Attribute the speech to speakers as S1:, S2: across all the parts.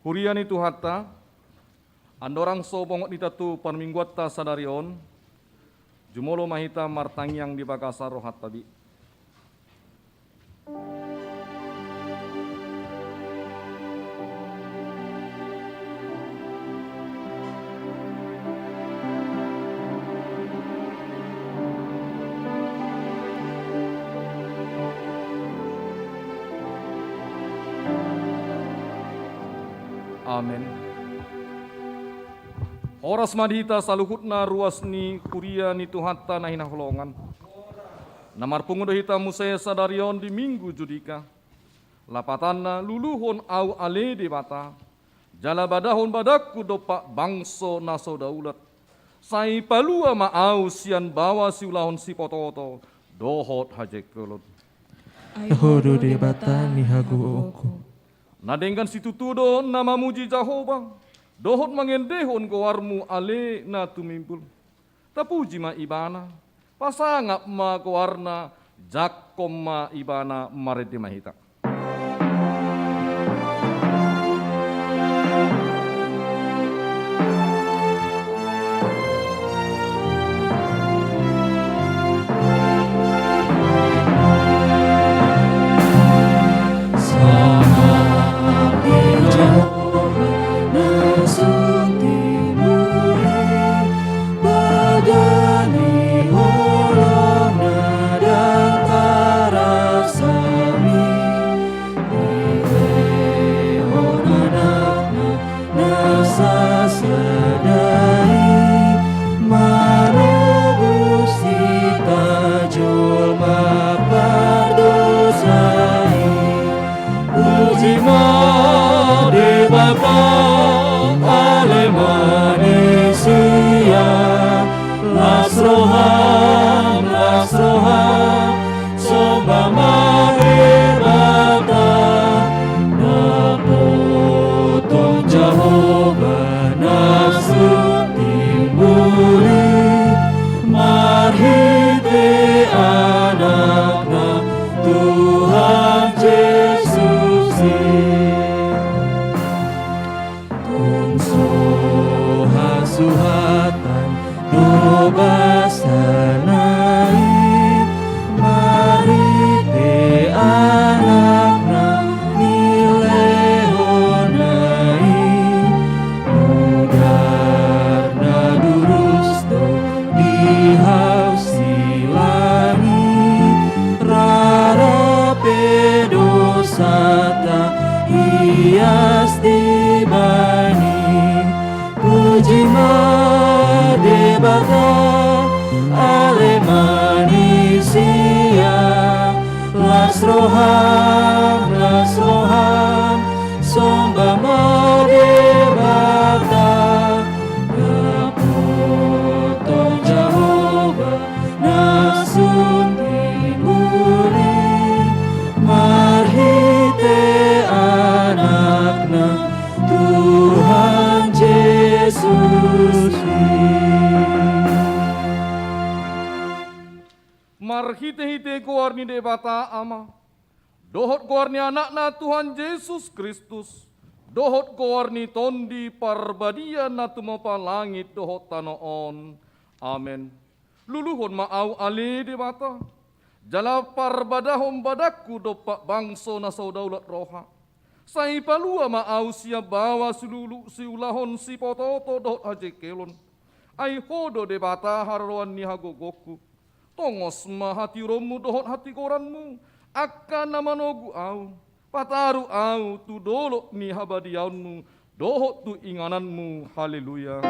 S1: Huriani tu hatta, andorang so pongot nita tu parmingguatta sadarion, jumolo mahita martangyang di bakasar rohat tabi. Amin. Horas madhita saluhutna ruasni kuria ni tuhatta na hinaholongan. Namar pungudo hita musaya sadarion di minggu judika. Lapatanna luluhon au ale de bata. Jala badahon badakku dopak bangso naso daulat. Sai palua ma au sian bawa siulahon si pototo. Dohot hajekolot.
S2: Hodo de bata ni hagu oko.
S1: Nadengkan situ tudo nama muji Jehovah. Dohot mangendehon koarmu ale na tumimpul. Tapuji ma ibana. Pasangap ma koarna jakom ma ibana marete mahita. Marhite-hite kuarni de bata ama. Dohot kuarni anakna Tuhan Yesus Kristus. Dohot kuarni tondi parbadia na tumapa langit dohot tanoon. Amen. Luluhon maau ale de bata. Jala parbadahom badakku dopak bangso na saudaulat roha. Sai palua maau sia bawa silulu siulahon si pototo dohot hajekelon. Ai hodo de bata haruan ni hagogoku. Tongos ma hati romu dohot hati koranmu. Akan nama nogu au. Pataru au tu dolok ni habadiaunmu. Dohot tu ingananmu. Haleluya.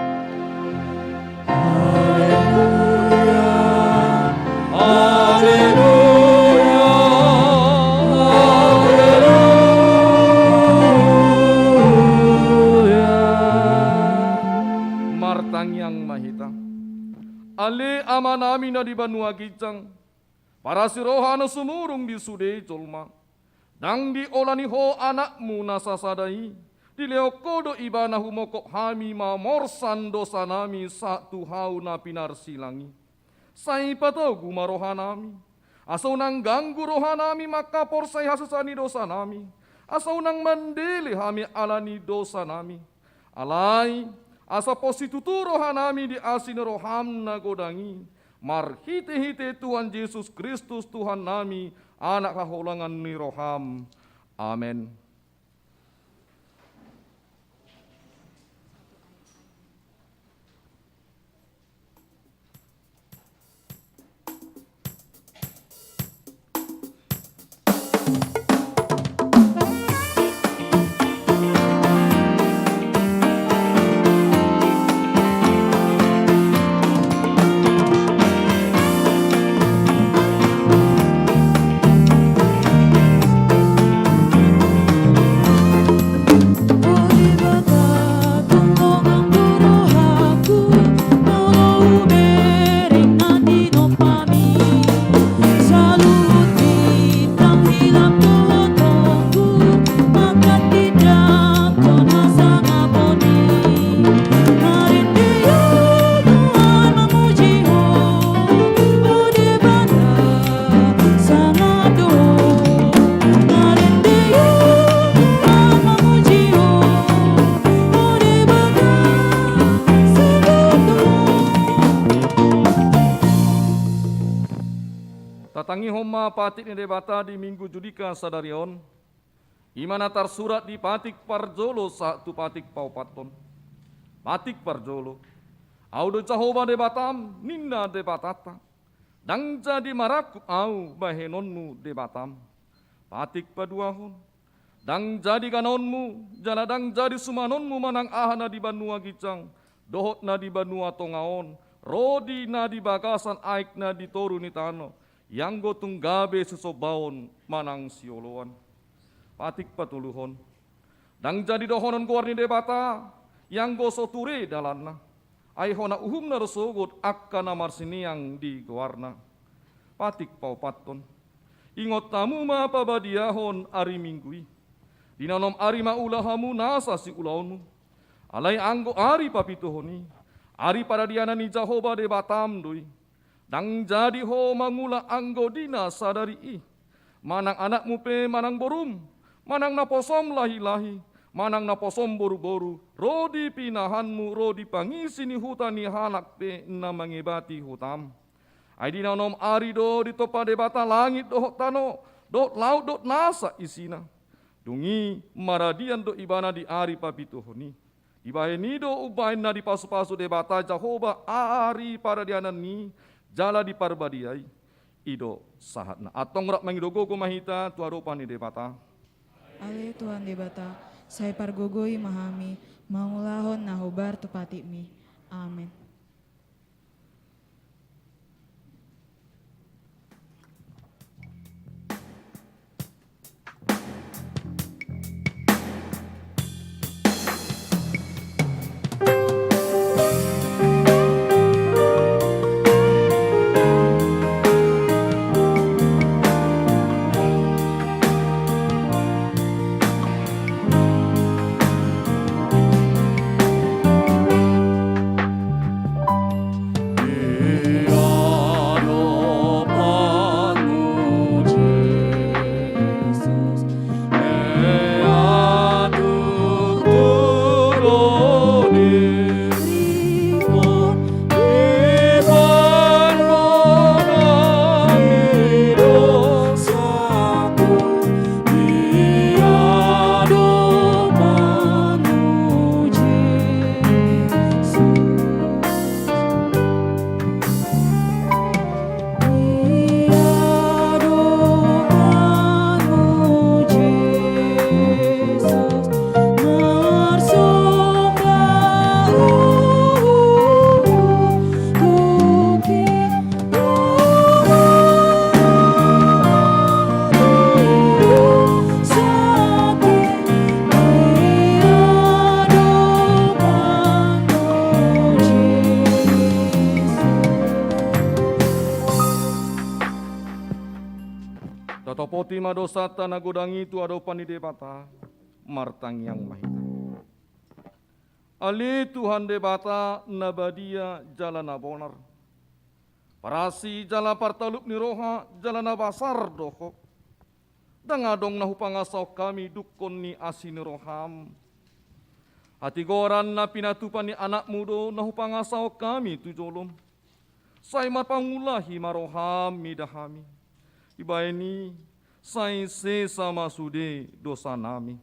S1: Haleluya. Haleluya. Haleluya. Martangyang mahita. Ale amanami na di banua gicang, para sirohana sumurung di sude jolma, dang di olani ho anakmu nasasadai, di leokodo ibana humokok hami ma morsan dosa nami satu hau na pinar silangi. Sai patau guma rohanami, asau nang ganggu rohanami maka porsai hasusani dosa nami, asa unang mandili hami alani dosa nami. Alai, asa posituturo hanami di asin roham na godangi. Marhite-hite Tuhan Yesus Kristus Tuhan nami, anak kaholangan ni roham. Amen. Tatangi homa patik ni debata di minggu judika sadarion. Imana tersurat di patik parjolo satu patik paupaton. Patik parjolo. Audo cahoba debatam ninna debatata. Dang jadi maraku au bahenonmu debatam. Patik paduahon. Dang jadi kanonmu, jana dang jadi sumanonmu manang ahana di banua gicang. Dohot na di banua tongaon. Rodi na di bagasan aik na di toru ni tano. Yang gotong gabe susobaon manang sioloan. Patik patuluhon. Dang jadi dohonon guarni debata, yang goso ture dalanna. Ay hona uhum na rosogot akka na marsiniang di guarna. Patik paupaton. Ingot tamu ma pabadiahon ari minggui. Dinanom ari maulahamu nasa si ulaonmu. Alay anggo ari papituhoni. Ari pada diana ni Jahoba debatam doi. Dang jadi ho mangula anggo dina sadari i. Manang anakmu pe manang borum. Manang naposom lahi-lahi. Manang naposom boru-boru. Rodi pinahanmu, rodi pangisi ni hutani hanak pe na mangibati hutam. Ay dinanom ari do di topa debata langit do tano. Do laut do nasa isina. Dungi maradian do ibana di ari papituhoni. Ibaheni do ubahin na di pasu-pasu debata Jahoba ari para dianan ni. Jala di parbadiai, ido sahatna. Atong rak mangidogo kumahita tuaropan ni debata.
S3: Ale Tuhan debata, saya pargogoi mahami, mangulahon na hubar tupati mi. Amen.
S1: Totopoti madosata nagodangi tu adopan di debata, martang yang mahita. Ali Tuhan debata nabadia jalan abonar. Parasi jala partalup ni roha jalan abasar doho. Dangadong nahu pangasaw kami dukon ni asin roham. Hati goran na pinatupan ni anak mudo nahu pangasaw kami tujolom. Say mapangulahi maroham midahami. Iba ini say sesama sude dosa nami.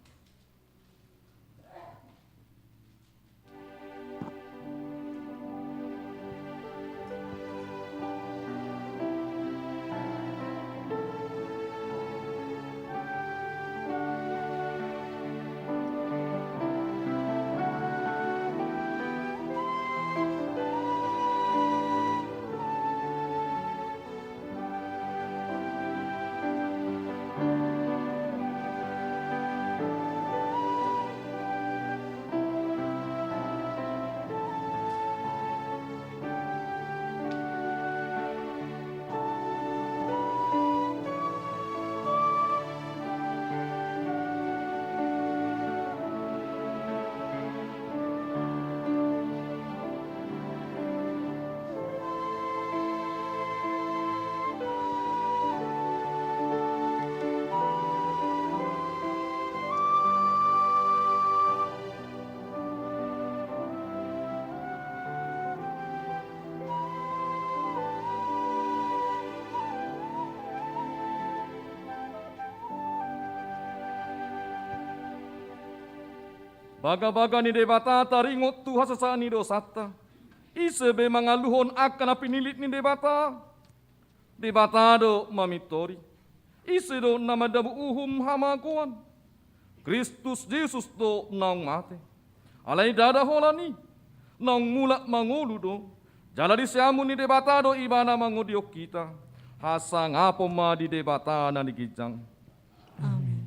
S1: Baga-baga ni debata taringot tu hasasa ni dosata. Isebe mangaluhon akan pinilit ni debata. Debata do mamitori. Ise do nama dabu uhum hamakuan. Kristus Yesus do nang mate. Alai dada holani. Nang mulak mangulu do. Jaladi siamu ni debata do ibana mangudiok kita. Hasang apa ma di debata na ni gijang.
S3: Amin.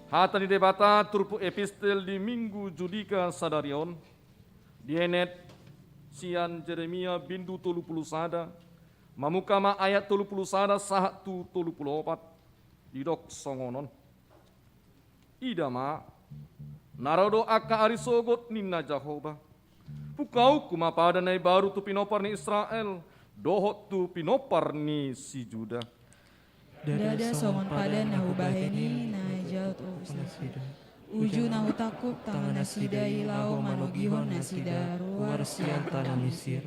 S1: Hata di debata turpu epistel di minggu judika sadarion. Dienet sian Jeremia bindu 30 sada. Mamukama ayat 30 sada sahatu 34. Didok songonon. Idama narodo aka arisogot ninna Jahoba. Pukau kumapada nai baru tu pinopar ni Israel. Dohot tu pinopar ni si Juda.
S3: Dada songon pada nahu baheni na jaut usnasida. Uju nahu takut tangan nasida ilau manogihon nasida ruar sian tanah Mesir.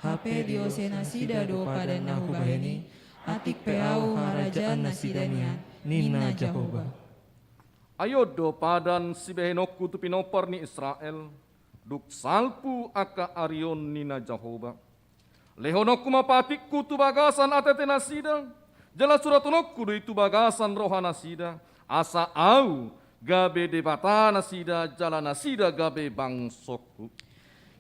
S3: HP diose nasida do pada nahu baheni. Atik peau harajaan nasida nian nina Jahoba.
S1: Ayo do padan si behenokku tu pinopar ni Israel. Duk salpu aka arion nina Jahoba. Lehonokku mapatikku tu bagasan atete nasida. Jelas surat unokku itu bagasan roha nasida. Asa au gabe debata nasida jala nasida gabe bangsokku.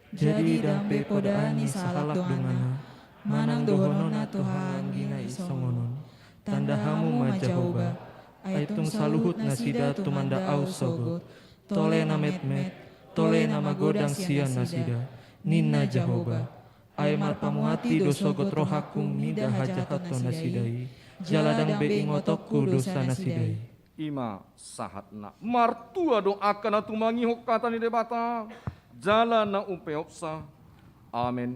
S3: Jadi dambe podani salak doana. Manang dohonona Tuhan gina isongonon. Tanda hamu majahoba. Aitung saluhut nasida tumanda au sogot. Tole na met-met. Tole na magodang sian nasida. Nina Jahoba. Aymar pamuhati do sogot rohakum mida hajahato nasidai. Jaladang be ingotokku dosa nasidai.
S1: Ima sahatna martua doakan atu mangihok kata ni debata. Jala na upeopsa. Amin.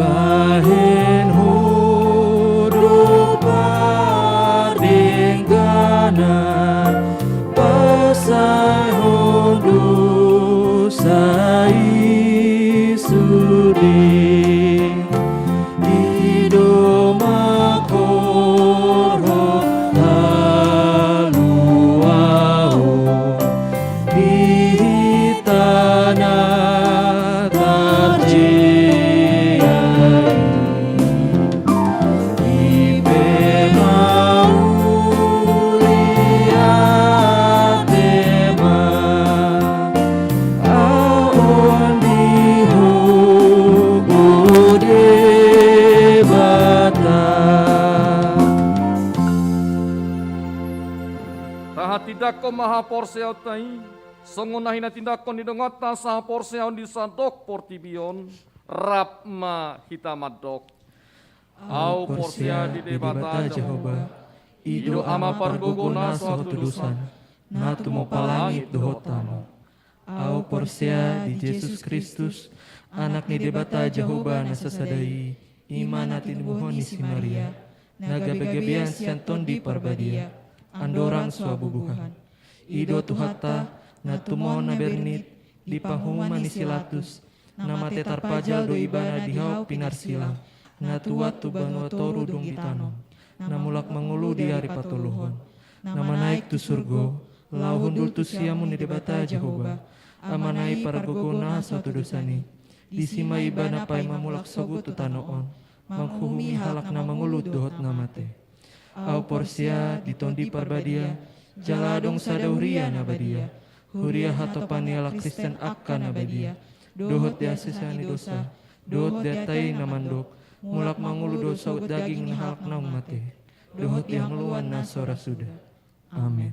S3: bahen hudu pardinggana pasai hondu sai sudi ido makoro haluau di tanah terjiai ibe mau lihat tema aon di hugo debata.
S1: Taha tidak ko maha porseau tai, songonahina tindakon di dongata saha porseau di sadok portibion, rapma hitamadok. Au porsia di debata Jehovah, ido ama pargogona suatu dusan, natu mo palangit dohotamo.
S3: Au porsia di Yesus Kristus, anak ni debata Jehovah na sasadai, ima natin buhoni si Maria, nagabegabian sianton di parbadia, andorang suabubuhan. Ido tuhata, natumo na bernit, di pahuman ni silatus, namate tarpajal do ibana dihau pinarsilang, natuat tu banua toru dong ditanom, namulak mangulu di hari patuluhon, nama naik tu surgo, lauhundul tu siamu ni debata Jehovah, amanai pargogona suatu dosani, di sima ibana pai mamulak sogu tu tanoon, manghuhumi halak na mangulut dohot namate. Au porsia ditondi parbadia, jaladong sadauria nabadia, huria hatopani ala Kristen akka nabadia, dohot dia sesani dosa, dohot dia tai namandok, mulak mangulu dosa daging na halak na mate, dohot dia meluan na sora sudah. Amin.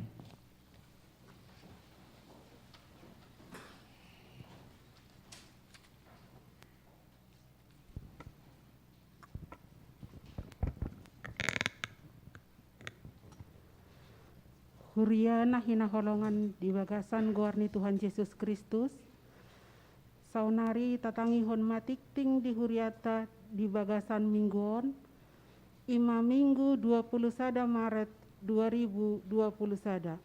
S4: Huriana hinaholongan di bagasan guarni Tuhan Yesus Kristus. Saunari tatangi hon matikting di huriata di bagasan mingguon. Ima minggu 21 Maret 2021.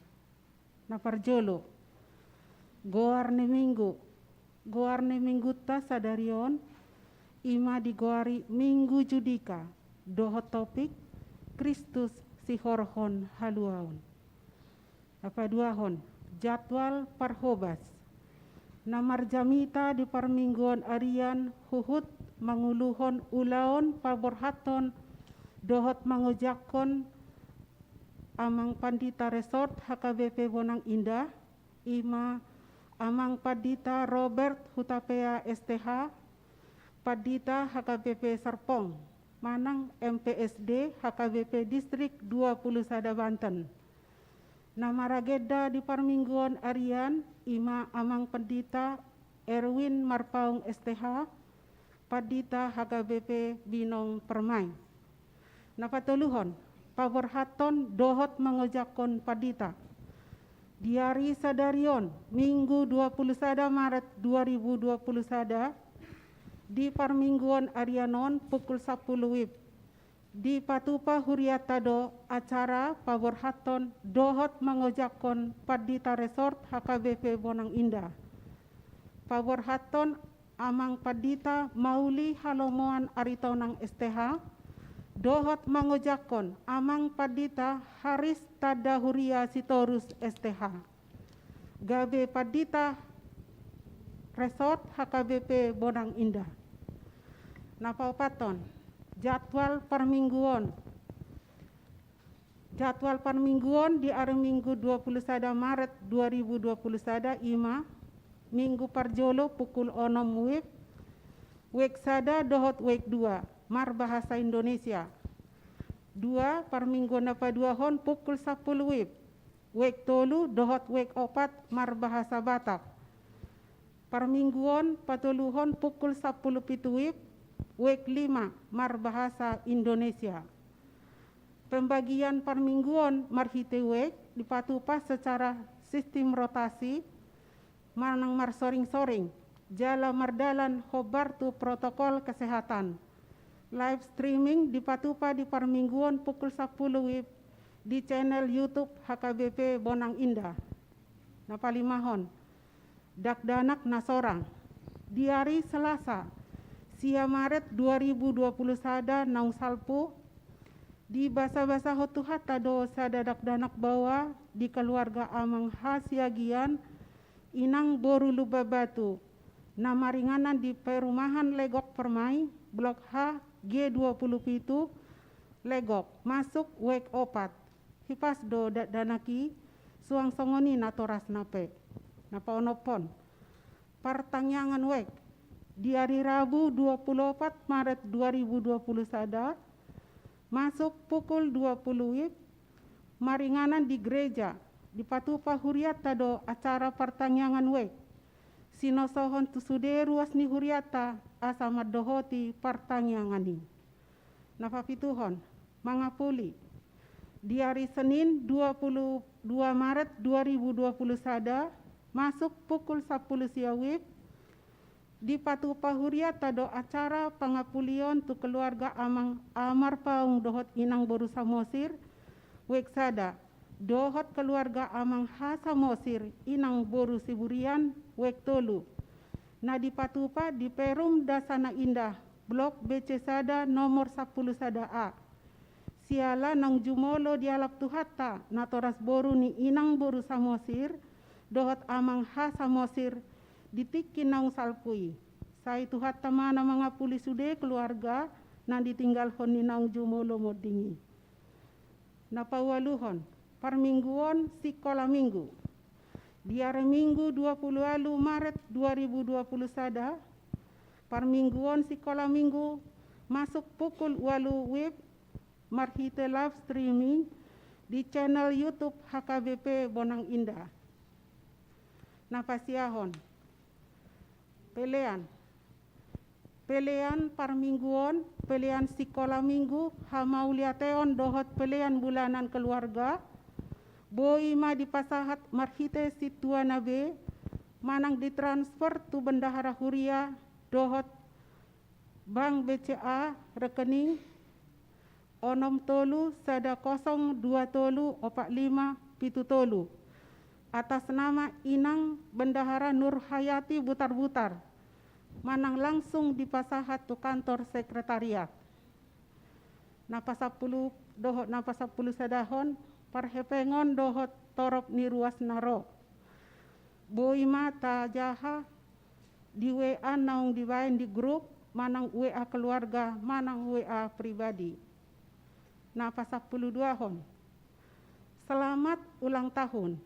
S4: Naparjolo. Goarni minggu ta sadarion. Ima digoari minggu judika. Dohot topik Kristus si horhon haluaun. Apa duahon jadwal parhobas namar jamita di parmingguan arian huhut manguluhon ulaon paborhaton dohot mangojakon amang pandita resort HKBP Bonang Indah ima amang pandita Robert Hutapea STH pandita HKBP Serpong Manang MPSD HKBP Distrik 20 Banten. Nama rageda di parmingguan arian ima amang pendita Erwin Marpaung STH padita HKBP Binong Permai. Napatuluhon paborhaton dohot mengojakon padita diari sadarion minggu 21 Maret 2021 di parmingguan arianon pukul 10 WIB di Patupa Huriatado acara paborhaton dohot mengojakon padita resort HKBP Bonang Indah. Paborhaton amang padita Mauli Halomoan Aritonang STH dohot mengojakon amang padita Haris Tadahuria Sitorus STH. Gabe padita resort HKBP Bonang Indah. Napaupaton jadwal permingguan di hari Minggu 21 Maret 2021 ima Minggu Parjolo pukul 6 WIB wek sada dohot wek 2 mar bahasa Indonesia 2 parmingguan apa 2 hon pukul 10 WIB wek tolu dohot wek 4 mar bahasa Batak parmingguan patuluhon pukul 10 pitu WIB wek 5 mar bahasa Indonesia. Pembagian permingguan marhite wek dipatupas secara sistem rotasi manang mar soring-soring jala mardalan hobartu protokol kesehatan Live streaming dipatupa di Parmingguan pukul 10 WIB di channel YouTube HKBP Bonang Indah. Napalimahon, Dakdanak Nasorang. Di hari Selasa, Sia Maret 2020 sada naung salpu di basa-basa hotuhat tado sada dakdanak bawa di keluarga amang hasiagian inang boru lubabatu. Nama ringanan di perumahan Legok Permai, Blok H, G27, Legok, masuk wek opat. Hipas do danaki, suang songoni natoras nape. Napa onopon. Pertanyaan wek, di hari Rabu 24 Maret 2020 sada, masuk pukul 20 WIB, maringanan di gereja, di Patupa Huriata do acara pertanyaan wek. Sinosohon tusude ruas ni huriata asama dohoti pertanyangani. Napapituhon, mangapuli. Di hari Senin 22 Maret 2020 sada, masuk pukul 10 siawib, di Patupa Huriata do acara pangapulion tu keluarga amang amar paung dohot inang boru samosir, wek sada. Dohot keluarga amang hasa mosir inang boru siburian wek tolu. Na di Patupa di Perum Dasana Indah Blok BC sada nomor 10 sada A. Siala nang jumolo dialap tuhata na toras boru ni inang boru samosir dohot amang hasa mosir ditikin naung salpui. Sai tuhata mana mga pulisude keluarga nang ditinggal hon ni naung jumolo modingi. Napawaluhon Parmingguan Sikola Minggu. Di hari Minggu 20 Maret 2020 sada, Parmingguan Sikola Minggu masuk pukul 8 WIB, marhite live streaming di channel YouTube HKBP Bonang Indah. Napasiahon. Pelean Parmingguan, pelean Sikola Minggu, hamauliateon dohot pelean bulanan keluarga, Boi ma dipasahat marhite situana B, manang ditransfer tu bendahara huria dohot Bank BCA rekening onom tolu sada 0 2 tolu 45 pitu tolu atas nama inang bendahara Nur Hayati Butar-Butar, manang langsung dipasahat tu kantor sekretariat. Napasapulu dohot napasapulu sadahon parhepengon dohot torop ni ruas naro. Boi mata jaha di WA naung dibain di grup, manang WA keluarga, manang WA pribadi. Napasapulu duahon. Selamat ulang tahun.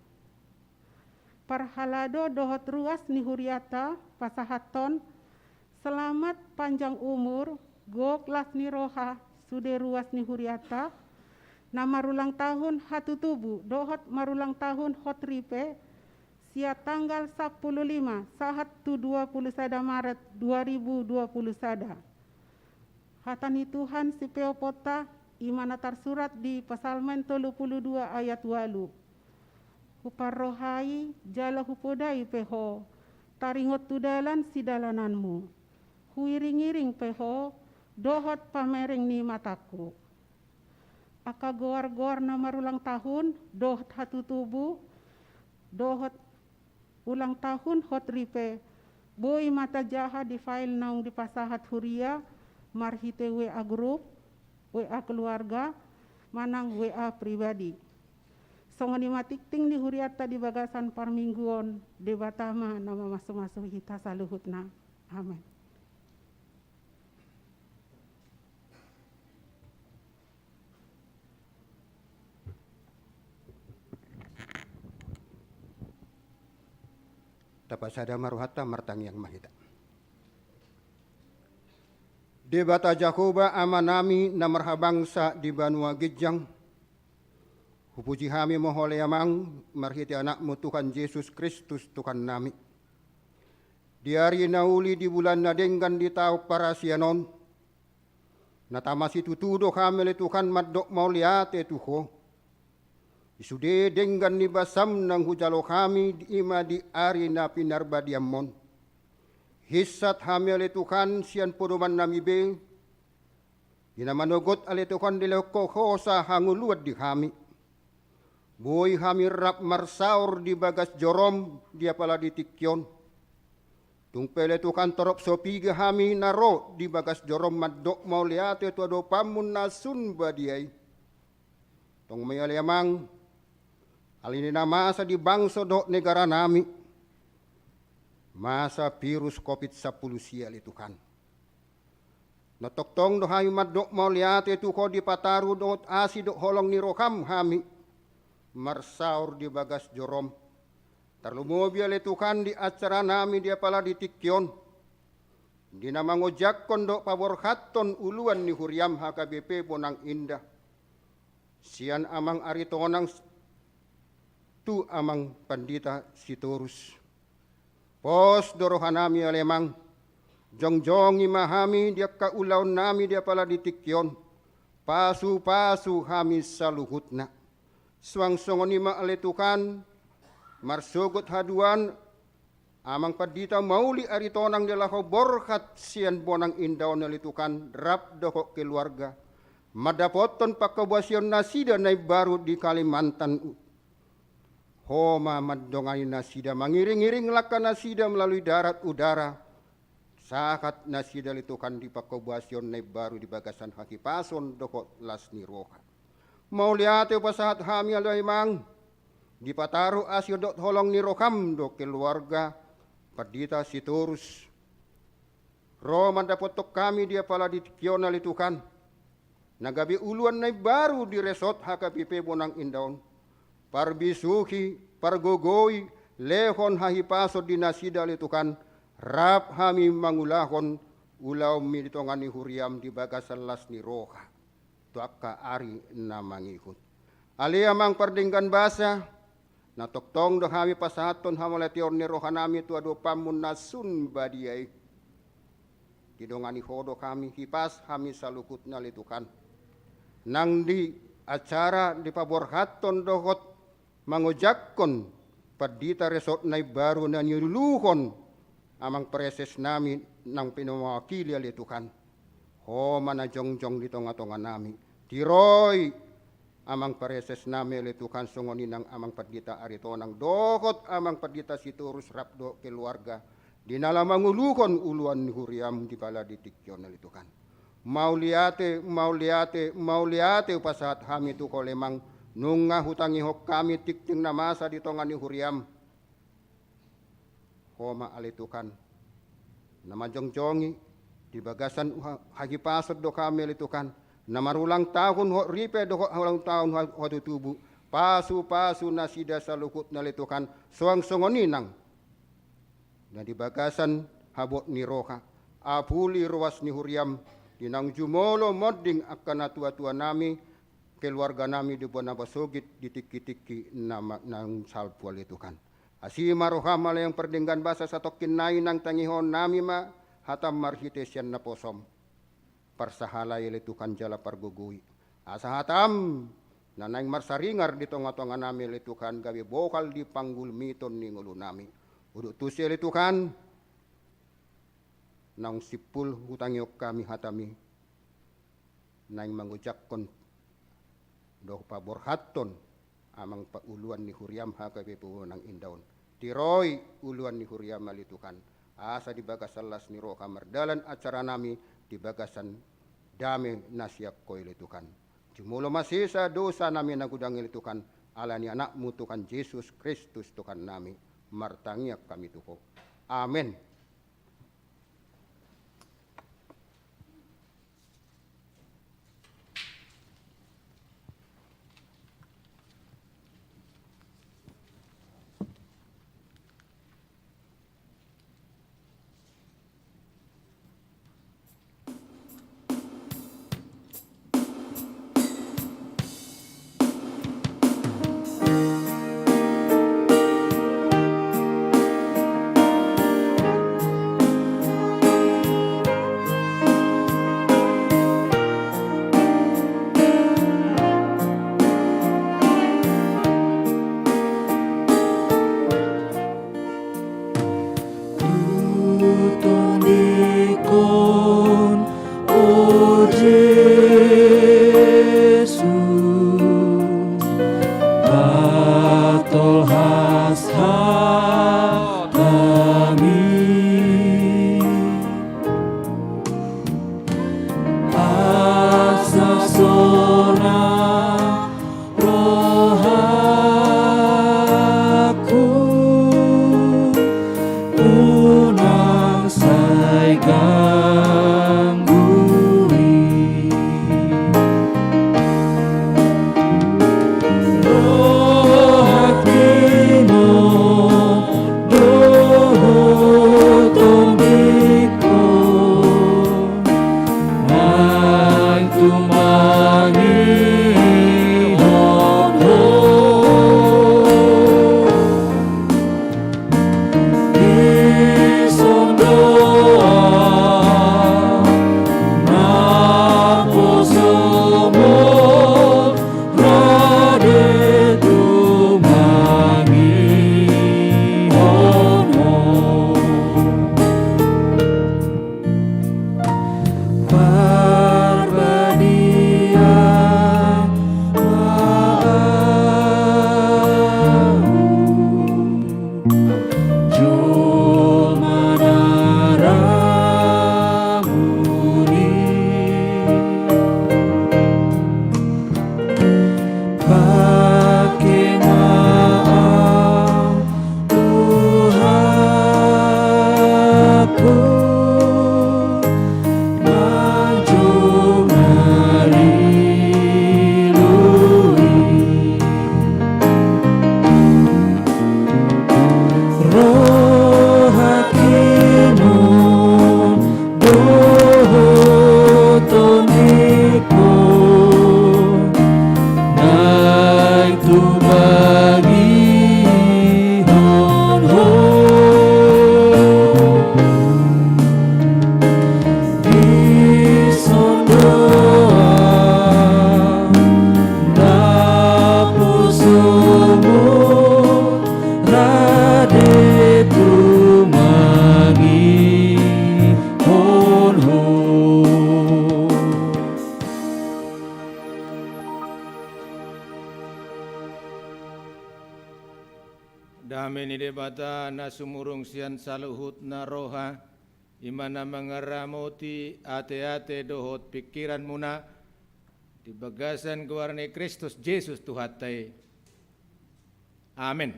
S4: Parhalado dohot ruas ni huriata pasahaton. Selamat panjang umur, gok las ni roha, sude ruas ni huriata. Na marulang tahun hatu tubuh, dohot marulang tahun hot ripe, sia tanggal 15 sahat tu 20 sada Maret 2020 sada. Hatani Tuhan si Peopota imana tersurat di Psalmen 32 ayat 8. Huparrohai jala hupodai peho, taringot tudalan si dalananmu. Huiring-iring peho, dohot pamereng ni mataku. Aka goar-goar na marulang tahun, dohot hatu tubuh, dohot ulang tahun hot ripe, boi mata jaha di file naung di pasahat huria, marhite WA grup, WA keluarga, manang WA pribadi. Songoni matikting di huriata di bagasan Parmingguan, debatama nama masuk-masuk hita saluhutna. Amin.
S5: Dapat sada maruhata martang yang mahita. Debata Jakoba amanami na marhabangsa di Banua Gijang. Hupuji kami mohole amang marhiti anakmu Tuhan Yesus Kristus Tuhan nami. Di hari nauli di bulan nadenggan di tau parasianon. Natamasi tutudo kami le Tuhan madok mauliate tuho. Isude denggan ni basam nang hujalo kami di ima di ari na pinarba diamon. Hisat hamil Tuhan sian podoman nami be. Dinamanugot alitukan diloko kosa hanguluad di kami. Boy kami rap marsaur di bagas jorom dia pala di tikyon. Tung peletukan torop sopiga kami naro di bagas jorom madok mau lihat itu ado pamun nasun badiai. Tong may aliamang alini na masa di bangso do negara nami. Masa virus COVID-10 sial itu kan. Natoktong do hayu madok mau lihat itu ko di pataru do asi do holong ni rokam kami. Marsaur di bagas jorom. Tarlumobial itu kan di acara nami dia pala di tikyon. Di nama ngojak kondo pabor haton uluan ni huriam HKBP Bonang Indah. Sian amang aritonang tu amang pandita sitorus. Pos dorohanami alemang. Jongjong imahami dia kaulaw nami dia pala di tikyon. Pasu-pasu kami saluhutna. Suang-songon ima aletukan, marsugot haduan, amang padita mauli aritonang dalaho borkat sian Bonang Indah nalitukan, rap doko keluarga. Madapoton pakabasyon nasida na baru di Kalimantan. Homa madongay nasida, mangiring-iring laka nasida melalui darat udara. Sakat nasida litukan di pakabasyon na baru di bagasan hakipason doko lasni roha. Mau lihat pasahat kami alay mang di pataru asyo dot holong ni rokam do keluarga padita siturus. Roma dapotok kami dia pala di tikyon nalitukan. Nagabi uluan na baru di resort HKBP Bonang Indah. Parbisuki, pargogoy, lehon hahipaso di nasida litukan. Rap kami mangulahon ulaw militongan ni huriam di bagasan las ni roha. Tuaka ari na mangikot. Aliamang pardinggan basa, natoktong do kami pasaton hamalatior ni rohanami tu ado pamun nasun badiay. Didongani hodo kami hipas kami salukut nalitukan. Nang di acara di paborhaton dohot mangojakkon padita resort na baru na niluluhon amang preses nami nang pinamawakili alitukan. Ho mana jongjong di tonga-tonga nami. Tiroy amang pareses nami litukan songoninang amang padita aritonang dokot amang padita siturus rapdo keluarga dinala mangulukon uluan ni huriam di bala di tikyon nalitukan. Mauliate pasahat kami tu kolemang nunga hutangi hok kami tikting na masa di tonga ni huriam. Homa alitukan nama jongjongi di bagasan hagipasod do kami litukan. Na marulang tahun ho ripe do ulang tahun ho tubuh pasu-pasu nasida salukut nalitukan soang songoninang na di bagasan habot ni roha apuli ruas ni huriam dinang jumolo modding akan tua-tua nami keluarga nami di Bonabasogit di tiki-tiki nama nang salpu alitukan asima roha mala yang perdinggan basa satokin nai nang tangihon nami ma hatam marhitesian na posom. Parsahalay litukan jala pargugui. Asa hatam nanang marsaringar di tonga-tonga nami litukan gawi bokal di panggul miton ni ngulu nami. Uduk tusi litukan nang sipul hutangiok kami hatami. Nang mangujakkon doh paborhaton amang pauluan ni huriam HKBP Bonang Indah. Tiroy uluan ni huriam malitukan. Asa di bagasalas ni roka mardalan acara nami di bagasan dame nasyak koy litukan. Jumulo masisa dosa nami nagudang litukan alani anakmu Tuhan Yesus Kristus Tuhan nami. Martangiak kami tuho. Amen.
S2: Tuton dikon, o
S6: Kami ni debata na sumurung sian saluhut na roha, imana mengeramoti ate-ate dohot pikiran muna, di bagasan guarni Kristus Yesus Tuhatai. Amin.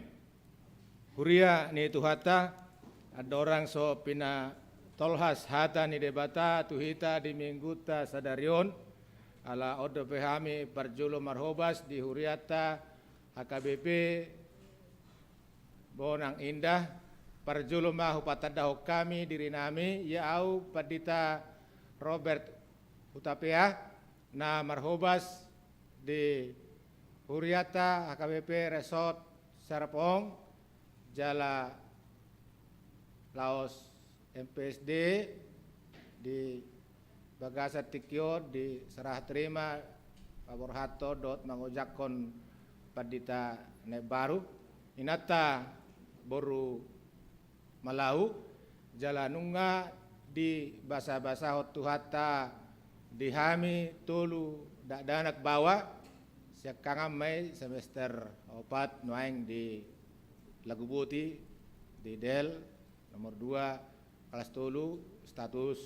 S6: Huria ni Tuhata, ada orang so pina tolhas hata ni debata tuhita di mingguta sadarion, ala odo pehami parjulo marhobas di huriata HKBP Bonang Indah parjulo mahu patadaho kami diri nami ya au padita Robert Utapea na marhobas di huriata HKBP Resort Serpong Jala Laos MPSD di Bagasa Tikio di serah terima Pabor Hato dot mangojakon padita ne baru inata boru malau jalanunga di basa-basa hotuhata dihami tulu danak bawa siakangam mai semester 4 nuaing di Lagu Buti di Del nomor 2 kelas tulu status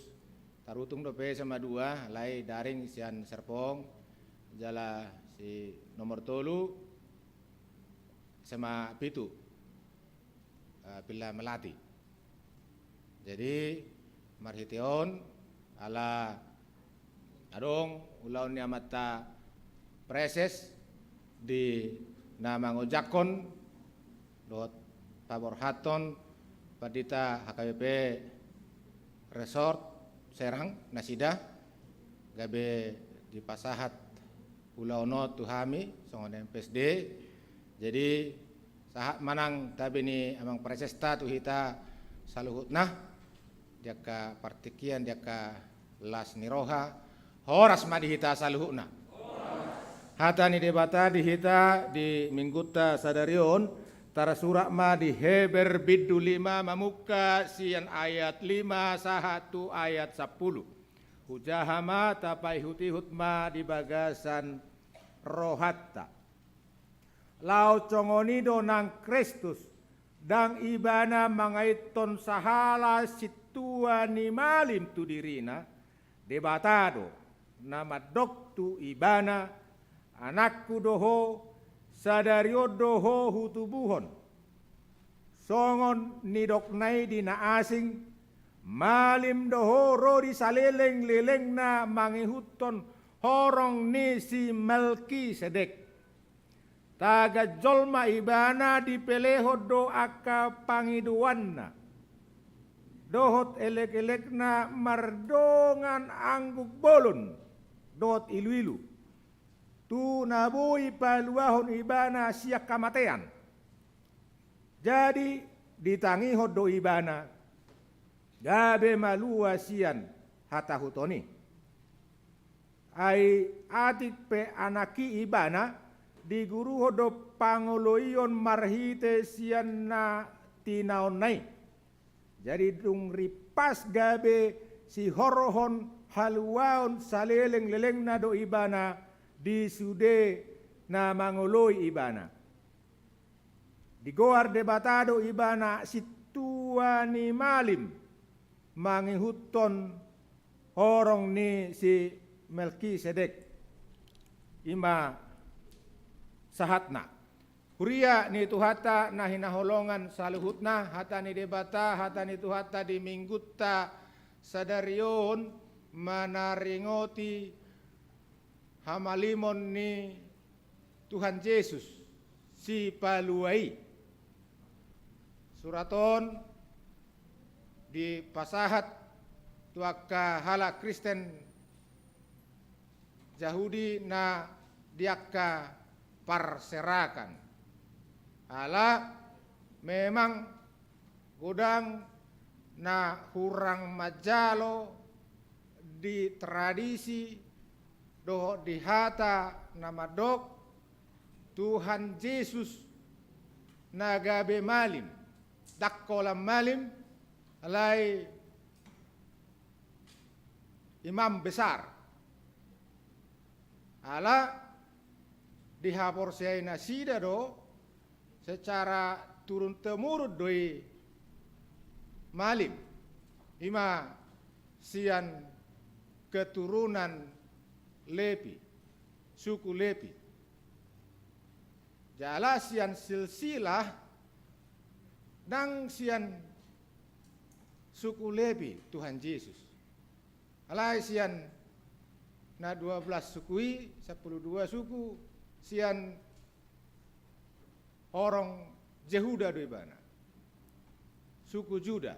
S6: tarutung dope sama 2 lai daring sian Serpong jala si nomor tolu sama pitu bila melati. Jadi marhiteon ala adong ulaun ni amata preses di nama ngojakon dot Pabor Haton padita HKBP Resort Serang Nasida gabe di pasahat ulaono tuhami songon MPSD. Jadi sahat manang tabi ni amang presesta tuhita saluhut nah jaka partikian jaka las niroha horas madihita saluhut nah hata ni debata dihita di mingguta sadarion tara surak ma di Heber biddu 5 mamuka sian ayat 5 sahatu ayat 10 hujahama tapai hutihut ma di bagasan rohatta lau congonido nang Kristus dang ibana mangaiton sahala situa ni malim tu dirina debatado nama doktu ibana anakku doho sadario doho hutubuhon songon nidok nai dina asing malim doho rodi saleleng leleng na mangihuton horong ni si Melkisedek taga jolma ibana di peleho do aka pangiduanna dohot elek-elekna mardongan angguk bolon dohot ilu-ilu tu nabui paluahon ibana siak kamatean jadi ditangi do ibana gabe malua sian hata hutoni ai atik pe anaki ibana di guru hodo pangoloion marhite sianna tinaon nai jadi dung ripas gabe si horohon haluaon saleleng leleng na do ibana di sude na mangoloi ibana di goar debatado ibana situa ni malim mangihuton horong ni si Melkisedek ima sahatna huria ni tuhata na hinaholongan saluhutna hata ni debata hata ni tuhata di minggutta sadarion manaringoti hamalimon ni Tuhan Yesus si paluai suraton di pasahat tuaka hala Kristen Yahudi na diaka parserakan ala memang godang na hurang majalo di tradisi doh di hata nama dok Tuhan Yesus nagabe malim dakkolam malim alai imam besar ala dihapor saya nasida do secara turun temurun doi malim ima sian keturunan Lepi, suku Lepi. Jala sian silsilah nang sian suku Lepi Tuhan Yesus. Alai sian na 12 sukui, 12 suku sian orang Jehuda doi bana. Suku Juda.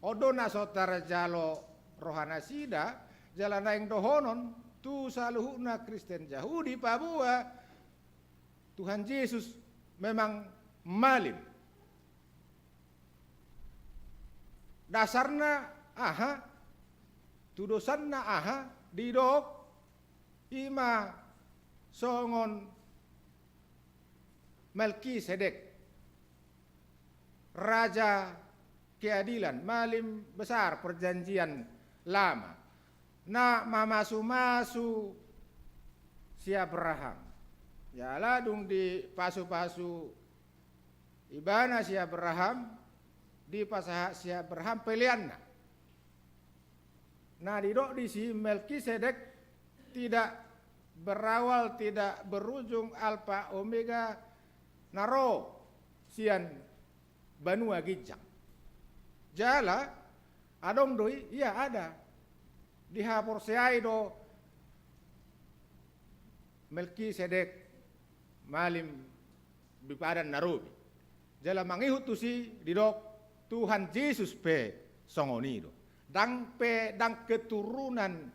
S6: Odona sotara jalo rohana sida, jalan naing dohonon, tu saluhuna Kristen Yahudi Papua, Tuhan Yesus memang malim. Dasarna aha, tudosanna aha, didok, ima songon Melkisedek, raja keadilan, malim besar perjanjian lama. Na mamasu-masu si Abraham. Ya ladung di pasu-pasu ibana si Abraham, di pasaha si Abraham pilihanna. Nah didok di si Melkisedek tidak berawal, tidak berujung alfa omega naro sian Banua Gijang. Jala adong doi, iya ada. Di hapor seaido Melkisedek malim bipadan narubi. Jala mangihut tu si didok Tuhan Yesus pe songonido. Dang keturunan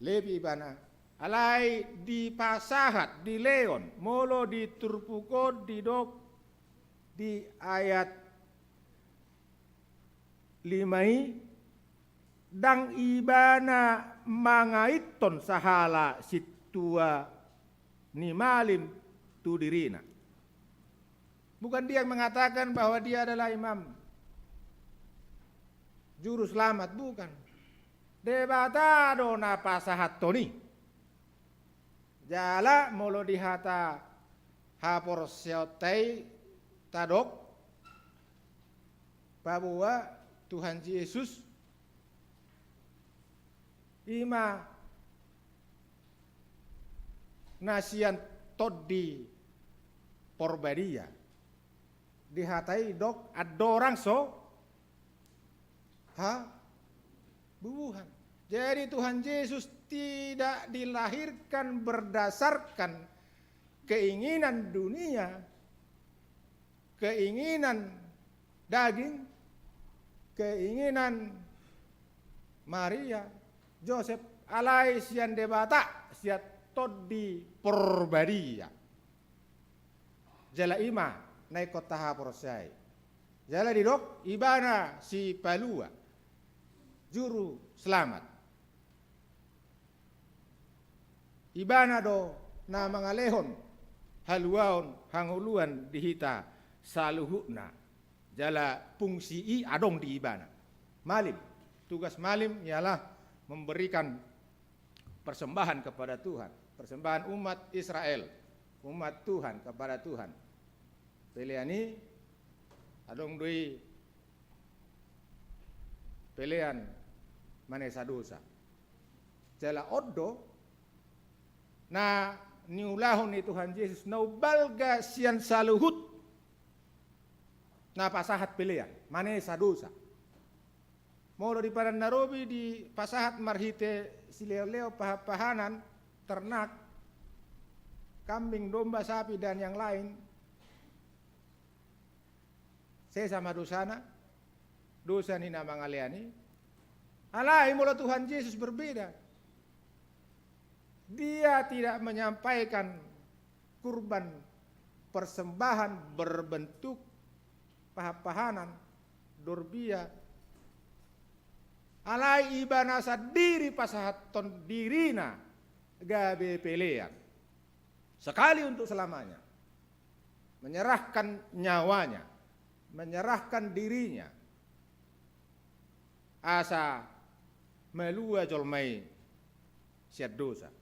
S6: Levi bana alai di pasahat di Leon molo di Turpuko didok di ayat 5 dang ibana mangaiton sahala situa ni malim tu dirina. Bukan dia yang mengatakan bahwa dia adalah imam juru selamat, bukan. Debatado na pasahat toni. Jala molo dihata hapor siotei tadok bahwa Tuhan Yesus ima nasian todi porbadia dihatai dok adorang so bubuhan. Jadi Tuhan Yesus tidak dilahirkan berdasarkan keinginan dunia, keinginan daging, keinginan Maria, Joseph, alai sian debata, siat todi porbadia. Jala ima naik kota haporsai. Jala didok ibana si Palua, juru selamat. Ibana do na mangalehon haluaon hanguluan dihita saluhuna. Jala fungsi adong di ibana. Malim, tugas malim ialah memberikan persembahan kepada Tuhan, persembahan umat Israel, umat Tuhan kepada Tuhan. Pilihan adong dui pilihan manesa dosa. Jala oddo na niulahon ni Tuhan Yesus naubalga sian saluhut na pasahat pilihan manesa dosa. Molo di padan narobi di pasahat marhite sileo-leo pahanan ternak kambing, domba, sapi dan yang lain. Saya sama dosana, dosa ni na mangaleani. Alai mula Tuhan Yesus berbeda. Dia tidak menyampaikan kurban persembahan berbentuk pahanan dorbia. Alai ibana sadiri pasahaton dirina gabe pelean. Sekali untuk selamanya. Menyerahkan nyawanya, menyerahkan dirinya. Asa melua jolmai siat dosa.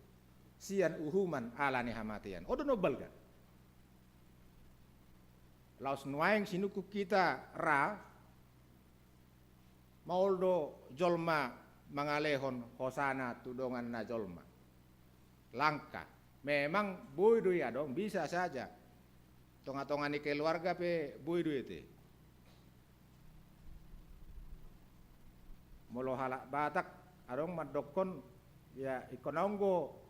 S6: Sian uhuman alani hamatian. Odo nobel kan? laos nuaing sinuku kita ra mauldo jolma mangalehon hosana tudongan na jolma. Langka. Memang boidu ya dong, bisa saja. Tonga-tonga ni keluarga pe boidu itu. Molo halak Batak adong madokon ya ikononggo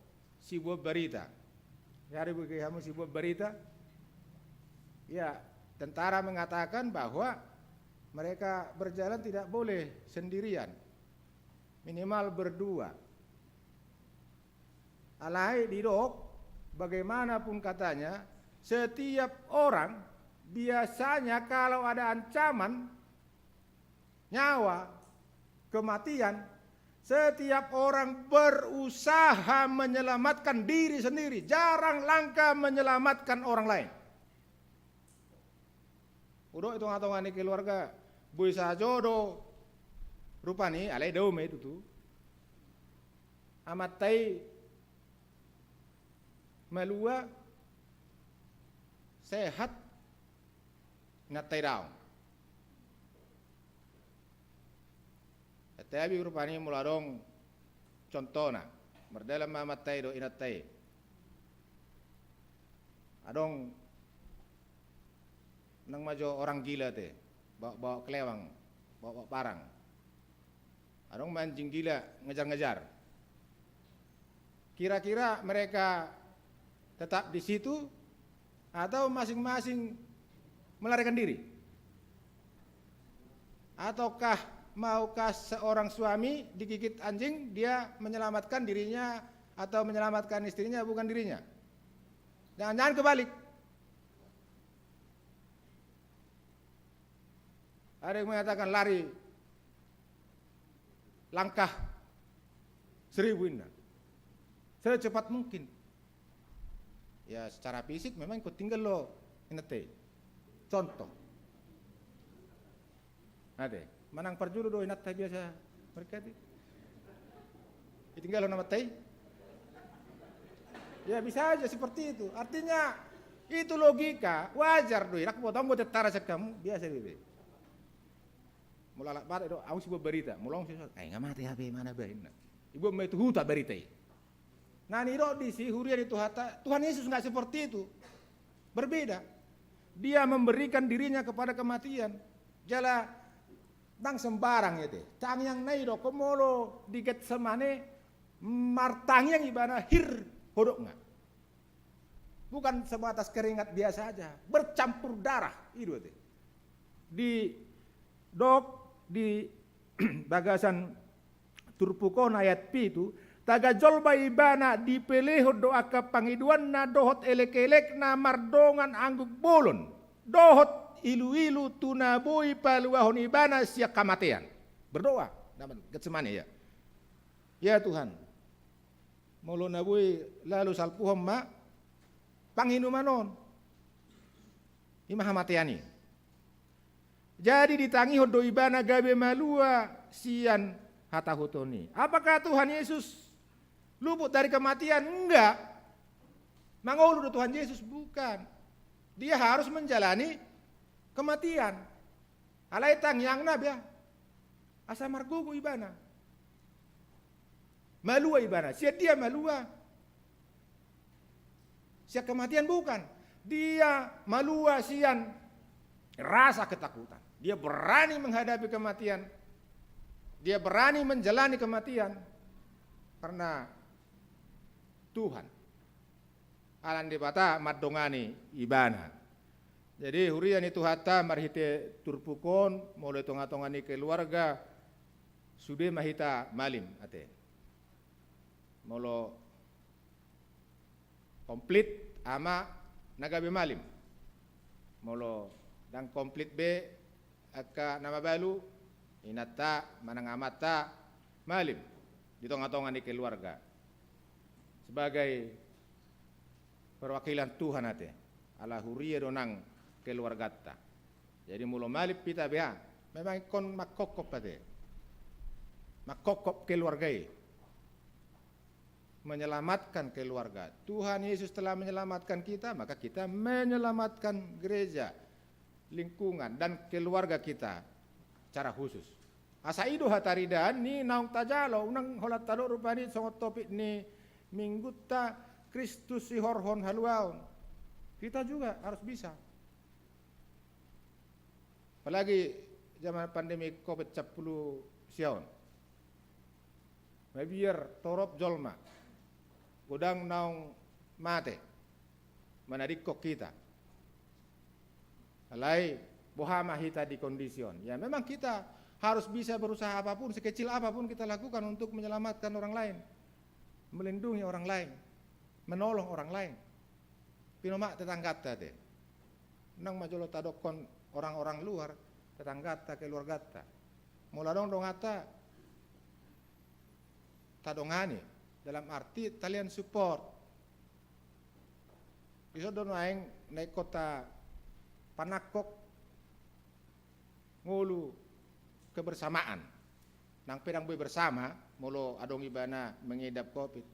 S6: sebuah berita. Hari bagi kamu sebuah berita. Ya, tentara mengatakan bahwa mereka berjalan tidak boleh sendirian. Minimal berdua. Alai didok, bagaimanapun katanya, setiap orang biasanya kalau ada ancaman nyawa, kematian, setiap orang berusaha menyelamatkan diri sendiri, jarang langka menyelamatkan orang lain. Udah itu ngatongan keluarga, bisa jodoh, rupani alai daume itu tuh, amatai melua sehat ngatai daun. Tapi rupanya muladong contohna berdalam mamatay do inatay adong nang majo orang gila te bawa kelewang bawa parang adong mancing gila ngejar-ngejar kira-kira mereka tetap di situ atau masing-masing melarikan diri ataukah maukah seorang suami digigit anjing, dia menyelamatkan dirinya atau menyelamatkan istrinya, bukan dirinya. Jangan-jangan kebalik. Ada yang mengatakan lari langkah 1000 inna secepat mungkin. Ya secara fisik memang ikut tinggal lo inete. Contoh. Ada. Manang parjulu do inat biasa mereka itu. Ditinggal nama teh. Ya bisa aja seperti itu. Artinya itu logika wajar do. Nak potong buat tetara kamu biasa bebe. Mulai pada itu aku sebuah berita. Mulong sih. Nggak mati HP mana bain. Ibu mau itu huta berita. Nah ini do di si hurian itu hata. Tuhan Yesus nggak seperti itu. Berbeda. Dia memberikan dirinya kepada kematian. Jala tang sembarang itu, tang yang nai do komolo di Getsemane martang yang ibana hir hodok nggak, bukan sebatas keringat biasa aja, bercampur darah itu di dok di bagasan turpukon ayat pi itu taga jolba ibana dipeleh doa ke pangiduan na dohot elek-elek na mardongan angguk bolon dohot ilu-ilu tunabui paluahon ibana siak kematian. Berdoa dalam Getsemane ya. Ya Tuhan. Molo nabui lalu salpuhom ma panginumanon. Imah matiani. Jadi ditangi hodo ibana gabe malua sian hatahutoni. Apakah Tuhan Yesus luput dari kematian? Enggak. Mangolu do Tuhan Yesus bukan. Dia harus menjalani kematian. Alai tang yang nabi ya. Asa margogo ibana. Malua ibana. Sia dia malua. Sia kematian bukan. Dia malua sian rasa ketakutan. Dia berani menghadapi kematian. Dia berani menjalani kematian. Karena Tuhan. Alan dibata madongani ibana. Jadi hurian itu hata marhite turpukon mulai tonga-tongani keluarga sudah mahita malim ate. Molo komplit ama nagabe malim. Molo dan komplit be aka nama balu inata manangamata malim di tonga-tongani keluarga. Sebagai perwakilan Tuhan ate ala huria donang keluarga ta. Jadi mulo malip pita bea. Memang kon makokop pate. Makokop keluargai. Menyelamatkan keluarga. Tuhan Yesus telah menyelamatkan kita, maka kita menyelamatkan gereja. lingkungan dan keluarga kita cara khusus. Asa ido hataridan ni naung tajalo unang holat tado rupani songot topik ni minggu ta Kristus si horhon haluaun. Kita juga harus bisa. Apalagi zaman pandemi COVID-10 siaun. Mabiar torop jolma. Udang naung mate. Manadikok kita. Alai bohama hita di kondision. Ya memang kita harus bisa berusaha apapun, sekecil apapun kita lakukan untuk menyelamatkan orang lain. Melindungi orang lain. Menolong orang lain. Pinoma tetangga tadi. Nang majolo tadokon orang-orang luar, tetangga keluarga ta. Mula dong ata tadongani dalam arti talian support. Bisa don aing naik kota Panakok ngulu kebersamaan. Nang pedang boy bersama, mulu adong ibana mengidap COVID.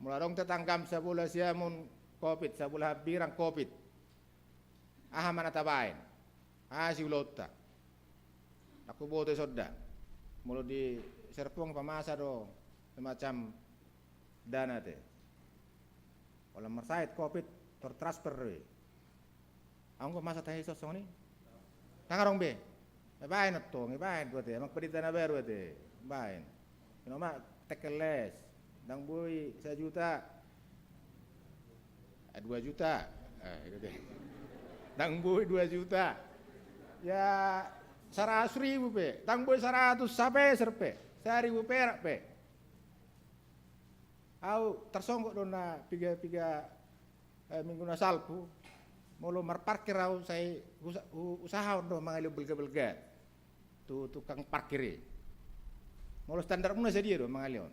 S6: Mula dong tetanggam sebulah siamun COVID, sebulah birang COVID. Aha mana tabain. Si ulota. Aku bote soda. Mulu di Serpong pamasa do semacam dana te. Kalau mersait COVID tertransfer we. Anggo masa tahi sosong ni. Tangarong be. Bain atong, bain buat te. Mak pedita na beru te. Bain. Kenapa tekeles. Dang boy 1 juta. 2 juta. Itu deh. Dang boy 2 juta. Ya 100.000 pe. Dang boy 100 sampai serpe. 1.000 perak pe. Au tersonggok dona piga minggu na salpu. Molo marparkir au saya usaha do mangalu belga-belga. Tu tukang parkir. Molo standar muna dia do mangalion.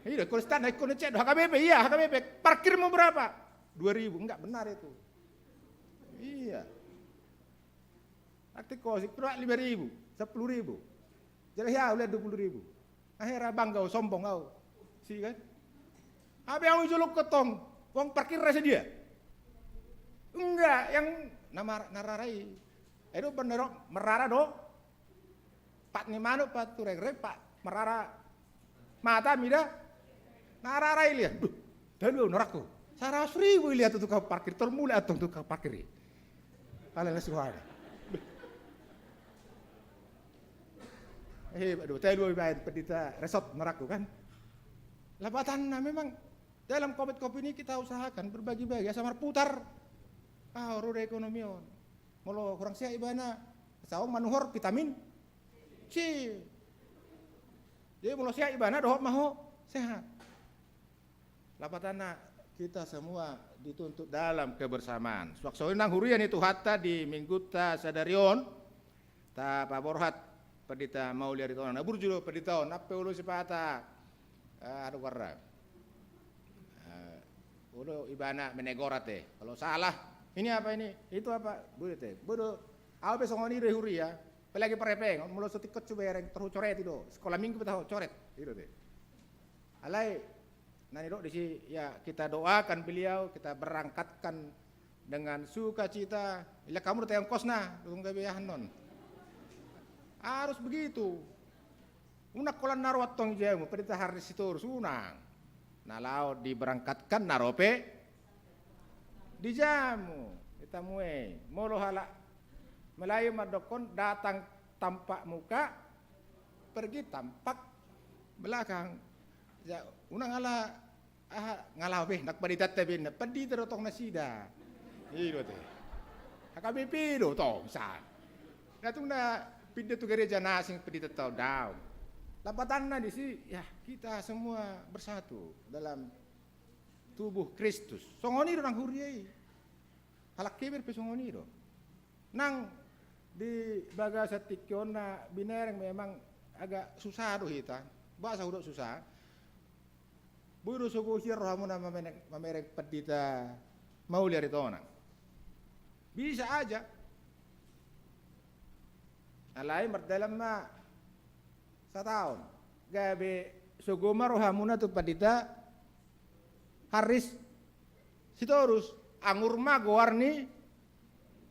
S6: Iya, kalau standar ikut cek HKBP, iya HKBP. Parkir mau berapa? 2.000, enggak benar itu. Iya. Nanti kosik berapa 5.000, 10.000. Jadi ya udah 20.000. Akhirnya bangga sombong kau. Si kan? Apa yang juluk ketong? Uang parkir rasa dia? Enggak, yang nama nararai. Itu bener merara do. Pak ni manu pak tureng pak merara mata mida. Nararai lihat. Duh, dalu naraku. 100.000 lihat tu tukang parkir termulai atau tukang parkir. Alala suara. Aduh, telu bain pedita resort neraku kan. Labatan memang dalam COVID ini kita usahakan berbagi-bagi samar putar. Roda ekonomi on. Molo kurang siap ibana. Sawang manuhor vitamin C. Jadi molo siap ibana dohot maho sehat. Lapatana kita semua dituntut dalam kebersamaan. Swakso nang hurian itu hatta di minggu ta sadarion ta paborhat pedita mau lihat itu na burjulo pedita on ape ulo sipata adu warra. Ulo ibana menegorate. Kalau salah ini apa ini? Itu apa? Budete. Bodo ape songoni re huria. Pelagi perepeng mulo setikot coba yang terus coret itu. Sekolah minggu tahu coret itu teh. Alai nah dok di sini ya kita doakan beliau, kita berangkatkan dengan sukacita. Ila kamu udah yang kosna, tunggu kebiahan non. Harus begitu. Unak kolan narwat tong jamu, perintah hari situ sunang. Nalau diberangkatkan narope di jamu. Kita mue, molo halak Melayu madokon datang tampak muka, pergi tampak belakang. Ya, unang ala ngalah be nak paditat tebe na padi terotong nasida. Iro teh. HKBP do tong san. Natung na pindah tu gereja nasing paditat tau daun. Lapatanna di si ya kita semua bersatu dalam tubuh Kristus. Songoni do nang huriai. Halak keber pe songoni do. Nang di bagasa tikiona binereng memang agak susah do hita. Bahasa hudok susah. Buru suku sirah muna mamerek pedita mau lihat itu orang. Bisa aja. Alai berdalam ma 1 tahun. Gabe sugoma rohamuna tu pedita Haris sitorus angur ma gowarni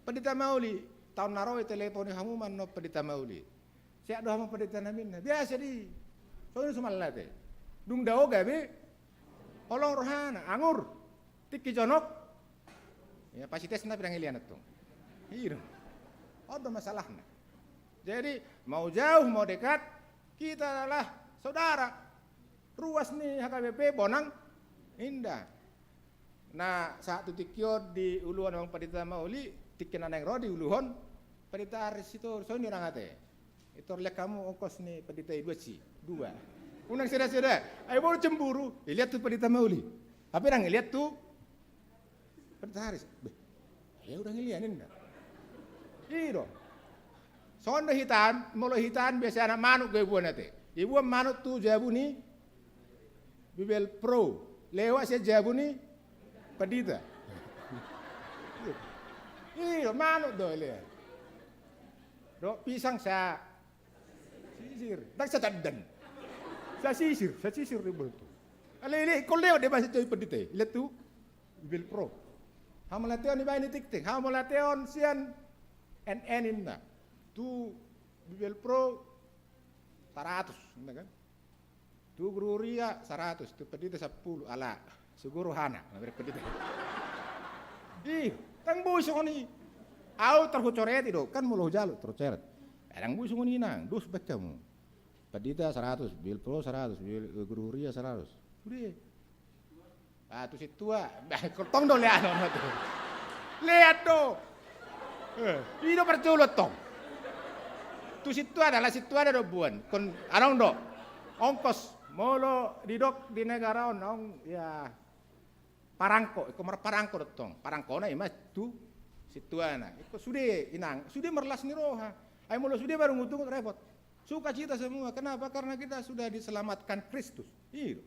S6: Pendeta mauli tahun naro teleponi hamuman no pendeta mauli. Siak doa sama pendeta namin. Biasa di. Soalnya sumalat teh. Dung dao gabe. Olong rohana angur. Tiki jonok. Ya pasti tes na pirang ilian itu. Iya. Ada masalahnya. Jadi mau jauh mau dekat kita adalah saudara. Ruas nih HKBP Bonang indah. Nah saat itu tikio di uluan orang pendeta mauli tikin aneng ro di uluhon pendeta Aris itu soalnya orang ate. Itu lihat kamu ongkos nih pendeta dua. Unang sudah. Ayo baru cemburu. Lihat tuh pendeta mauli. Tapi orang lihat tuh pendeta Aris. Ya udah ngeliatin dah. Iya dong. Sonda hitan, molo hitan biasa anak manuk gue buat nanti. Ibu manuk tuh jabu nih, Bibel Pro. Lewat saya jabu nih, pendeta. Iya manuk doh lihat. Dok pisang saya sisir, tak saya cadan. Saya sisir ribut. Ale kau lewat dia masih jadi pendeta. Lihat tuh, Bibel Pro. Hamalation ni ba ini tik-tik. Hamalation sian NN na. Tu Bibel Pro 100, kan? Tu Gruria 100, tu pendeta 10 ala. Siguro hana, pendeta. Ih, tang buso ni. Au terhucoret itu kan mulu jalo terhucoret. Tang buso ni nang, dus bacamu. Pendeta 100, Bibel Pro 100, Bibel Gruria 100. Sudah. Ah, tu si tua, tong do lihat tu. Lihat do. Ini perculot tong. Tu si tua adalah si tua ada buan. Kon anong do. Ongkos molo didok di negara onong ya parangko, komar parangko tong. Parangko na imas tu si tua na. Iko sudah inang, sudah merlas ni roha. Ay molo sudah baru ngutung repot. Sukacita semua. Kenapa? Karena kita sudah diselamatkan Kristus. Iya.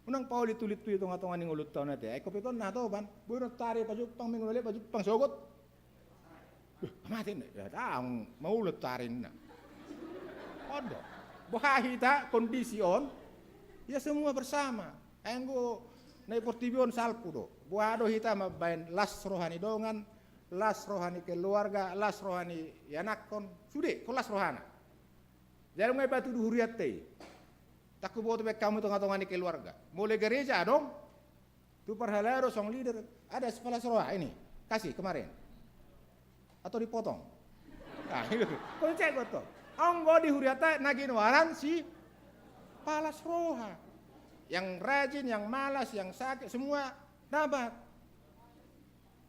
S6: Unang Pauli tulit tu itong atong aning ulut taon natin. Ay kopiton na to ban. Buno tari pajupang mingulali pajupang sogot. Amatin ya ang maulot tarin na. Odo. Buhahita kondisyon ya semua bersama. Enggo na portibion salpu do. Buado hita mabain las rohani dongan, las rohani keluarga, las rohani yanakon. Sude ko las rohana. Jadi ngai batu duhuriat teh. Takku buat kamu tengah-tengah ni keluarga. Mulai gereja dong. Tu perhalaro song leader. Ada kepala seroa ini. Kasih kemarin. Atau dipotong. Nah itu. Kau cek betul. Anggo di huriata nagin waran si kepala seroa. Yang rajin, yang malas, yang sakit. Semua dapat.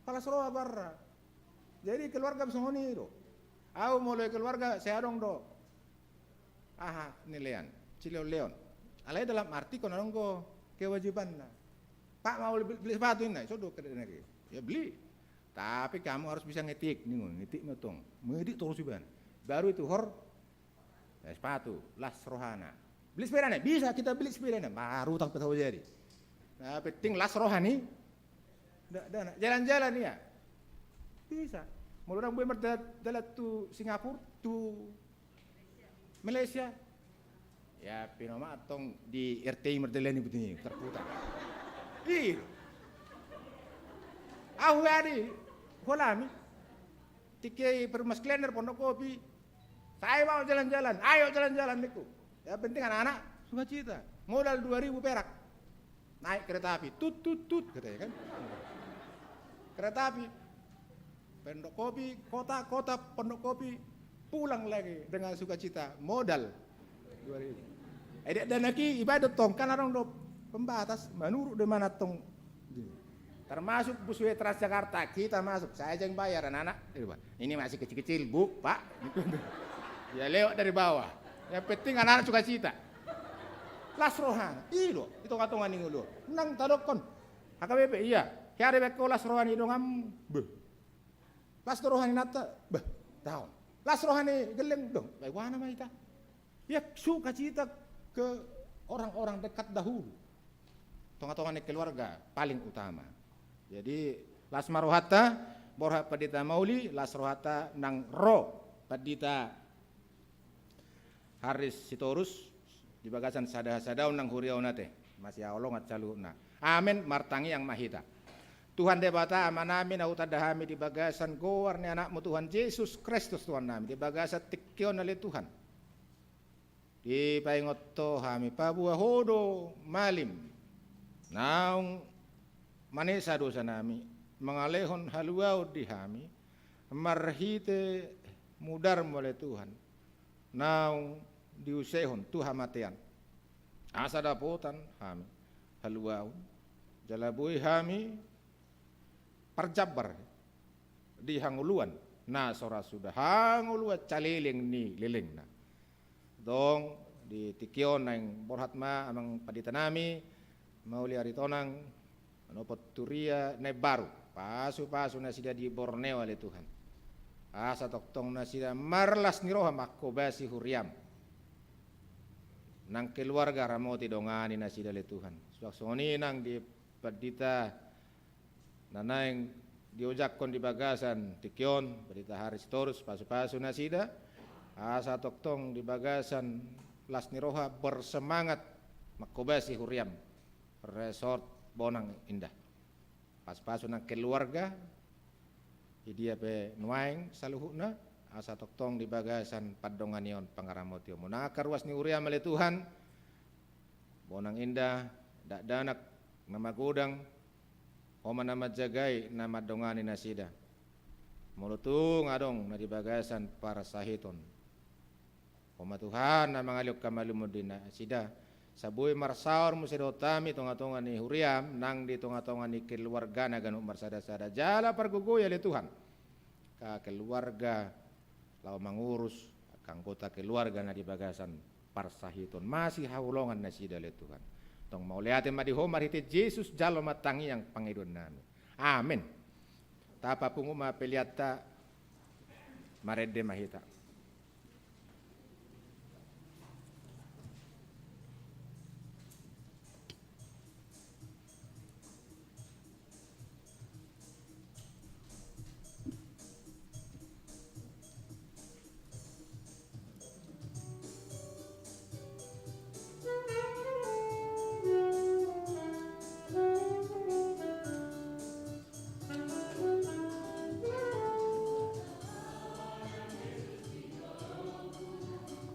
S6: Kepala seroa barra. Jadi keluarga bersongoni itu. Aku mulai keluarga saya dong do. Aha nilaian. Cilio Leon. Alai dalam arti konon ko kewajiban na. Pak mau beli sepatu ini, sodo ke negeri. Ya beli. Tapi kamu harus bisa ngetik, ngetik metong. Ngetik terus iban. Baru itu ya, sepatu, las rohana. Beli sepeda nih, bisa kita beli sepeda nih. Baru tak tahu jadi. Nah, penting las rohani. Jalan-jalan ya. Bisa. Mau orang boleh berdalat tu Singapura, tu Malaysia. Ya pinoma atong di RTI Merdeleni begini terputar. Iya. Aku hari kolami. Tikai permas klender pondok kopi. Saya mau jalan-jalan. Ayo jalan-jalan niku. Ya penting anak-anak sukacita. Modal 2.000 perak. Naik kereta api. Tut katanya kan. Kereta api. Pondok kopi, kota pondok kopi. Pulang lagi dengan sukacita. Modal 2.000. Dan lagi ibadat tong kan orang do pembatas menurut di mana tong termasuk busway Transjakarta kita masuk saya yang bayar anak-anak ini masih kecil-kecil bu pak ya lewat dari bawah yang penting anak-anak suka cita las rohani ilo itu katongan ning ulo nang tadokon HKBP iya kaya beko las rohani dongam las rohani nata tahun las rohani geleng dong baik wana mah ita ya suka cita ke orang-orang dekat dahulu. Tonga-tonga keluarga paling utama. Jadi las marohata borha pendeta mauli las rohata nang ro pendeta Haris Sitorus di bagasan sada-sada nang huriauna teh masih aolong at caluna. Amin martangi yang mahita. Tuhan debata ama namin au tadahami di bagasan goar ni anakmu Tuhan Yesus Kristus Tuhan nami di bagasan tikyon ali Tuhan. Di paingoto hami pabuah hodo malim naung manesa dosa nami mengalehon haluau di hami marhite mudar oleh Tuhan naung diusehon Tuhan matian asa dapotan hami haluau jalabui hami perjabar di hanguluan na sora sudah hanguluan caliling ni liling na dong di tikyon nang borhatma amang paditanami mauli aritonang anopot turia na baru pasu na sida di Borneo ali Tuhan asa toktong na sida marlas ni roha makobasi huriam nang keluarga ramoti dongani na sida ali Tuhan suaksoni nang di padita nanaing diojakkon di bagasan tikyon berita Haris Torus pasu na sida asa toktong di bagasan las niroha bersemangat makobasi huriam resort Bonang Indah pas nang keluarga dia pe nuaing saluhuna asa toktong di bagasan padonganion pangaramotio munakar was ni huriam ale Tuhan Bonang Indah dak danak nama godang Oma nama jagai nama dongani nasida mulutung adong na di bagasan para sahiton Oma Tuhan na mangaluk kamalumudina sida sabui marsaur musidotami tonga-tonga ni huriam nang di tonga-tonga ni keluarga na ganuk marsada-sada jala pergugoy ali Tuhan ka keluarga lau mangurus kanggota keluarga na di bagasan parsahiton masih haulongan na sida ali Tuhan tong mau liatin madi homar hiti Yesus jalo matangi yang pangidon nami amin tapa pungu ma peliata marede mahita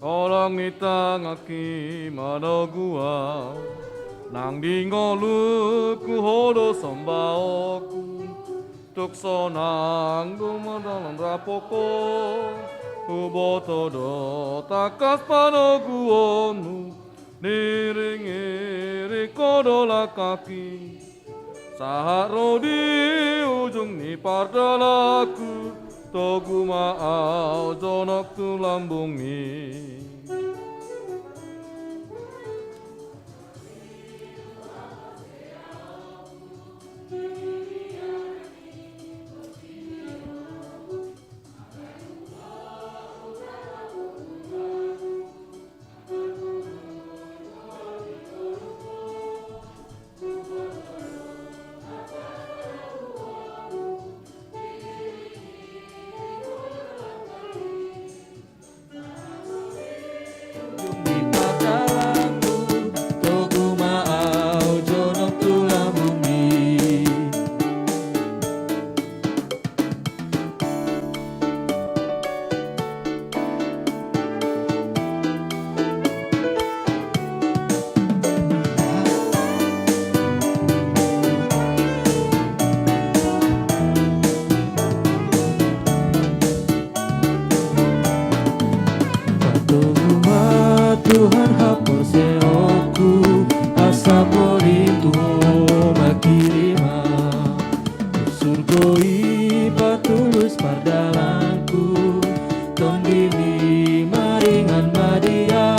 S1: Orang itangaki manogua nang dingoluku hodo sombaoku tukso nang gumadalan rapoko ubotodo takas panoguonu niring-iring kodola kaki saat rodi ujung ni pardalaku togu maau jonok tu lambungi
S3: Tuhan hapus seoku asa porintu makirima surgoi patulus pardalanku tondini maringan madia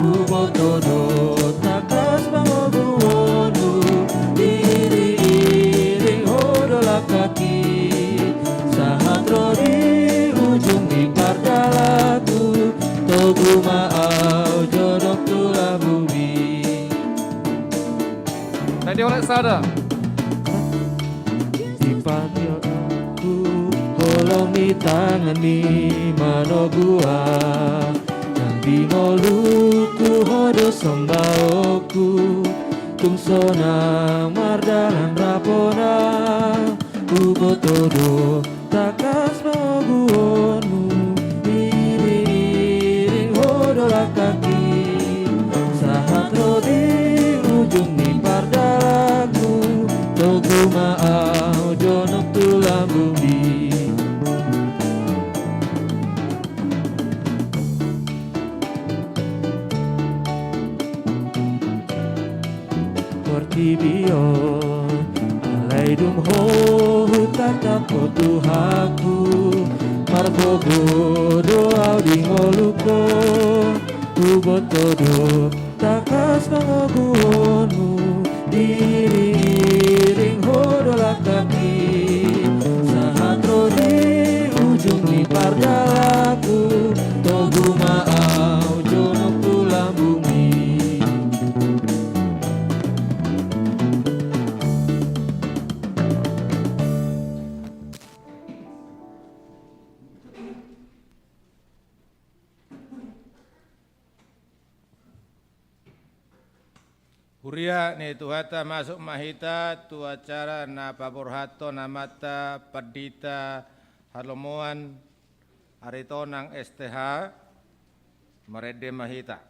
S3: ubotodo takas bangobuonu diri-iring hodola kaki sahat rodi ujung di pardalaku togu maau jodok tulah bumi
S1: tadi oleh sada
S3: dipanggil aku holong di tangan ni mano gua nang di moluku hodo sombaoku tungsona mardalan rapona ubotodo takas maguonu iring hodola kaki sahat rodi ujung ni pardalaku togu maau jonok tulang bumi. Portibion alai dum ho tatap Tuhaku marbogo doa di ngoluko ubotodo takas mangoguonu diring hodola kaki sahat rodi ujung ni pardalaku togu maau jonok tulang bumi.
S6: Huria ni tuhata masuk mahita tu acara na paborhato namata padita halomoan aritonang STH merede mahita.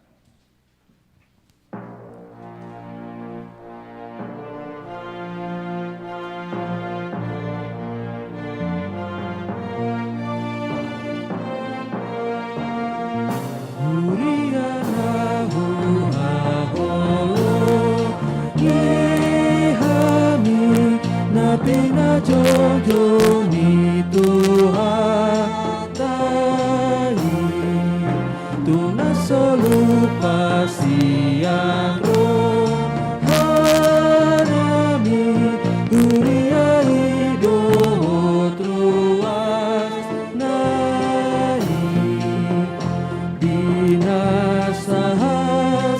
S3: Pina jojo ni Tuhan tai tuna solu pasiang rohanami dunia hidup ruas nai dinasaha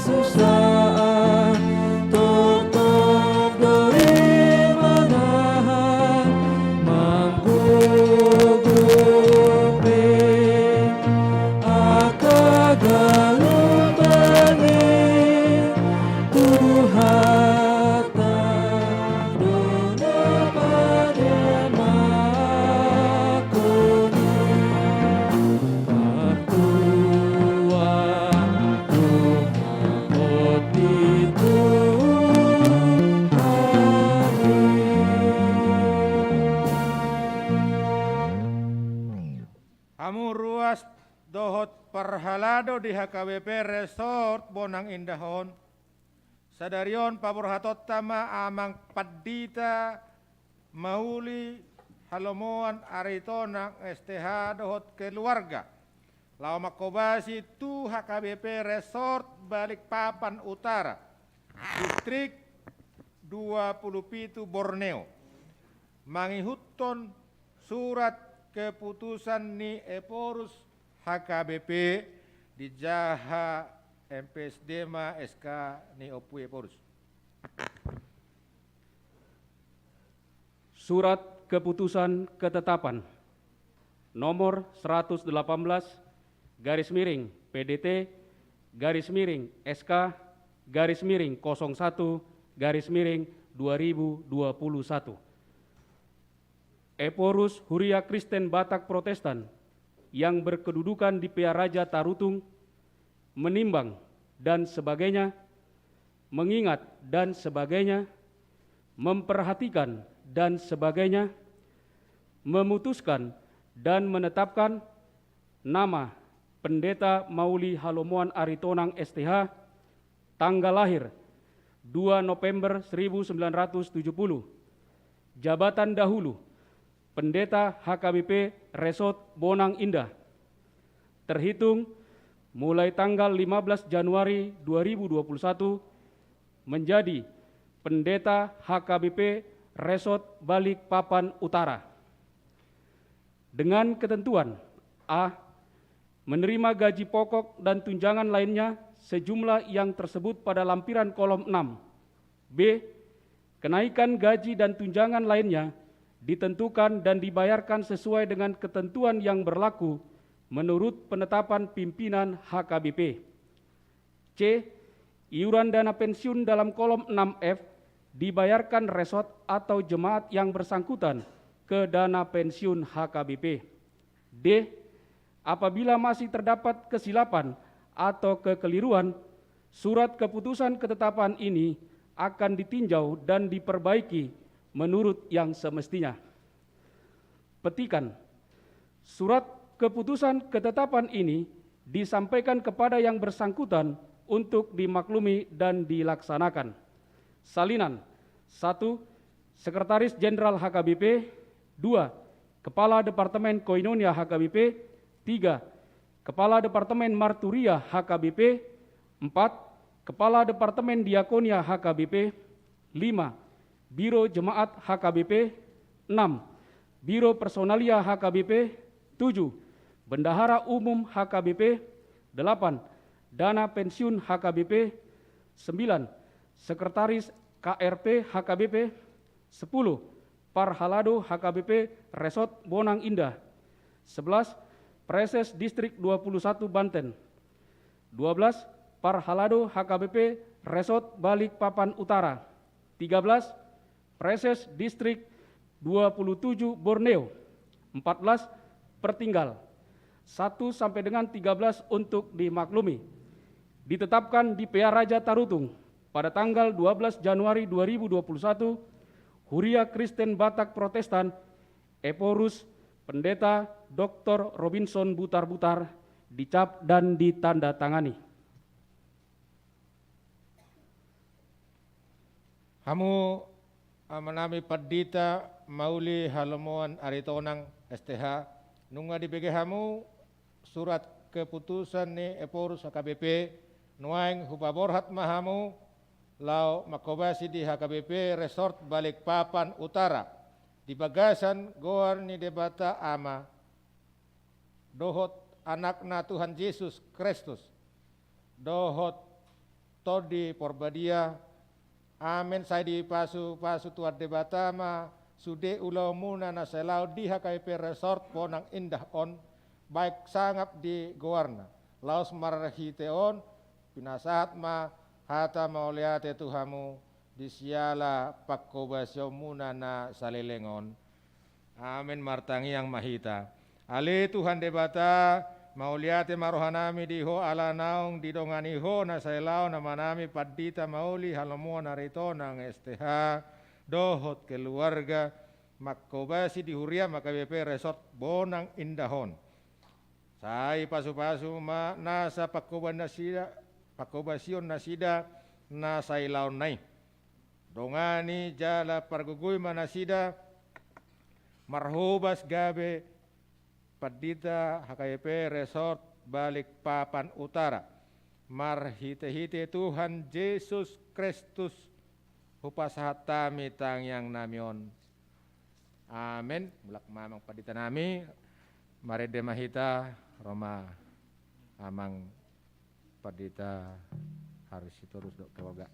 S3: susah tok dori
S6: dohot perhalado di HKBP Resort Bonang Indahon sadarion paborhatot tama amang padita mauli halomoan aritonang STH dohot keluarga lau makobasi tu HKBP Resort Balikpapan Utara distrik 27 Borneo mangihuton surat keputusan ni Eporus HKBP di Jaha MPSDMA SK ni Opue Porus.
S7: Surat keputusan ketetapan nomor 118 garis miring PDT garis miring SK garis miring 01 garis miring 2021. Eporus Huria Kristen Batak Protestan yang berkedudukan di Piaraja Tarutung, menimbang dan sebagainya, mengingat dan sebagainya, memperhatikan dan sebagainya, memutuskan dan menetapkan nama Pendeta Mauli Halomoan Aritonang STH, tanggal lahir 2 November 1970, jabatan dahulu Pendeta HKBP Resort Bonang Indah, terhitung mulai tanggal 15 Januari 2021 menjadi Pendeta HKBP Resort Balikpapan Utara. Dengan ketentuan A. Menerima gaji pokok dan tunjangan lainnya sejumlah yang tersebut pada lampiran kolom 6. B. Kenaikan gaji dan tunjangan lainnya ditentukan dan dibayarkan sesuai dengan ketentuan yang berlaku menurut penetapan pimpinan HKBP. C. Iuran dana pensiun dalam kolom 6F dibayarkan resort atau jemaat yang bersangkutan ke dana pensiun HKBP. D. Apabila masih terdapat kesilapan atau kekeliruan, surat keputusan ketetapan ini akan ditinjau dan diperbaiki menurut yang semestinya. Petikan. Surat keputusan ketetapan ini disampaikan kepada yang bersangkutan untuk dimaklumi dan dilaksanakan. Salinan. 1. Sekretaris Jenderal HKBP. 2. Kepala Departemen Koinonia HKBP. 3. Kepala Departemen Marturia HKBP. 4. Kepala Departemen Diakonia HKBP. 5. Biro Jemaat HKBP. 6. Biro Personalia HKBP. 7. Bendahara Umum HKBP. 8. Dana Pensiun HKBP. 9. Sekretaris KRP HKBP. 10. Parhalado HKBP Resort Bonang Indah. 11. Preses Distrik 21 Banten. 12. Parhalado HKBP Resort Balikpapan Utara. 13. Preses Distrik 27 Borneo. 14. Pertinggal. 1 sampai dengan 13 untuk dimaklumi. Ditetapkan di PA Raja Tarutung pada tanggal 12 Januari 2021, Huria Kristen Batak Protestan, Eporus, Pendeta Dr. Robinson Butar-Butar, dicap dan ditandatangani.
S6: Hamu amanami Pendeta Mauli Halomoan Aritonang STH, nunga dibege hamu surat keputusan ni Eporus HKBP, nuaing hubaborhat mahamu, lau makobasi di HKBP Resort Balikpapan Utara, di bagasan goar ni debata ama, dohot anakna Tuhan Yesus Kristus, dohot todi porbadia, amen saya di pasu tuan debata ma, sude ulau muna na selau di HKBP Resort Bonang Indah on, baik sangap di goarna, laos marahiteon, pinasahat ma, hata mauliate Tuhamu, disiala pakkobasyo muna na salilengon. Amin martangi yang mahita. Ali Tuhan debata, mauliate marohanami diho ala naung didongani ho na sailao na manami padita mauli halamuan narito ng STH, dohot keluarga, makkobasi di Huria Makabebe Resort Bonang Indahon. Sai pasu-pasu ma nasa pakobasyon nasida na sailaw nai. Dongani jala parguguy manasida marhubas gabe padita HKBP Resort Balikpapan Utara. Marhite-hite Tuhan Yesus Kristus hupasahatami tangyang namion. Amin. Mulak mamang padita nami marede mahita Roma amang padita harus terus dok kewaga.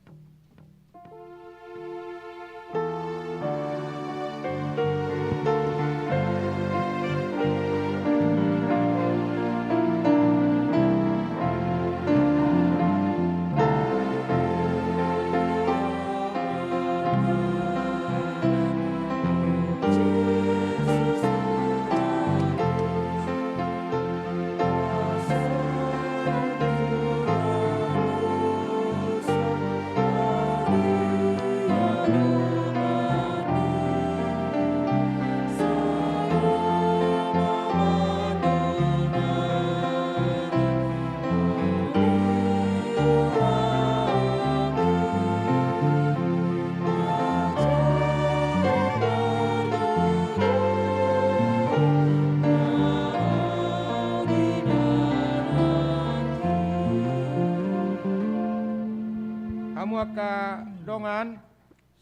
S6: Ka dongan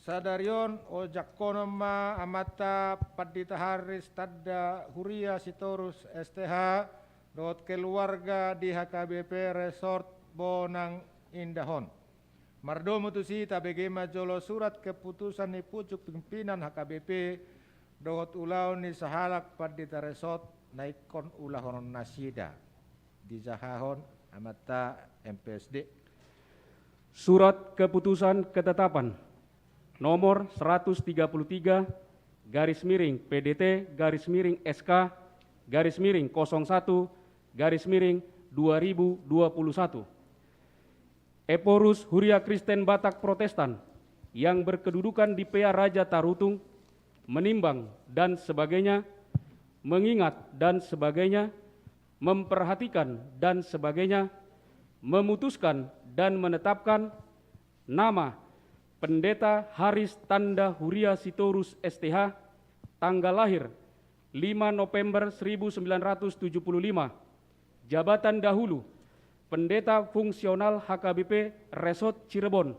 S6: sadarion o jakonoma amata padita haris tadda Huria Sitorus STH dot keluarga di HKBP Resort Bonang Indahon. Mardomo tusi tabege majolo surat keputusan ni pucuk pimpinan HKBP dot ulau ni sahalak padita resort naikon ulahon nasida di Jahahon amata MPSD.
S7: Surat Keputusan Ketetapan nomor 133 garis miring PDT garis miring SK garis miring 01 garis miring 2021. Eporus Huria Kristen Batak Protestan yang berkedudukan di PA Raja Tarutung menimbang dan sebagainya, mengingat dan sebagainya, memperhatikan dan sebagainya, memutuskan dan menetapkan nama Pendeta Haris Tanda Huria Sitorus STH, tanggal lahir 5 November 1975, jabatan dahulu Pendeta Fungsional HKBP Resort Cirebon,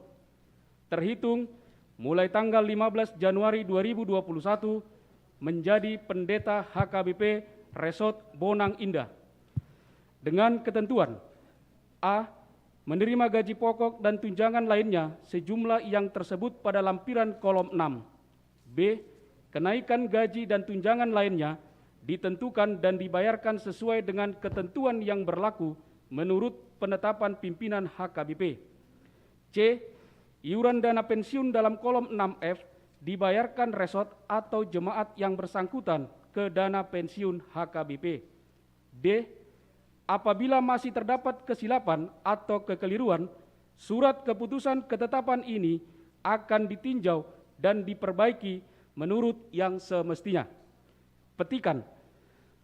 S7: terhitung mulai tanggal 15 Januari 2021 menjadi Pendeta HKBP Resort Bonang Indah, dengan ketentuan: A. Menerima gaji pokok dan tunjangan lainnya sejumlah yang tersebut pada lampiran kolom 6. B. Kenaikan gaji dan tunjangan lainnya ditentukan dan dibayarkan sesuai dengan ketentuan yang berlaku menurut penetapan pimpinan HKBP. C. Iuran dana pensiun dalam kolom 6F dibayarkan resort atau jemaat yang bersangkutan ke dana pensiun HKBP. D. Apabila masih terdapat kesilapan atau kekeliruan, surat keputusan ketetapan ini akan ditinjau dan diperbaiki menurut yang semestinya. Petikan: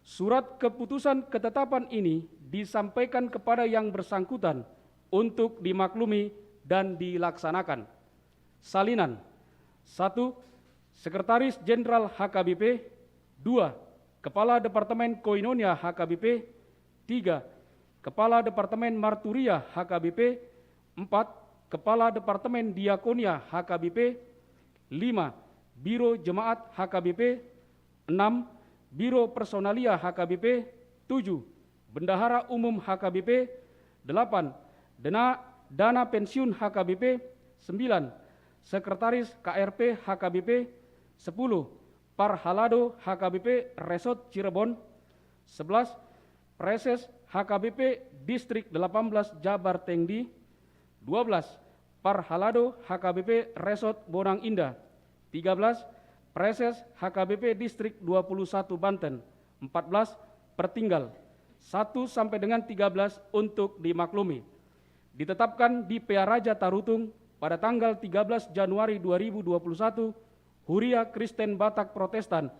S7: surat keputusan ketetapan ini disampaikan kepada yang bersangkutan untuk dimaklumi dan dilaksanakan. Salinan: 1. Sekretaris Jenderal HKBP. 2. Kepala Departemen Koinonia HKBP. 3. Kepala Departemen Marturia HKBP. 4. Kepala Departemen Diakonia HKBP. 5. Biro Jemaat HKBP. 6. Biro Personalia HKBP. 7. Bendahara Umum HKBP. 8. Dana Pensiun HKBP. 9. Sekretaris KRP HKBP. 10. Parhalado HKBP Resort Cirebon. 11. Preses HKBP Distrik 18 Jabar Tengdi. 12. Parhalado HKBP Resort Bonang Indah. 13. Preses HKBP Distrik 21 Banten. 14. Pertinggal 1 sampai dengan 13 untuk dimaklumi. Ditetapkan di PA Raja Tarutung pada tanggal 13 Januari 2021, Huria Kristen Batak Protestan,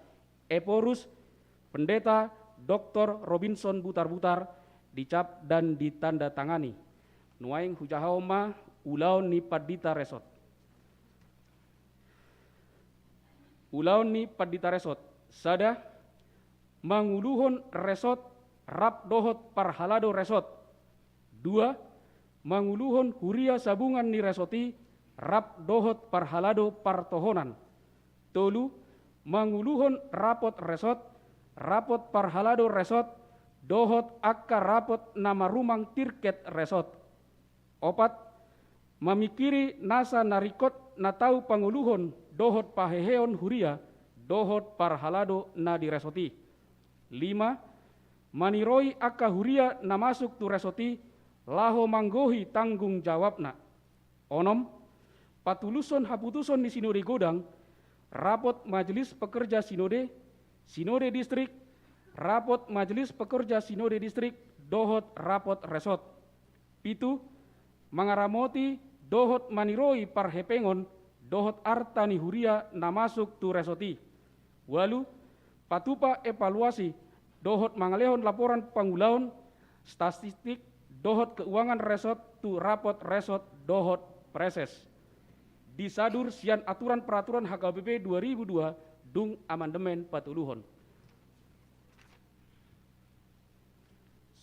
S7: Eporus, Pendeta Dr. Robinson Butar-Butar, dicap dan ditandatangani. Nuaing hujahaoma ulaun ni Padita Resort. Ulaun ni Padita Resort. Sada manguluhon resort rap dohot Parhalado Resort. 2. Manguluhon Huria Sabungan ni Resoti rap dohot Parhalado Partohonan. 3. Manguluhon rapot resort rapot Parhalado Resort dohot akka rapot nama rumang Tirket Resort. 4. Mamikiri nasa narikot na tau panguluhon dohot paheheon Huria dohot Parhalado na di Resoti. 5. Maniroi akka Huria na masuk tu Resoti laho manggohi tanggung jawabna. 6. Patuluson haputuson di Sinode Godang rapot Majelis Pekerja Sinode Sinode Distrik, rapot Majelis Pekerja Sinode Distrik, dohot rapot resort. 7. Mangaramoti dohot maniroi parhepengon, dohot artani Huria na masuk tu resoti. 8. Patupa evaluasi, dohot mangalehon laporan pangulaon, statistik, dohot keuangan resort tu rapot resort, dohot preses. Disadur sian aturan peraturan HKBP 2002, dung amandemen patuluhon.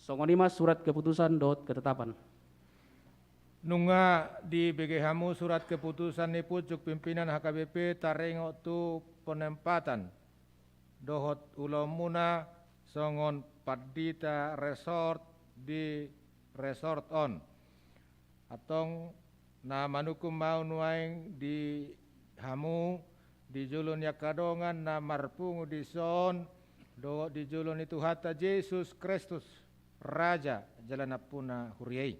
S7: Songonima surat keputusan dot ketetapan.
S6: Nunga di BGHmu surat keputusan ni pucuk pimpinan HKBP tarengok tu penempatan dohot ulomuna songon Padita Resort di Resort On atong na manukum mau nuaing di hamu di julun yakadongan na marpungu di son do di julun itu hata Yesus Kristus Raja jalan apuna huriai.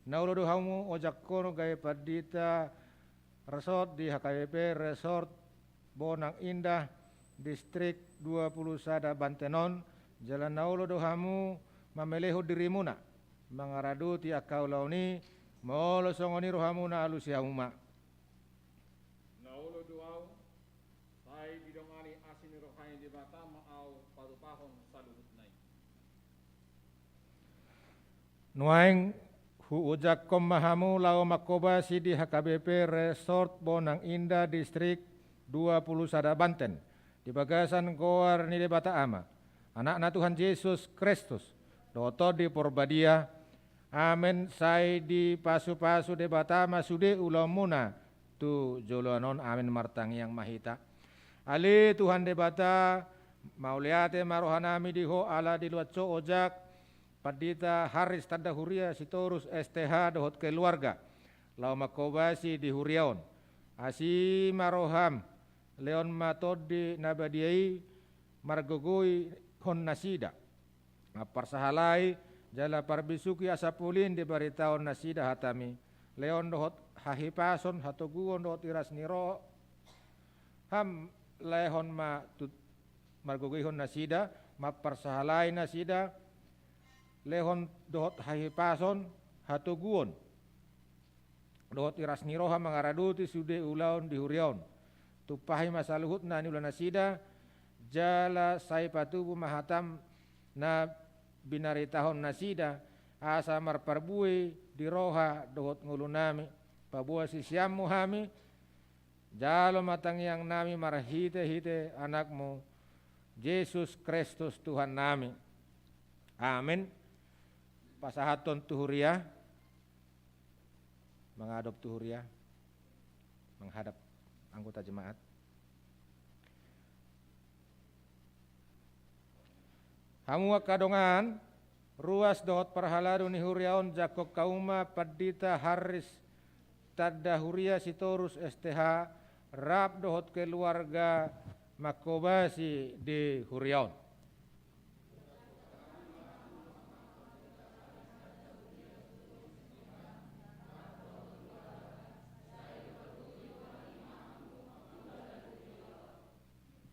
S6: Naulo dohamu ojak kono gaya padita resort di HKBP Resort Bonang Indah Distrik 20 Sada Bantenon. Jalan naulo dohamu mameleho dirimuna mangaradu ti akau launi molo songoni rohamuna alusiahuma.
S1: Naulo duau, sai bidongani asini rohani di bata maau padupahon saluhut nai.
S6: Nuaing huujak komahamu lau makobasi di HKBP Resort Bonang Indah Distrik 20 Sada Banten. Di bagasan goar ni debata ama. Anak-anak Tuhan Yesus Kristus. Doto di porbadia. Amen sai di pasu-pasu debata masude ulamuna. Tu joloanon amin martang yang mahita. Ali Tuhan debata. Mauliate marohanami diho ala di luaco ojak. Padita Haris Tanda Huria Sitorus STH dohot keluarga. Lau makobasi di Huriaon. Asi maroham. Leon matodi nabadiai margogoi hon nasida. Parsahalai jala parbisuki asapulin di baritaon nasida hatami. Leon dohot hahipason hatoguon dohot iras niro. Ham lehon ma margogoi hon nasida. Parsahalai nasida. Lehon dohot hahipason hatoguon. Dohot iras niro ham mangaraduti sude ulaon di Huriaon. Tupahi masaluhut na ni ulan nasida jala sai patubu mahatam na binaritahon nasida asa marparbui di roha dohot ngulunami pabua sisiamu hami jalo matang yang nami marhite-hite anakmu Yesus Kristus Tuhan nami. Amin. Pasahaton tuhuria mengadop tuhuria menghadap anggota jemaat. Hamu kadongan ruas dohot parhaladu ni Huriaon Jakob Kauma Padita Haris Tanda Huria Sitorus STH rap dohot keluarga makobasi di Huriaon.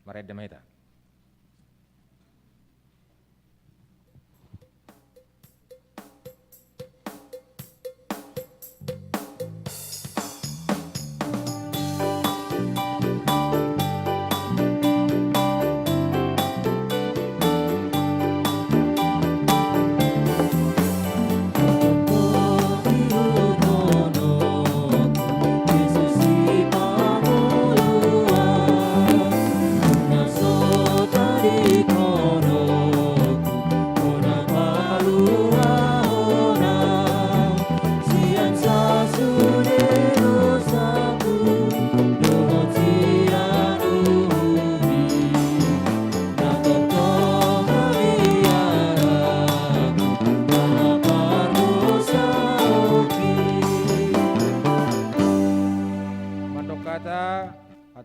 S6: Mareda Meta.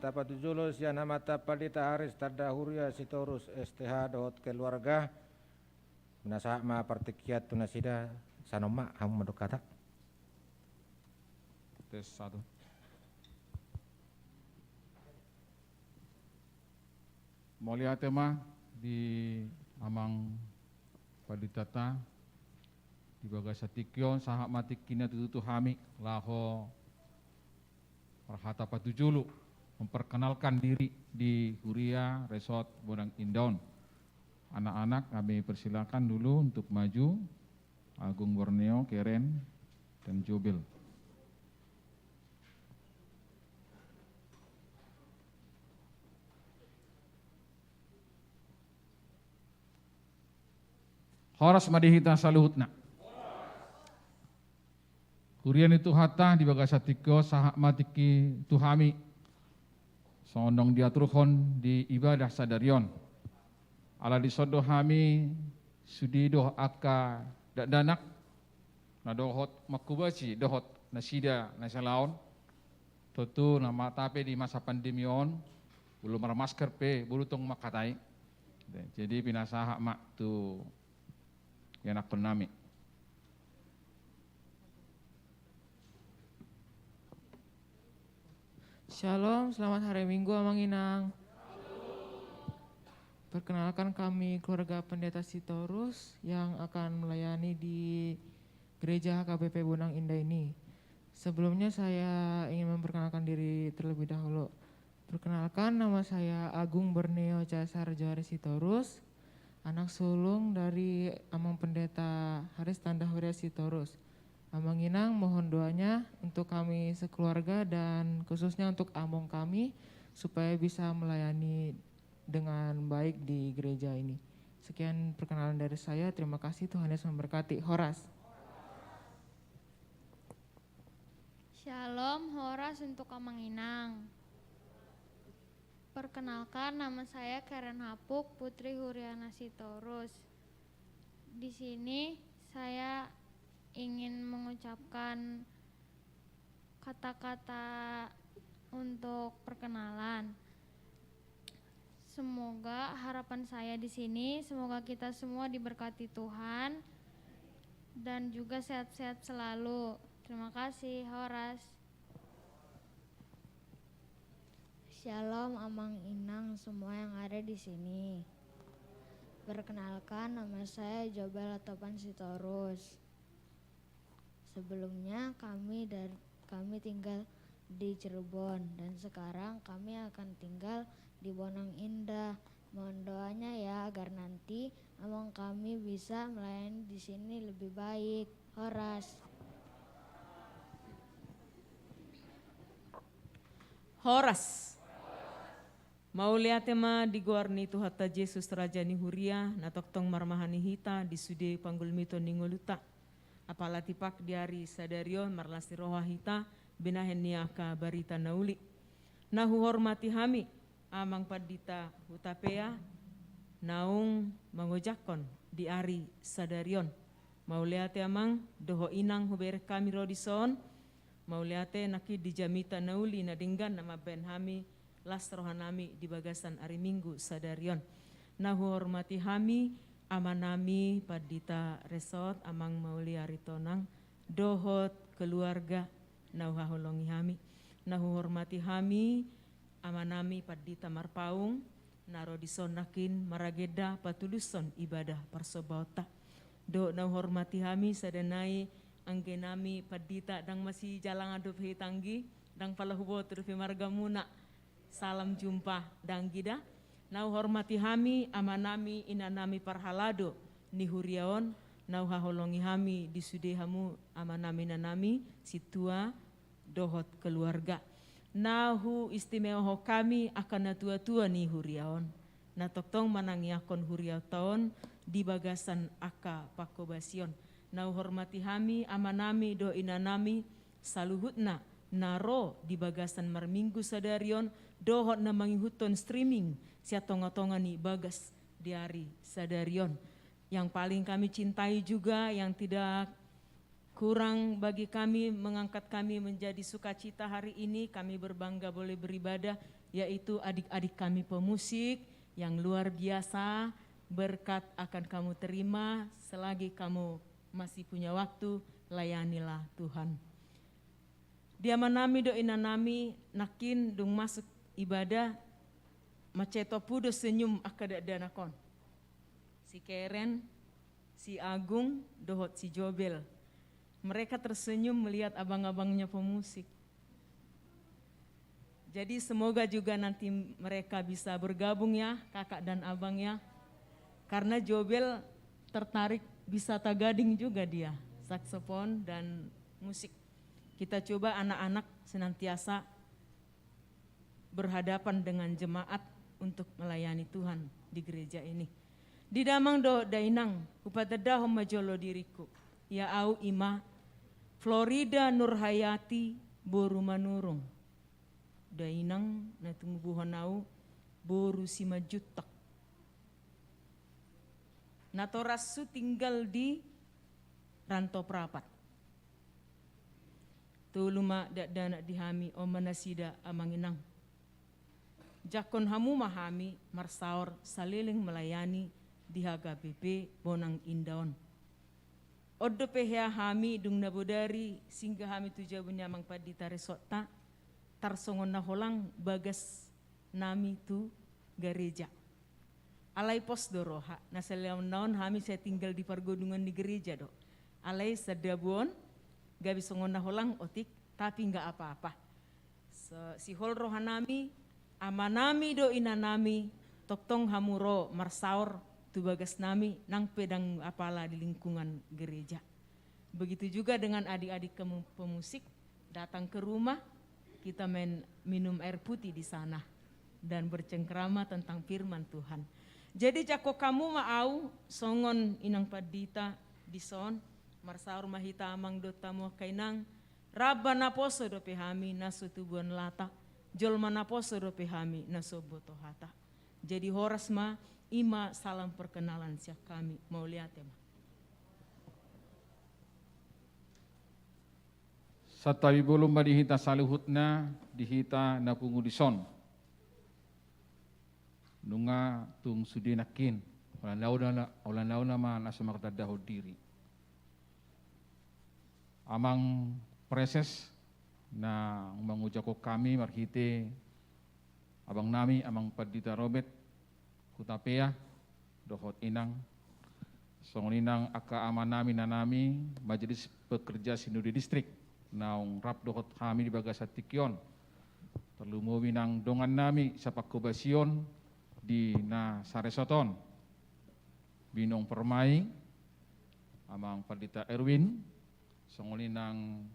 S6: Patujulus yang namata Padita Haris Tanda Huria Sitorus STH dohot keluarga menasa ma partikiat tunasida sanoma hamu madokata.
S1: Tes 1. Mulia tema di amang paditata di bagasatikyon sahak matikina tututu hami laho parhata patujulu memperkenalkan diri di Huria Resort Bonang Indaon. Anak-anak kami persilakan dulu untuk maju. Agung Borneo, Keren, dan Jobil. Horas madihita saluhutna. Hurian itu hata di bagasatiko sahak matiki tuhami. Sondong diaturhon di ibadah sadarion. Ala disodo hami sudi doh aka danak na dohot makubasi dohot nasida nasalaon. Tentu nama tape di masa pandemion belum masker pe bulutong makatai. Jadi pinasaha mak tu yanak penami.
S3: Shalom, selamat hari Minggu Amang Inang. Perkenalkan kami keluarga Pendeta Sitorus yang akan melayani di Gereja HKBP Bonang Indah ini. Sebelumnya saya ingin memperkenalkan diri terlebih dahulu. Perkenalkan, nama saya Agung Berneo Casar Johari Sitorus, anak sulung dari Amang Pendeta Haris Tanda Huria Sitorus. Amang Inang mohon doanya untuk kami sekeluarga dan khususnya untuk among kami supaya bisa melayani dengan baik di gereja ini. Sekian perkenalan dari saya, terima kasih, Tuhan Yesus memberkati. Horas.
S8: Shalom, Horas untuk Amang Inang. Perkenalkan, nama saya Karen Hapuk, Putri Huriana Sitorus. Di sini saya ingin mengucapkan kata-kata untuk perkenalan. Semoga harapan saya di sini, semoga kita semua diberkati Tuhan dan juga sehat-sehat selalu. Terima kasih, Horas.
S9: Shalom Amang Inang semua yang ada di sini. Perkenalkan, nama saya Jobel Topan Sitorus. Sebelumnya kami tinggal di Cirebon dan sekarang kami akan tinggal di Bonang Indah. Mohon doanya ya agar nanti among kami bisa melayani di sini lebih baik. Horas.
S10: Horas. Mau lihat tema di guarni tu hatta Yesus Raja ni Huria na toktong marmahani hita di sude panggul mito ningoluta. Apala tipak diari sadarion marlasti roha hita binahen niaka barita nauli. Nahu hormati hami amang padita hutapea naung mangojakon diari sadarion. Mau lihat amang doho inang huber kami rodison. Mau lihat naki dijamita nauli na dinggan nama ben hami las rohanami di bagasan hari Minggu sadarion. Nahu hormati hami amanami padita resort amang mauli aritonang dohot keluarga nahu hahulongi hami. Nahu hormati hami amanami padita marpaung naro disonakin marageda patuluson ibadah parsobauta. Do nahu hormati hami sadanai anggenami padita dang masih jalang adup hitanggi dang palahubo turupi margamuna. Salam jumpa dang gida. Nau hormati hami amanami inanami parhalado ni huriaon nau haholongi hami di sudehamu amanami nanami situa dohot keluarga. Nahu istimewa kami akan natua-tua ni huriaon. Na toktong manangiakon huriau taon di bagasan aka pakobasion. Nau hormati hami amanami do inanami saluhutna naro di bagasan marminggu sadarion dohot na mangihuton streaming sia tonga-tonga ni bagas diari sadarion. Yang paling kami cintai juga yang tidak kurang bagi kami mengangkat kami menjadi sukacita hari ini, kami berbangga boleh beribadah, yaitu adik-adik kami pemusik yang luar biasa. Berkat akan kamu terima selagi kamu masih punya waktu, layanilah Tuhan. Dia manami do inanami nakin dung masuk ibadah maceto pudo senyum akada danakon. Si Keren, si Agung, dohot si Jobel. Mereka tersenyum melihat abang-abangnya pemusik. Jadi semoga juga nanti mereka bisa bergabung ya kakak dan abangnya. Karena Jobel tertarik bisa tagading juga dia, saksofon dan musik. Kita coba anak-anak senantiasa berhadapan dengan jemaat untuk melayani Tuhan di gereja ini. Di damang do dainang, kupadada homajolo diriku. Ya au ima, Florida Nurhayati boru manurung. Dainang na tumubuhan au boru simajutak. Natorasu tinggal di Ranto Prapat. Tuluma dana dihami o manasida amanginang. Jakon hamu mahami marsaor saliling melayani di HKBP Bonang Indaon. Odo pehya hami dung nabodari singga hami tuja bunyamang padita resota tarsongon na holang bagas nami tu gereja. Alai pos doroha, na selama naon kami saya tinggal di pergodungan di gereja do. Alai sadabuon, gabi songon na holang otik, tapi nggak apa-apa. Si hol rohanami, amanami do inanami, toktong hamuro marsaur tu bagas nami nang pedang apala di lingkungan gereja. Begitu juga dengan adik-adik pemusik, datang ke rumah, kita minum air putih di sana dan bercengkrama tentang firman Tuhan. Jadi jako kamu mau songon inang padita di son marsaur mahita amang dota mo kainang raba naposo do pehami nasutubuan lata jol manaposo do pehami nasoboto hata. Jadi horas ma ima salam perkenalan siap kami mau lihat ya ma.
S1: Satawi belum dihita saluhutna dihita napungu dison. Nunga tung sudi nakin ulan launa ma nasa makatadaho diri. Amang preses na mangujako kami marhite abang nami amang Padita Robert Kutapea dohot inang songoninang aka ama nami na nami Majelis Pekerja Sinode Distrik naung rap dohot kami di Bagasa Tikyon terlumuwi nang dongan nami sa Pakubasyon di na Saresoton Binong Permai amang Padita Erwin songoninang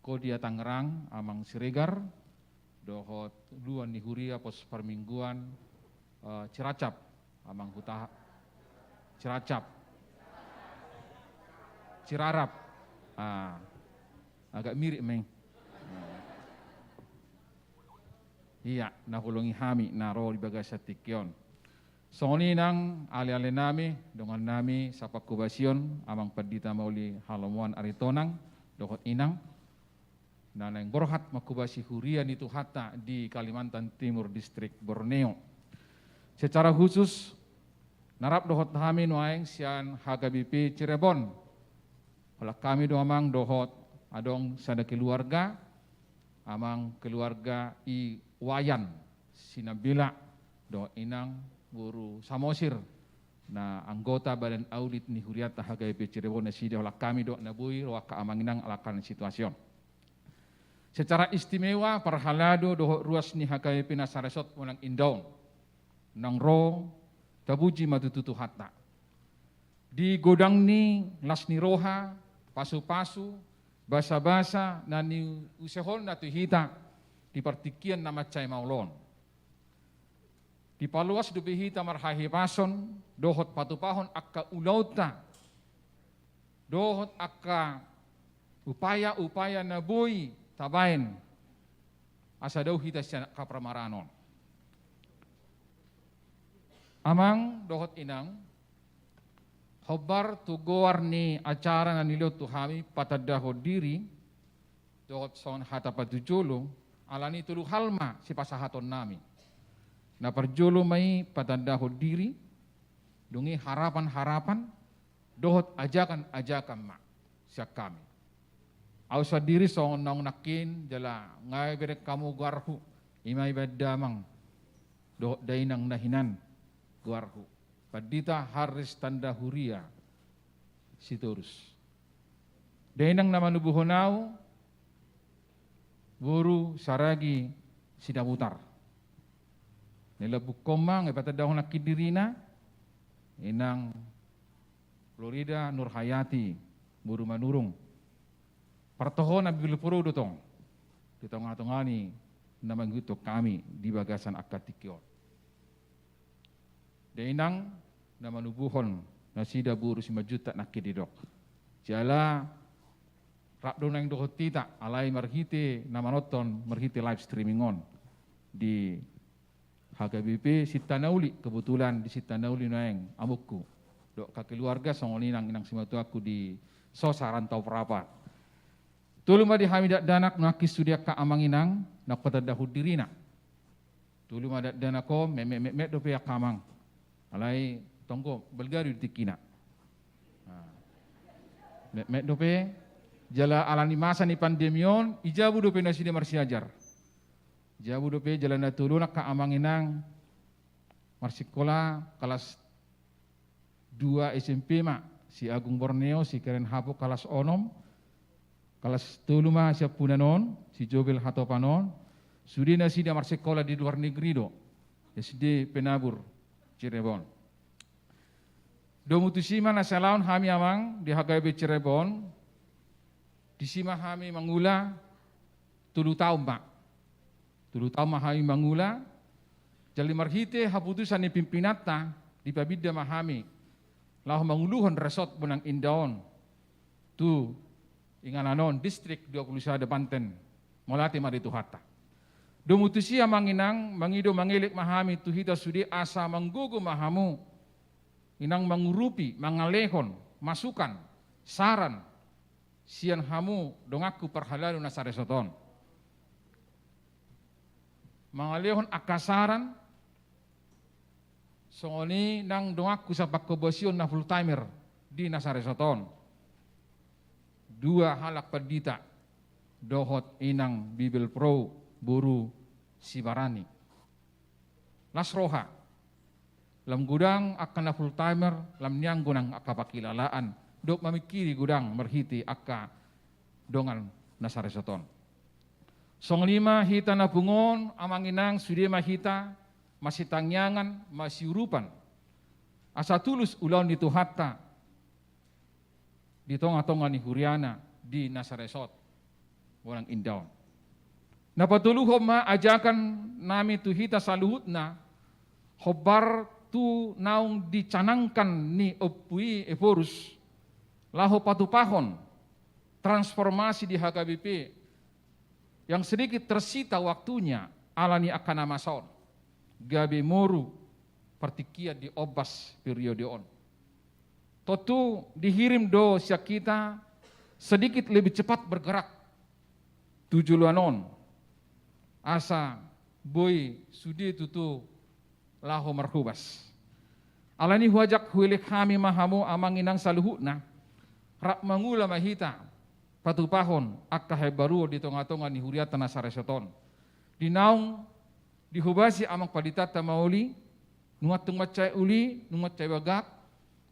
S1: Kodia Tangerang amang Siregar dohot luan ni Huria pos permingguan Ciracap amang Huta Ciracap Cirarap agak mirip meng iya nahulungi hami naro di Bagasa Tikyon songoni nang ali-ali nami dongan nami sa Pakubasyon amang Padita Mauli Halamuan Aritonang dohot inang nanang borhat makubasi hurian itu hatta di Kalimantan Timur Distrik Borneo. Secara khusus narap dohot kami nuaeng sian HKBP Cirebon. Kalau kami doamang dohot adong sada keluarga amang keluarga i Wayan Sinabila do inang guru Samosir na anggota Badan Audit ni Huriata HKBP Cirebon na sida olah kami do nabui roa kaamanginang alakan situasyon. Secara istimewa parhalado dohot ruas ni HKBP na Saresot munang indong nang ro tabuji matututu hatta. Di godang ni las ni roha pasu-pasu basa-basa na ni usehol na tuhita di partikian na macay maulon. Di paluas dubihita marhahipason dohot patupahon akka ulauta dohot akka upaya-upaya na buy tabain asa daw hita siya kapramaranon. Amang dohot inang hobar tugor ni acara na nilot tuhami patadaho diri dohot son hata patujulu alani tulu halma si pasahaton nami. Na perjulu may patadaho diri dungi harapan-harapan dohot ajakan-ajakan ma siya kami. Aw sa diri so nang nakin jala ngay berek kamu garhu imay badamang do dainang nahinan garhu Padita Haris Tanda Huria Sitorus dainang namanubuhonaw guru saragi sidabutar nilabuk komang ipatadahon na kidirina inang Florida Nurhayati guru manurung partohon na bilupuro dutong ditong atongani na manggutok kami di Bagasan Akatikyon. Dainang na manubuhon na sida buru si majuta na kididok. Jala rakdo nang dohot tita alay marhite na manoton marhite live streaming on di HKBP Sitanauli kebetulan di Sitanauli naeng amukku dok keluarga songoninang inang simatu aku di Sosarantau Perapat. Tulu ma di hamidak danak nakis sudia ka amanginang nakotadahu dirina. Tulu ma danako memek do pe kamang. Alai tonggo belgari tikina. Memek do pe jala alani masa ni pandemion ijabu do pe nasida marsiajar.
S11: Jabu dope jalan natuluna ka amanginang marsikola kelas 2 SMP mak si Agung Borneo si Keren Hapo kelas onom kelas 3 mah si Punanon si Jobel Hatopanon sudina sida marsikola di luar negeri do SD Penabur Cirebon. Domutusima nasalaun hami amang di HKB Cirebon disima hami mangula 3 tahun mak 3 tahun hami mangula jali marhite haputusan ni pimpinata di pabida mahami lahu manguluhan resort benang indaon tu ingananon distrik 21 Banten molati maritu hatta domutusia manginang mangido mangilik mahami tu hita sudi asa manggugu mahamu inang mangurupi mangalehon masukan saran sian hamu dongaku perhalalu nasaresoton mangalehon akasaran songoni nang dongaku sa pakkobosion na full timer di nasaresoton. 2 halak padita dohot inang Bibil Pro buru Sibarani. Lasroha lam gudang akan na full timer lam niang gunang akapakilalaan dok mamikiri gudang merhiti akka dongan nasaresoton. Song 5 hita na pungon amanginang sudi mahita masih tangyangan, masih urupan. Asa tulus ulaun itu hatta di tonga-tonga ni Huriana di Nasaresot, orang indaun. Napatuluhom ma ajakan nami tu hita saluhutna, hobar tu naung dicanangkan ni opui evorus, laho patupahon, transformasi di HKBP yang sedikit tersita waktunya alani akan namason. Gabe moru partikia di obas periode on. Totu dihirim do siak kita sedikit lebih cepat bergerak. Tujuanon asa boy sudi tutu laho marhubas. Alani huajak huilik kami mahamu amanginang saluhutna rak mangula mahita patupahon akkahe baru di tonga-tonga ni huriata nasaresoton. Dinaung dihubasi amang paditata mauli nuat macai uli nuat macai bagak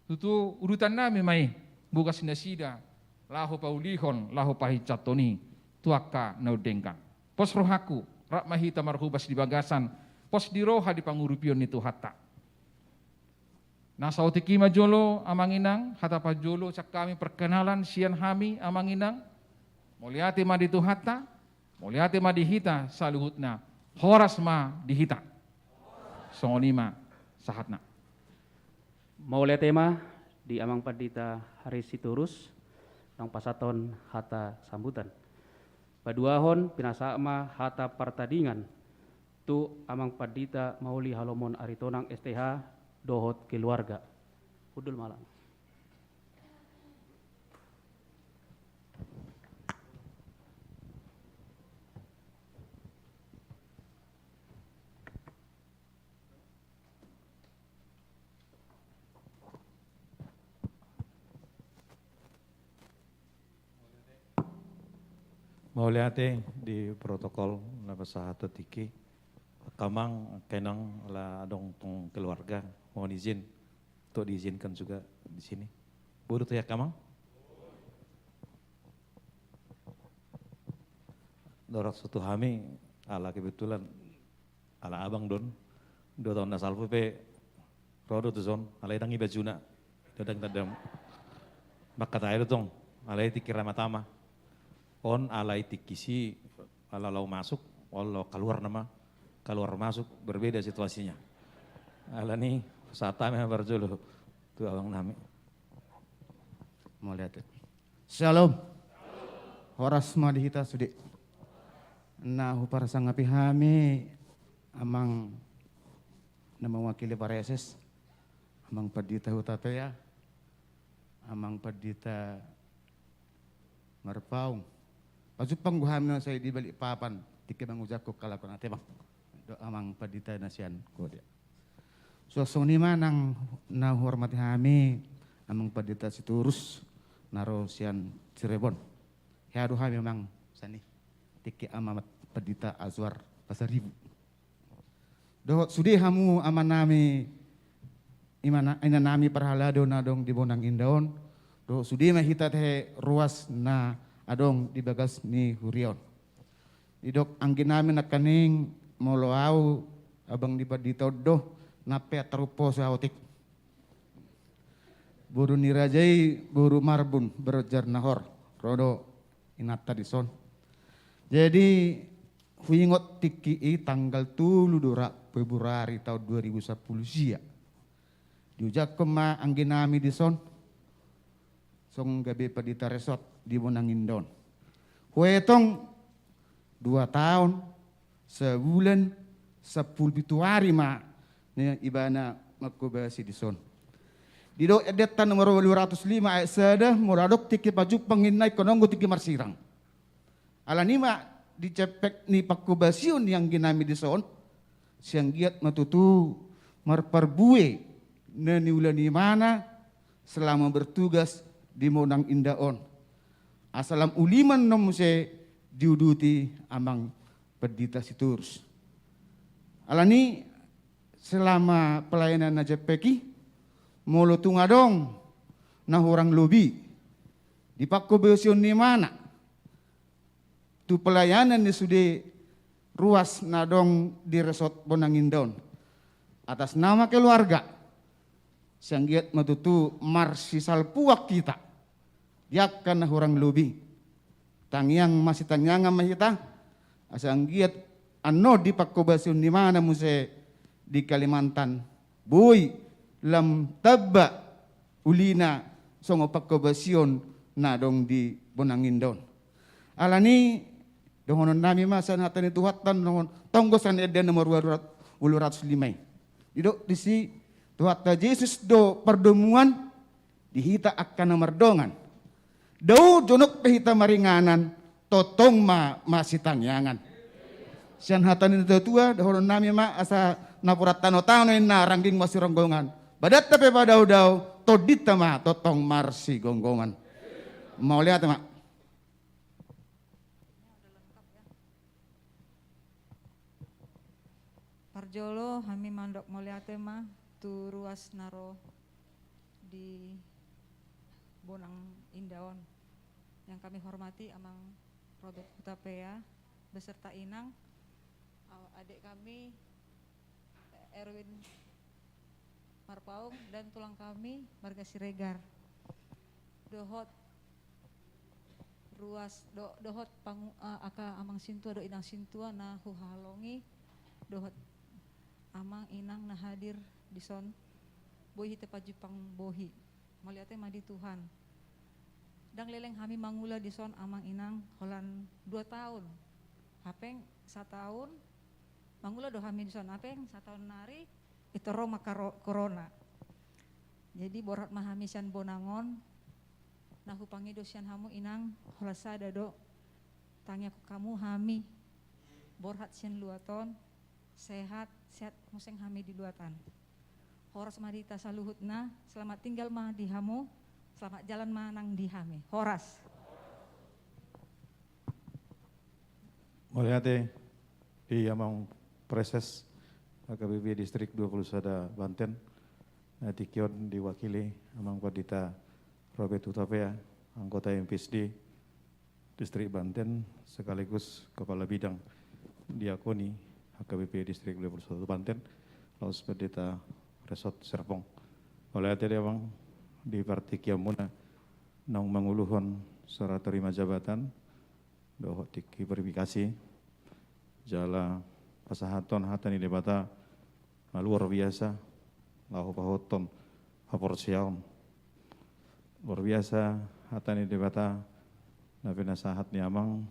S11: tutu urutan nami mai bukas nasida lahu paulihon lahu pahicatoni tuaka naudengkan pos rohaku rak mahita marhubas di bagasan pos di roha di pangurupion itu hatta nasauti kima jolo amanginang hata pajolo sak kami perkenalan sian hami amanginang muliati ma di tu hatta muliati ma dihita saluhutna horas ma dihita songonima sahatna
S7: mau lihat tema di amang padita hari siturus nang pasaton hata sambutan paduahon pinasama hata partadingan tu amang padita mauli halomon aritonang STH dohot keluarga udul malam.
S12: Mau lihat di protokol bahasa tiki kamang kenang lah dong tong keluarga mohon izin untuk diizinkan juga di sini. Burut ya kamang? Dorak suatu hami ala kebetulan ala abang don 2 tahun nasal pe rodo tu zon ala idangi bajuna dadang tadam bakat air dong ala tikira matama on alai tikisi ala lau masuk walau keluar nama keluar masuk berbeda situasinya ala nih saat kami berjulu tu abang nami
S13: mau lihat shalom horas ma dihita sudi nah para sangapi hami amang nama wakili para SS amang padita hutate ya amang padita marpaung Pasupang guhamna saya di balik papan tike mangujako kalapan ate bang do amang padita nasian ko dia. Suasoni manang na hormati hami amang padita siturus naro sian Cirebon. Hadu hami memang sani tike amamat padita Azwar pasar ribu. Dohot sudi hamu aman nami ina nami perhalado na dong di bonang indaon. Dohot sudi mahita teh ruas na adong di bagas ni hurion. Didok anggin nami nakaning moloau abang di paditodo na petrupo sa otik. Buru nirajai buru marbun berjar nahor rodo inata dison. Jadi huingot tiki tanggal 7 Februari tahun 2010 sia. Diujak kema anggin nami dison. Song gabe padita resort di Bonangindon. Huetong 2 tahun, sebulan, 10 hari ma ne ibana makubasi dison. Di do edetan nomor 205 ayat sada muradok tiki paju penginai kononggo tiki marsirang. Alanima dicepek ni pakubasiun yang ginami dison siang giat matutu marparbue neni ulani mana selama bertugas di Monang Indaon. Asalam uliman nomuse diuduti amang pedita siturus. Alani selama pelayanan najepeki molo tungadong na orang lobi di pakubasiun ni mana tu pelayanan ni sudah ruas nadong di resort Bonangindon atas nama keluarga sanggiat matutu marsisal puak kita yakan orang lobi tangyang masih tanyangan mahita asanggiat ano di pakubasiun di mana muse di Kalimantan boy lam tabba ulina songo pakubasiun nadong di Bonangindon alani dongonon nami masan hatan itu hatan dongon tonggosan eden nomor 205. Didok disi Tuhan Yesus do perdemuan dihita akan nomor dongan. Dau jonok pehita maringanan totong masih tangyangan. Sian hatan itu tua dongonon nami ma asa napurat tano-tano na rangging masih ronggongan. Badat tapi badau-dau todita ma totong marsi gonggongan. Mau lihat mak?
S14: Parjolo kami mandok moliate mah tu ruas naro di Bonang Indaon yang kami hormati amang Robert Hutapea beserta Inang adik kami Erwin Marpaung dan tulang kami Marga Siregar dohot ruas dohot aka amang sintua do inang sintua na huhalongi dohot amang inang na hadir di son bohi tepaju pang bohi maliate madi Tuhan dang leleng kami mangula di son amang inang holan 2 tahun hapeng 1 tahun mangula do kami di son hapeng 1 tahun nari itu roma corona jadi borat mahami sian bonangon nah hupangi do sian hamu inang hola sada do tanya ku kamu hami borat sian luaton sehat museng hami di luatan. Horas madita saluhutna, selamat tinggal mah di hamu, selamat jalan manang di hami. Horas.
S12: Melihat di amang preses AKBP Distrik 20 Sada Banten, nanti kion diwakili amang Padita Robert Hutapea, anggota MPSD Distrik Banten sekaligus Kepala Bidang Diakoni AKBP Distrik 21 Banten, Laos Pendeta Resort Serpong. Oleh tadi abang di parti kiamuna nang manguluhon secara terima jabatan, dohot tiki verifikasi, jala pasahaton hatan ini debata luar biasa, lahu pahoton haporsiaon. Luar biasa hatan ini debata nabi nasahat ni amang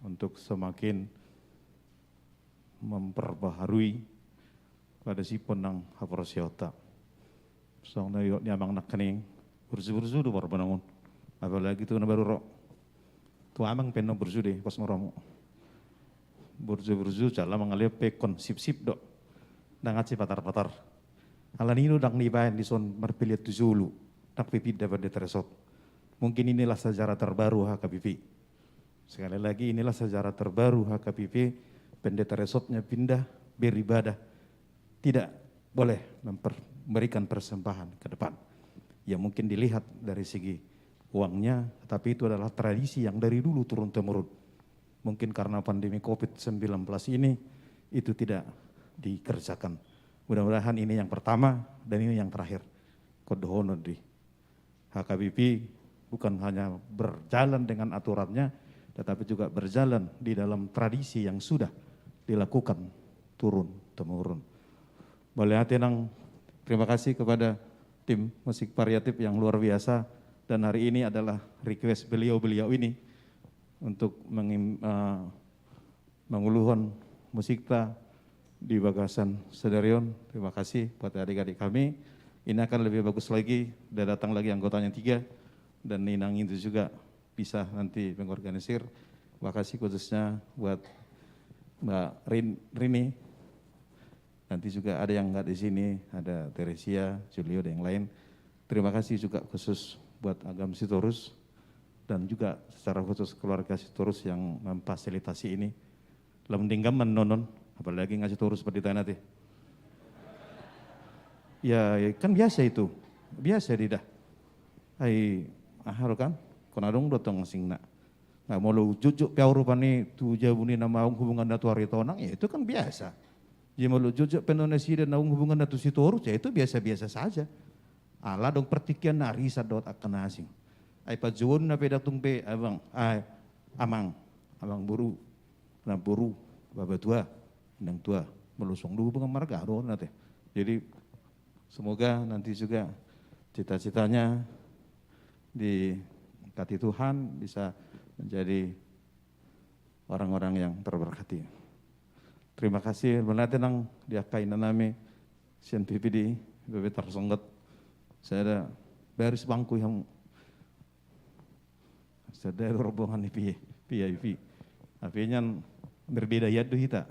S12: untuk semakin memperbaharui pada si penang haporsiota. Song na yuk niamang nakaning berzu do baru bangun. Apalagi tu na baru ro. Tu amang penno berzu deh pas moromo. Berzu cala mengalir pekon sip do. Dangat si patar. Alanino dang nibayan di son merpiliat tuzulu. Tak pipid dapat diteresot. Mungkin inilah sejarah terbaru HKBP. Sekali lagi inilah sejarah terbaru HKBP pendeta resotnya pindah beribadah, tidak boleh memberikan persembahan ke depan. Ya mungkin dilihat dari segi uangnya, tapi itu adalah tradisi yang dari dulu turun-temurun. Mungkin karena pandemi COVID-19 ini itu tidak dikerjakan. Mudah-mudahan ini yang pertama dan ini yang terakhir. Kodohono di HKBP bukan hanya berjalan dengan aturannya, tetapi juga berjalan di dalam tradisi yang sudah dilakukan turun-temurun. Boleh tenang, terima kasih kepada tim musik variatif yang luar biasa, dan hari ini adalah request beliau-beliau ini untuk menguluhkan musikta di Bagasan Sedarion. Terima kasih buat adik-adik kami. Ini akan lebih bagus lagi, dan datang lagi anggotanya 3, dan Ninang itu juga bisa nanti mengorganisir. Terima kasih khususnya buat Mbak Rini. Nanti juga ada yang nggak di sini, ada Teresia, Julio, dan yang lain. Terima kasih juga khusus buat Agam Sitorus, dan juga secara khusus keluarga Sitorus yang memfasilitasi ini. Lam tinggal menonon, apalagi ngasih Sitorus seperti tanah teh. Ya kan biasa itu, biasa tidak. Hai ahar kan, konadong dotong sing nak. Nggak mau lu jujuk piaurupani tu jabuni nama hubungan datu hari tonang, ya itu kan biasa. Jika mau lu jujuk penonesi dan hubungan datu Sitorus, ya itu biasa-biasa saja. Allah dong pertikian narisa dot akan asing. Ai pajuun na pedatung pe abang, amang buru, na buru, baba tua, nang tua, melusong dulu bunga marga do nate. Jadi semoga nanti juga cita-citanya dikati Tuhan bisa menjadi orang-orang yang terberkati. Terima kasih, benar tenang diakai nanami sian PPD, bebe tersonggot. Saya ada baris bangku yang saya rombongan PIP. Apinya berbeda ya tuh kita.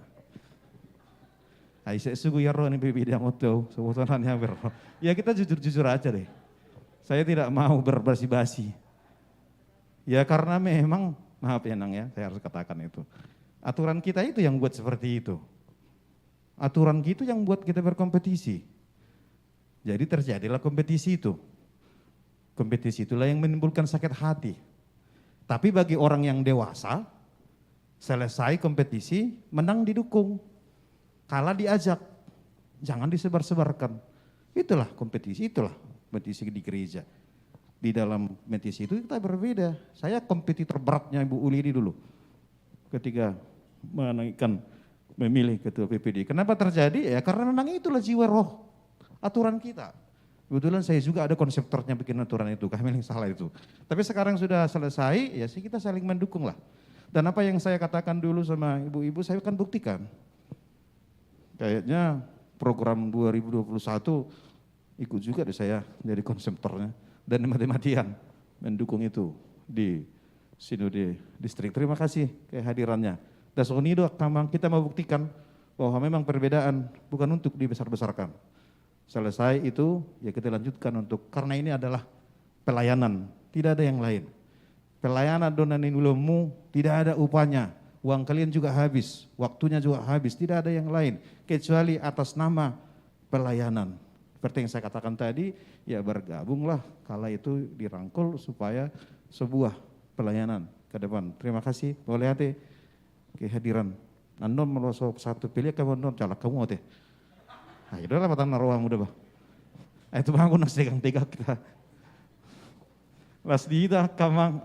S12: Saya sugu ya roh ini PPD yang oto, sebutannya ber. Ya kita jujur-jujur aja deh. Saya tidak mau berbasi-basi. Ya karena memang, maaf ya Nang ya, saya harus katakan itu. Aturan kita itu yang buat seperti itu. Aturan gitu yang buat kita berkompetisi. Jadi terjadilah kompetisi itu. Kompetisi itulah yang menimbulkan sakit hati. Tapi bagi orang yang dewasa, selesai kompetisi, menang didukung. Kalah diajak, jangan disebar-sebarkan. Itulah kompetisi di gereja. Di dalam kompetisi itu kita berbeda. Saya kompetitor beratnya Ibu Uli ini dulu. Ketika memilih ketua PPD. Kenapa terjadi? Ya karena memang itulah jiwa roh aturan kita. Kebetulan saya juga ada konseptornya bikin aturan itu, kami yang salah itu. Tapi sekarang sudah selesai, ya sih kita saling mendukung lah. Dan apa yang saya katakan dulu sama ibu-ibu, saya akan buktikan. Kayaknya program 2021 ikut juga deh saya jadi konseptornya. Dan mati-matian mendukung itu di Sinode Distrik. Terima kasih kehadirannya. Dan Sonido kita mau buktikan bahwa memang perbedaan bukan untuk dibesar-besarkan. Selesai itu ya kita lanjutkan untuk, karena ini adalah pelayanan, tidak ada yang lain. Pelayanan donan ilmu tidak ada upahnya, uang kalian juga habis, waktunya juga habis, tidak ada yang lain kecuali atas nama pelayanan. Seperti yang saya katakan tadi, ya bergabunglah kala itu dirangkul supaya sebuah pelayanan ke depan. Terima kasih, boleh hati kehadiran. Nandon melosok satu pilih kamu non calak kamu teh. Nah, itu lah patang naruang udah bah. Itu bangun nasi tegak kita. Las dita kamang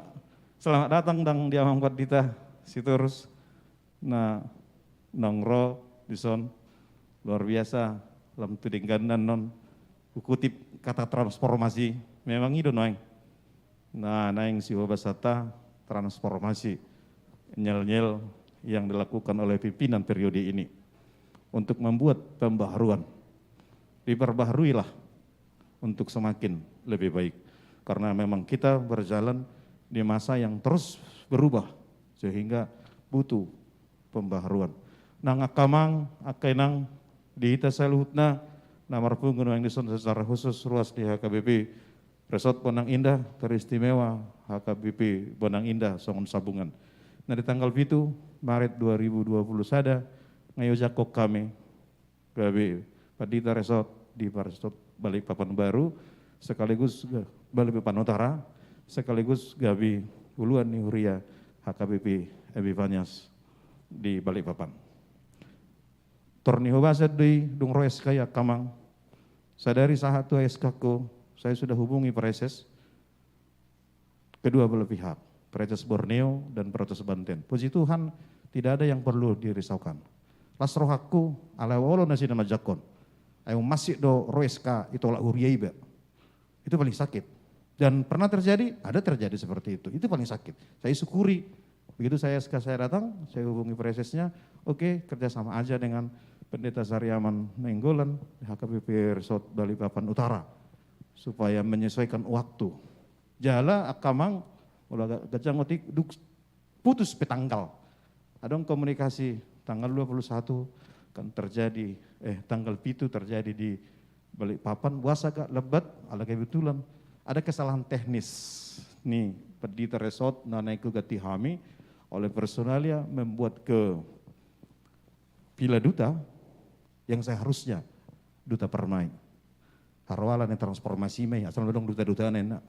S12: selamat datang dang dia mangkat dita Sitorus. Nah nongro dison luar biasa lam tudingganan non kutip kata transformasi memang itu noeng. Nah naing si wabasata transformasi nyel-nyel yang dilakukan oleh pimpinan periode ini untuk membuat pembaharuan. Diperbaharuilah untuk semakin lebih baik. Karena memang kita berjalan di masa yang terus berubah sehingga butuh pembaharuan. Nang akamang akainang di hita saluhutna namar punggun yang dison secara khusus ruas di HKBP Resort Bonang Indah teristimewa HKBP Bonang Indah Songon Sabungan. Nah di tanggal 7 Maret 2020 sada ngayojako kami gabi Padita Resort di Resort Balikpapan Baru, sekaligus Balikpapan Utara, sekaligus gabi Uluan Nihuria HKBP Ebivanyas di Balikpapan. Torniho basad di dung roes kaya kamang, sadari sahatu SK-ku, saya sudah hubungi Preses, kedua belah pihak, Preses Borneo dan Preses Banten. Puji Tuhan, tidak ada yang perlu dirisaukan. Las rohaku ala wolo nasi nama jakon. Ayo masih do roeska itolak huriaiba. Itu paling sakit. Dan pernah terjadi, ada terjadi seperti itu. Itu paling sakit. Saya syukuri. Begitu saya datang, saya hubungi Presesnya, oke, kerjasama aja dengan Pendeta Saryaman Nenggolan, HKBP Resort Balikpapan Utara, supaya menyesuaikan waktu. Jala akamang, ulah gajang otik, putus petanggal. Ada komunikasi tanggal 21 kan terjadi, tanggal 7 terjadi di Balikpapan, buasa agak lebat, ala kebetulan ada kesalahan teknis. Nih, Pendeta Resort Nanaiku Gati Hami oleh personalia membuat ke Villa Duta yang seharusnya Duta Permai. Harwalan yang transformasi mei, asal dong duta-duta enak.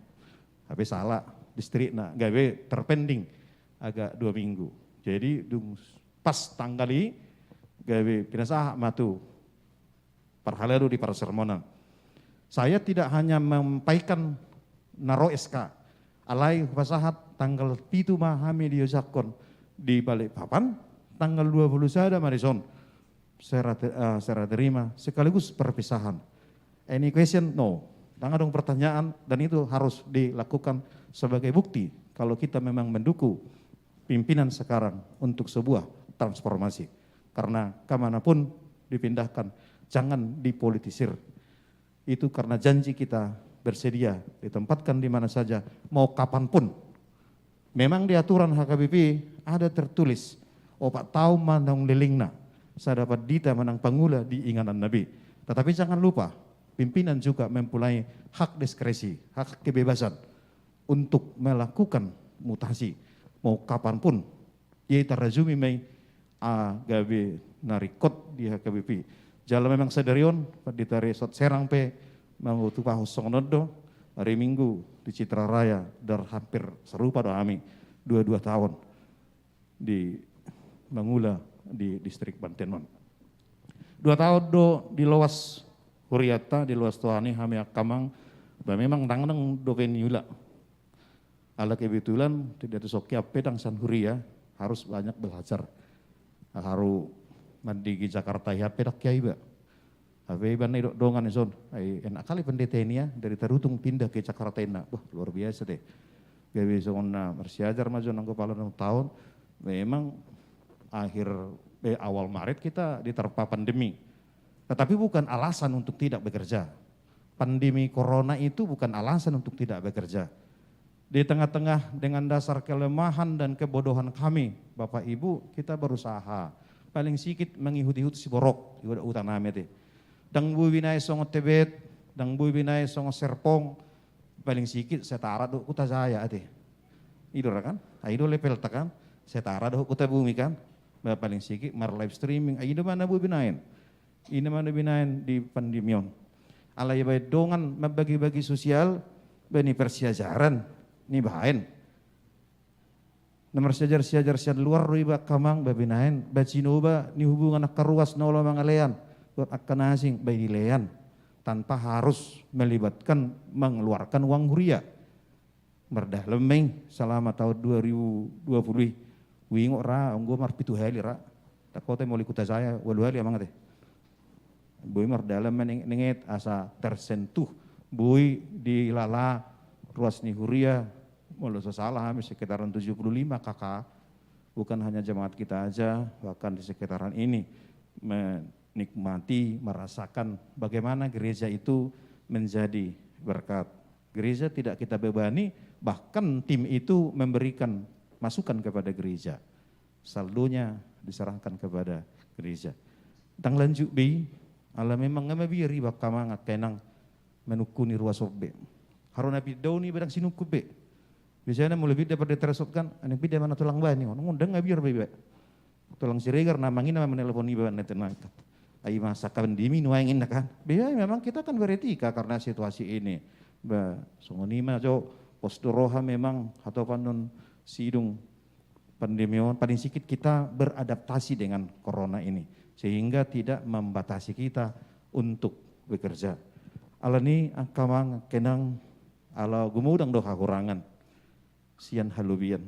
S12: Tapi salah, distrik nak, gawe terpending agak 2 minggu. Jadi pas tanggali gawe pinasah matu parhalaru di Parasermonan. Saya tidak hanya menyampaikan naro SK, alai pasahat tanggal 7 mahami di Yosakon di Balikpapan, tanggal 21 Marison, saya terima sekaligus perpisahan. Any question? No. Tanggal dong pertanyaan dan itu harus dilakukan sebagai bukti kalau kita memang mendukung pimpinan sekarang untuk sebuah transformasi. Karena kemanapun dipindahkan, jangan dipolitisir. Itu karena janji kita bersedia ditempatkan di mana saja, mau kapanpun. Memang di aturan HKBP ada tertulis, opak tahu manang lilingna, saya dapat dita menang pangula di ingatan Nabi. Tetapi jangan lupa, pimpinan juga mempunyai hak diskresi, hak kebebasan untuk melakukan mutasi, mau kapanpun. Ia terjumi mei gabe narikot di HKBP. Jalan memang sedarion, Pendeta Resort Serang pe mengutu pahus Songonodo, hari Minggu di Citra Raya, dan hampir serupa doa kami, 22 tahun di Mangula di distrik Banten. 2 tahun di Loas Huriata, di Loas Tuani, kami akamang, dan memang tangan do peniula. Ala kebetulan tidak disokia pedang San Huria, harus banyak belajar. Haru mandi di Jakarta ya pedak kiai ba. Tapi iban idok dongan ison. Enak kali pendeta ini ya dari Tarutung pindah ke Jakarta ini. Wah luar biasa deh. Gawe sona bersiajar maju nang kepala 6 tahun. Memang awal Maret kita diterpa pandemi. Tetapi bukan alasan untuk tidak bekerja. Pandemi corona itu bukan alasan untuk tidak bekerja. Di tengah-tengah dengan dasar kelemahan dan kebodohan kami, Bapak Ibu, kita berusaha. Paling sedikit mengikuti si borok, ibadah utama mete. Dang bui binai songo Tebet, dang bui binai songo Serpong, paling sedikit setara do kuta jaya ate. Idor kan? Aido level tekan, setara do kuta bumi kan? Paling sedikit mar live streaming, aido mana bui binain? Ini mana binain di pandemion. Alai bae dongan membagi-bagi sosial, bani persiajaran. Ini bahain. Nomor siajar luar riba kamang babinain, bacinoba ni hubungan akaruas nolo mangalean, buat akan asing bayi lean, tanpa harus melibatkan mengeluarkan uang huria. Merdah lemeng selama tahun 2020, wingok ra, onggo mar pitu heli ra, tak kota mau likuta saya, walu heli amang teh. Bui merdah lemeng nenget asa tersentuh, bui di lala ruas ni huria. Walau salah kami sekitaran 75 kakak, bukan hanya jemaat kita aja, bahkan di sekitaran ini menikmati, merasakan bagaimana gereja itu menjadi berkat. Gereja tidak kita bebani, bahkan tim itu memberikan masukan kepada gereja. Saldonya diserahkan kepada gereja. Tang lanjut bi, ala memang ngamabiri bakamangat kenang menukuni ruas obbe. Haruna bidoni badang sinukube. Biasanya mau lebih daripada teresot kan, aneh bida mana tulang bani, ngundang nggak biar bebe. Tolong Siregar namangin nama menelpon iba netenakat. Ai masa pandemi nuangin kan. Biar memang kita kan beretika karena situasi ini. Ba songonima jo postoroha memang atau panon sidung pandemion paling sedikit kita beradaptasi dengan corona ini sehingga tidak membatasi kita untuk bekerja. Alani akamang kenang ala gumudang doha kurangan sian halubian.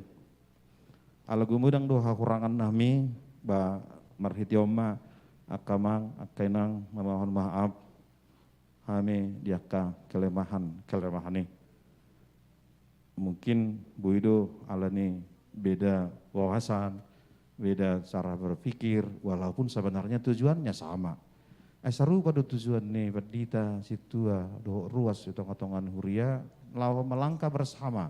S12: Ala gumudang doha kurangan nami ba marhitioma akamang akenang memohon maaf kami diaka kelemahan ini. Mungkin Bu Ido alani beda wawasan, beda cara berpikir, walaupun sebenarnya tujuannya sama. Seru pada tujuan nih, berdita, situa, do ruas, hitung-hitungan huria, melangkah bersama.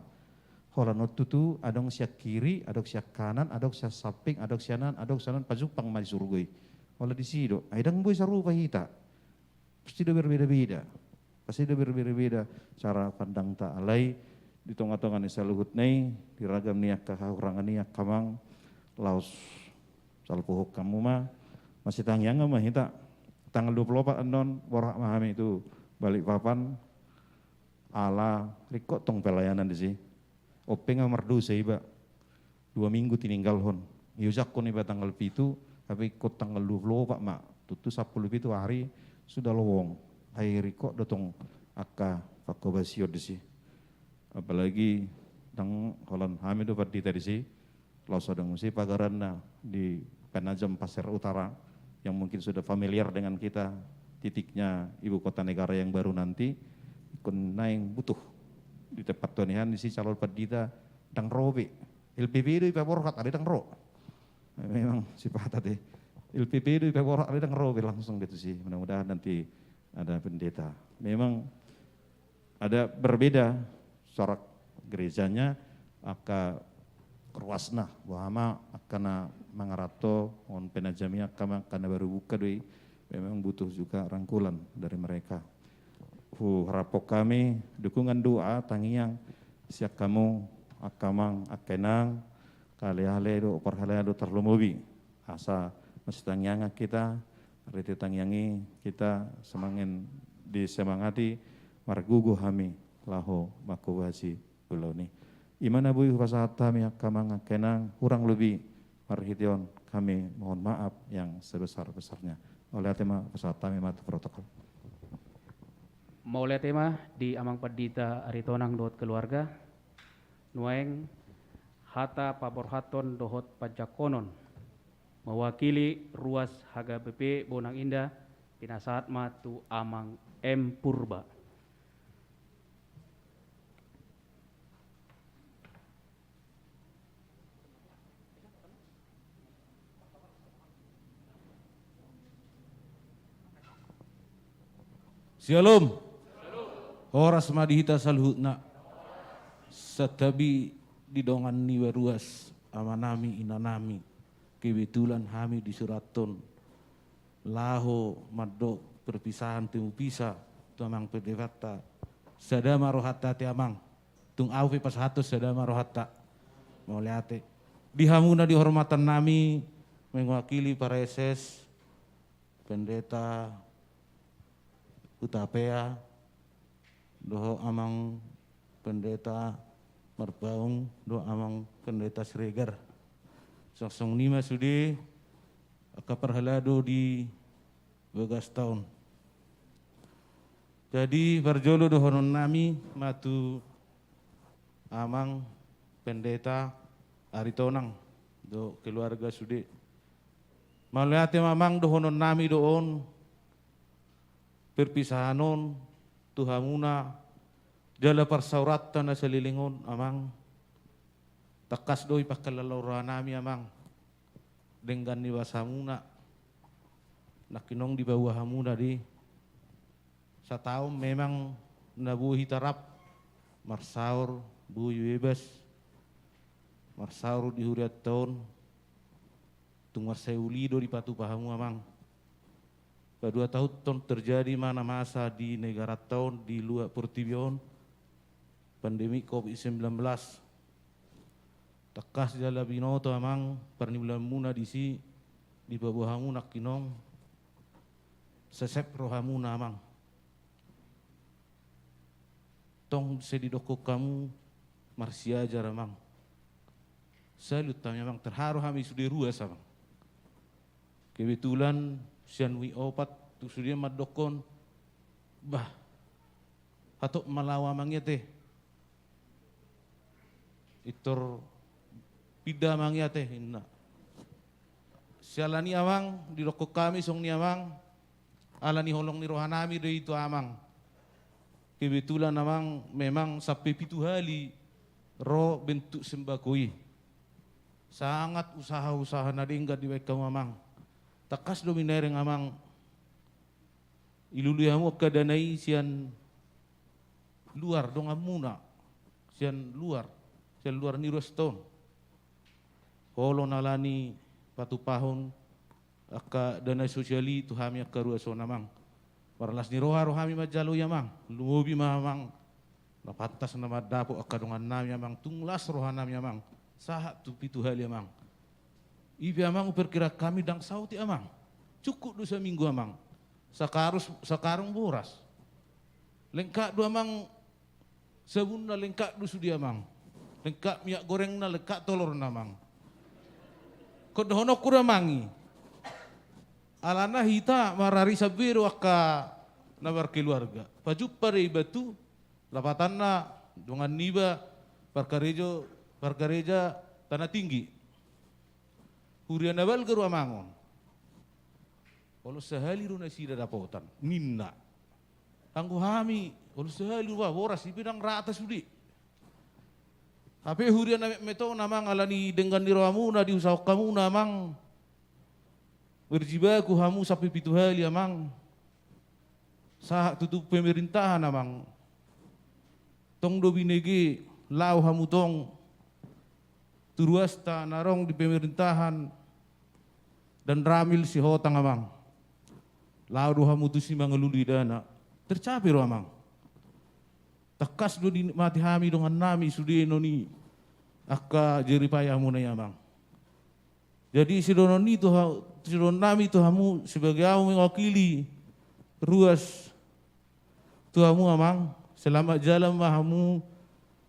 S12: Kalau tutu, adong siak kiri, adong siak kanan, adong siak samping, adong sianan, adong sanan, pajupang maju surgui. Kalau di sido, adang boy seru pahita. Pasti do berbeda-beda. Pasti do berbeda-beda cara pandang ta'alai, di tongah-tongah nisa luhut nei, di ragam niak kahurangan niak kamang, laos salpuhuk kamu mah, masih tangyang mah hita. Tanggal 24 anon, warak mahami itu balik papan, ala rikot tong pelayanan di sini. Openg merdu seiba, 2 minggu tininggal hon. Yujak kon iba tanggal 7, tapi ikut tanggal 24 mak, tutu 10 itu hari sudah lowong. Air rikot dotong akka pakobasio di sini. Apalagi tang kolon hamid dapat di tadi laos sedang si pagaranna di Penajam Pasir Utara yang mungkin sudah familiar dengan kita, titiknya ibu kota negara yang baru nanti ikun naing butuh di tempat tuanihan di si calon padita dang robe LPP itu ipaborhat ada dang ro memang sifat tadi LPP itu ipaborhat ada dang robe langsung gitu sih. Mudah-mudahan nanti ada pendeta memang ada berbeda sorak gerejanya aka kerwasna wahama akana mangarato on penajami akama kana baru buka doi memang butuh juga rangkulan dari mereka. Harapok kami dukungan doa tangiang siak kamu akamang akenang kale-hale do perhale do terlumubi asa masih tangianga kita rete tangiangi kita semangin disemangati margugu kami laho makubasi pulau ni. Imana bui pasahat kami akamang kenang kurang lebih marhition kami mohon maaf yang sebesar-besarnya. Oleh tema pasahat kami mata protokol.
S7: Maulai tema di Amang Padita Aritonang dohot keluarga, nueng hata paborhaton dohot pajakonon, mewakili ruas Haga BP Bonang Indah, pinasaat matu Amang M. Purba.
S15: Shalom. Horas madihita salhutna. Satabi didongan niwa ruas amanami inanami. Kebetulan kami di Suraton. Laho maddo perpisahan temu pisah. Tuamang perdevata. Sadama rohata te amang. Tung aupe pas hatus sadama rohata. Mau liate. Dihamuna dihormatan nami mewakili para SS, pendeta Utapea, doho amang pendeta Merbaung, doho amang pendeta Sregar. Sosong nima sudi, akaparhalado di begas tahun. Jadi berjolo dohonon nami matu amang pendeta Aritonang, do keluarga sudi. Maliate mamang dohonon nami doon, perpisahanon tuhamuna jala parsauratan na salilingon amang takas doi pakalalauran nami amang dengan niwasamuna nakinong di bawah hamuna di sa taong memang nabuhi tarap marsaur buyu bebas marsaur di huriat tahun tung marseulido di patu pahamu amang. Pada 2 tahun terjadi mana masa di negara tahun di luar pertibion pandemi COVID-19. takas jala binoto amang pernibulan muna disi di babuhamu nak kinong sesep rohamu namang tong sedidoko kamu marsia jaramang salut kami amang terharu kami sudah ruas amang kebetulan sian wi opat tu sudah madokon bah hatok malawa mangnya teh itor pida mangya teh inna sialani amang di rokok kami song ni amang alani holong ni rohanami do itu amang kebetulan amang memang sampai 7 hari ro bentuk sembakoi sangat usaha-usaha nadinggat di baik kamu amang takas do minereng amang iluluyamu kadanai sian luar dong amuna sian luar ni roston Holo nalani patu pahun aka dana sosiali tu hami aka ruaso namang. Paralas ni roha rohami majalo yamang. Lumubi mamang napatas nama dapo aka dongan nami yamang tunglas roha nami yamang. Sahat tu pitu hal yamang. Ibi amang perkira kami dang sauti amang. Cukup 2 minggu amang. Sakarung boras. Lengkap 2 amang sabun na lengkap 2 sudi amang. Lengkap minyak goreng na lengkap telur namang. Kodohono kuramangi. Alana hita marari sabiru akka nabar keluarga. Pajup pare batu lapatanna dengan niba parkareja tanah tinggi. Hurian nabal geru amangon. Kalau sehali runa sida dapotan ninna. Tangguh hami, kalau sehali runa boras ipidang rata sudi. Tapi hurian meto namang alani dengan niramu na diusaha kamu namang berjibaku hamu sampai 7 hari amang sah tutup pemerintahan amang tong do binege lau hamu tong turuasta narong di pemerintahan dan ramil si hotang amang lau do hamu tu si mangeluli dana tercapai ro amang takas do mati hami dengan nami sudeno ni akka jeripaya mu na yamang. Jadi sidono ni tu sidon nami tu hamu sebagai amu mewakili ruas tu hamu amang selamat jalan mahamu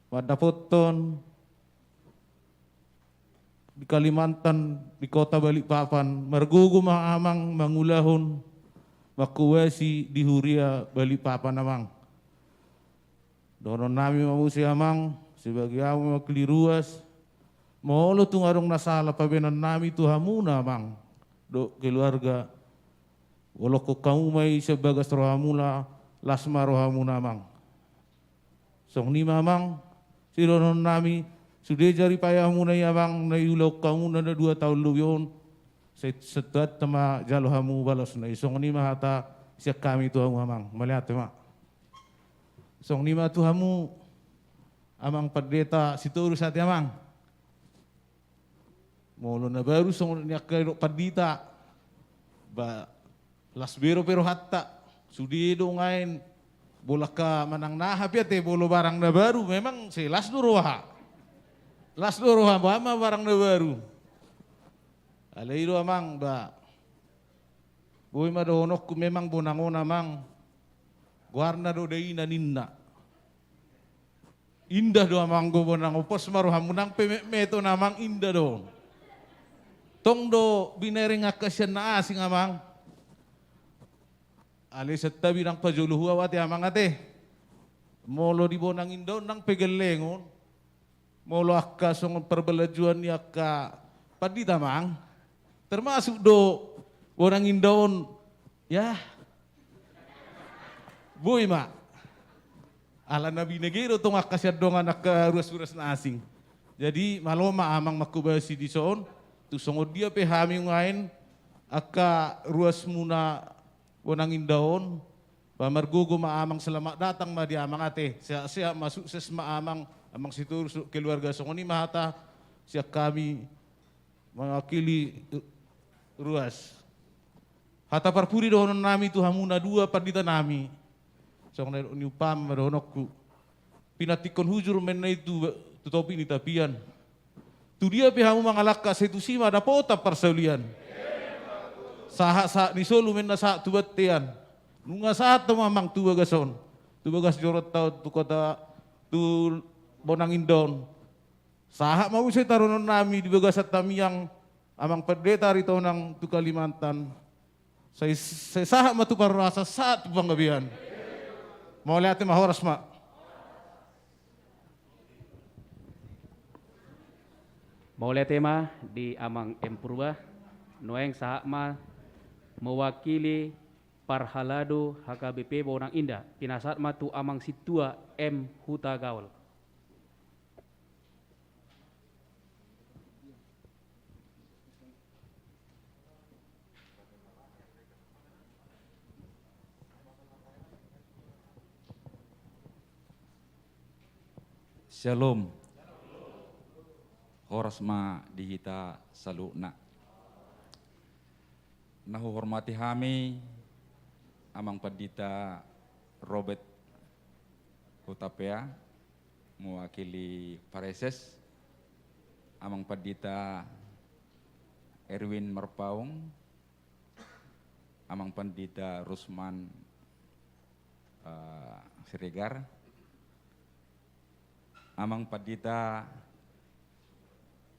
S15: wadapoton di Kalimantan di kota Balikpapan margugu amang mangulahun makuwasi di Huria Balikpapan amang. Dono nami mamu si amang sebagai amu makli ruas molo tu ngarong nasala pabenan nami tu hamuna amang do keluarga walo ko kamu mai sebagas rohamula lasma rohamuna amang song ni mamang si dono nami sudah jari payamu na amang na iulaw kamu na 2 tahun luyon setat tama jalo hamu balos na isong ni mahata siya kami tu hamu amang malihat ma song nima tu hamu amang padeta situru sati amang molo na baru song niya kairo padita ba lasbero pero hatta sudido ngain bolaka manang nahapiate bolo barang na baru memang si lasduroha bama barang na baru alairo amang ba boy madonok ku memang bonangon amang guarna do deina ninna indah do amang go bonang opos maruhamunang pemeto namang indah do tong do binering akasyan na asing amang ali setta birang pajuluhu awati amang ate molo di bonang indo nang pegelengon molo akka song perbelajuan ni akka padita mang termasuk do bonang indon ya boy ma ala nabi negero tong akasyad dongan akka ruas-ruas na asing jadi maloma amang makubasi di soon tu songod dia pe hami ngain akka ruas muna bonang indaon pamargugo maamang selamat datang ma di amang ate siya masuk ses maamang amang situr keluarga songoni mahata siya kami mewakili ruas hata parpuri dohonon nami tu hamuna 2 padita nami song na niupam madonokku pinatikon hujur men na itu topi ni tapian Tu dia pihamu mangalaka setu sima da pota persaulian. Saha ni solu menna sa tu batian. Nunga sa to mamang tu bagason. Tu bagas jorot tau tu kota tu bonang indon. Saha mau saya tarunan nami di bagasat tami yang amang pendeta rito nang tu Kalimantan. Saya saha matu parasa saat panggabian. Mau lihat mahoras mak.
S7: Maulaya tema di amang empurba noeng sahakma mewakili Parhalado HKBP Bonang Indah pinasat matu amang situa M Huta Gaul.
S16: Shalom. Horas ma dihita saluna. Nahu hormati kami amang padita Robert Hutapea mewakili Pareses, amang padita Erwin Merpaung, amang pandita Rusman Siregar, amang padita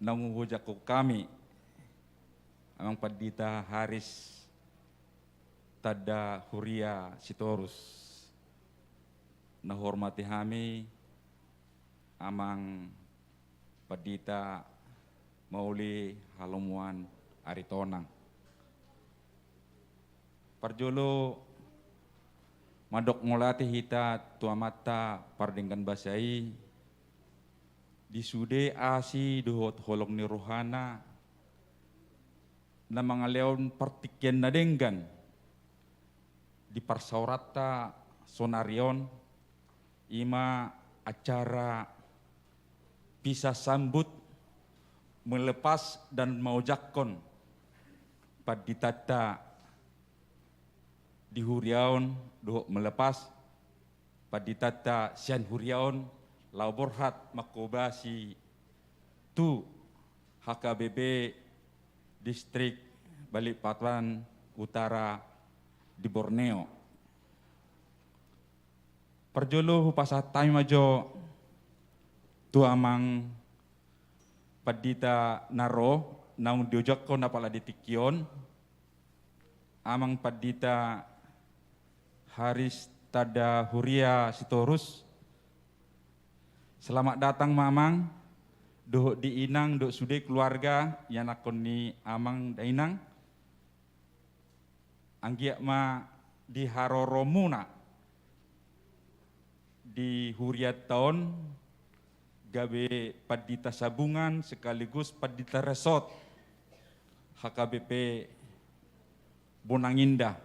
S16: nanguhujak ko kami, amang padita Haris Tada Huria Sitorus, nahormati kami amang padita Mauli Halomuan Aritonang. Parjolo madok ngolati hita tuamata pardingkan basai di sude asi dohot holong ni rohana na mga leon partikyan na denggan di parsaurata sonarion ima acara bisa sambut melepas dan maujakkon paditata di huriaon dohot melepas paditata sian huriaon lau borhat makobasi tu HKBP distrik Balikpapan Utara di Borneo. Perjolo hupasat tayo majo tu amang padita naro naung diojak ko na pala ditikyon amang padita Haris Tada Huria Sitorus. Selamat datang mamang, doh di inang, doh sude keluarga, yang akon ni amang dainang. Anggiak ma di Haroromuna, di Huriat Tahun, gabe padita sabungan sekaligus padita resort, HKBP Bonang Indah.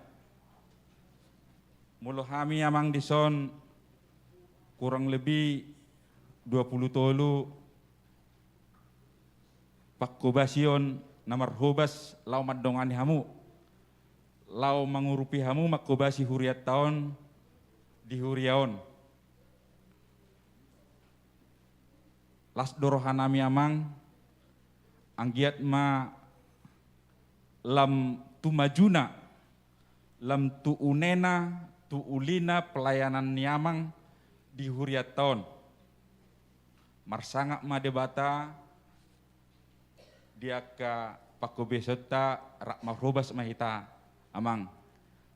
S16: Mulu kami amang dison kurang lebih 20 tolu pakkubasion namar hobas lau madongani hamu lau mangurupi hamu makkubasi huriat tahun di huriaon las dorohanami amang anggiat ma lam tu majuna lam tu unena tu ulina pelayanan niamang di huriat tahun marsangak ma debata dia ka pakobe serta rak mahrobas mahita amang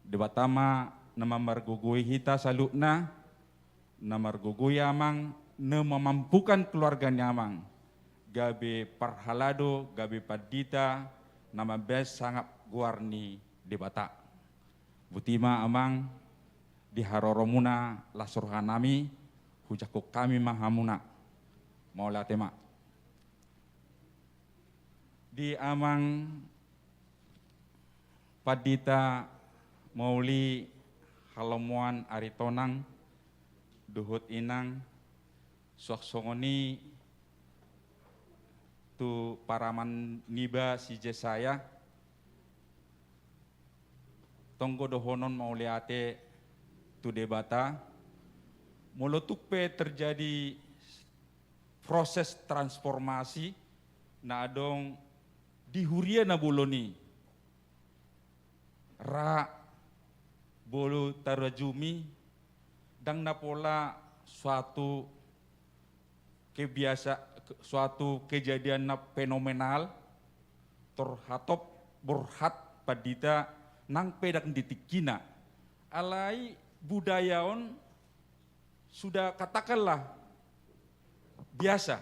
S16: debata ma nama margugui hita salukna nama margugui amang ne memampukan keluarganya amang gabe Parhalado gabe padita nama bes sangat guarni debata butima amang di Haroromuna lasurhanami hujakuk kami mahamuna Maula tema di amang padita Mauli Halomuan Aritonang duhut inang suaksongoni tu paraman niba si Jesaya tonggo dohonon mauliate tu debata molotukpe terjadi proses transformasi na adong di huria na boloni ra bolo tarajumi dang napola suatu suatu kejadian na fenomenal terhatop berhat padita nang pedak ditikina alai budayaon sudah katakanlah biasa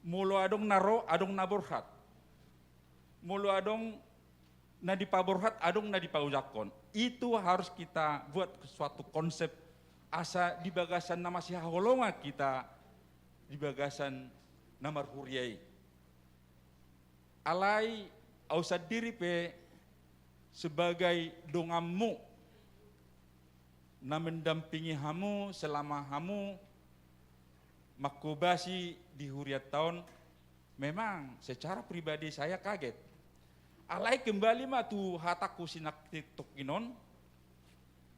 S16: mulu adong naro adong naborhat mulu adong na dipaborhat adong na dipaujakon itu harus kita buat suatu konsep asa di bagasan nama si holonga kita di bagasan namar huriai alai ausad diri pe sebagai dongamu na mendampingi hamu selama hamu makubasi di huriat tahun. Memang secara pribadi saya kaget alai kembali mah tu hataku sinak tiktok inon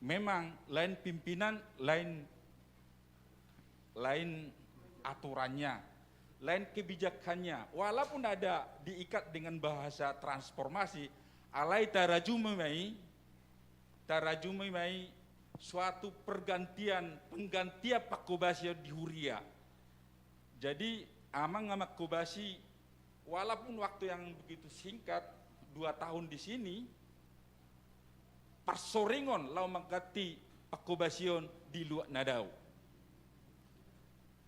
S16: memang lain pimpinan lain aturannya lain kebijakannya walaupun ada diikat dengan bahasa transformasi alai tarajumai suatu penggantian pakubasi di huria. Jadi amang ngamak kubasi walaupun waktu yang begitu singkat 2 tahun di sini parsoringon lau magati pakubasion di luar nadau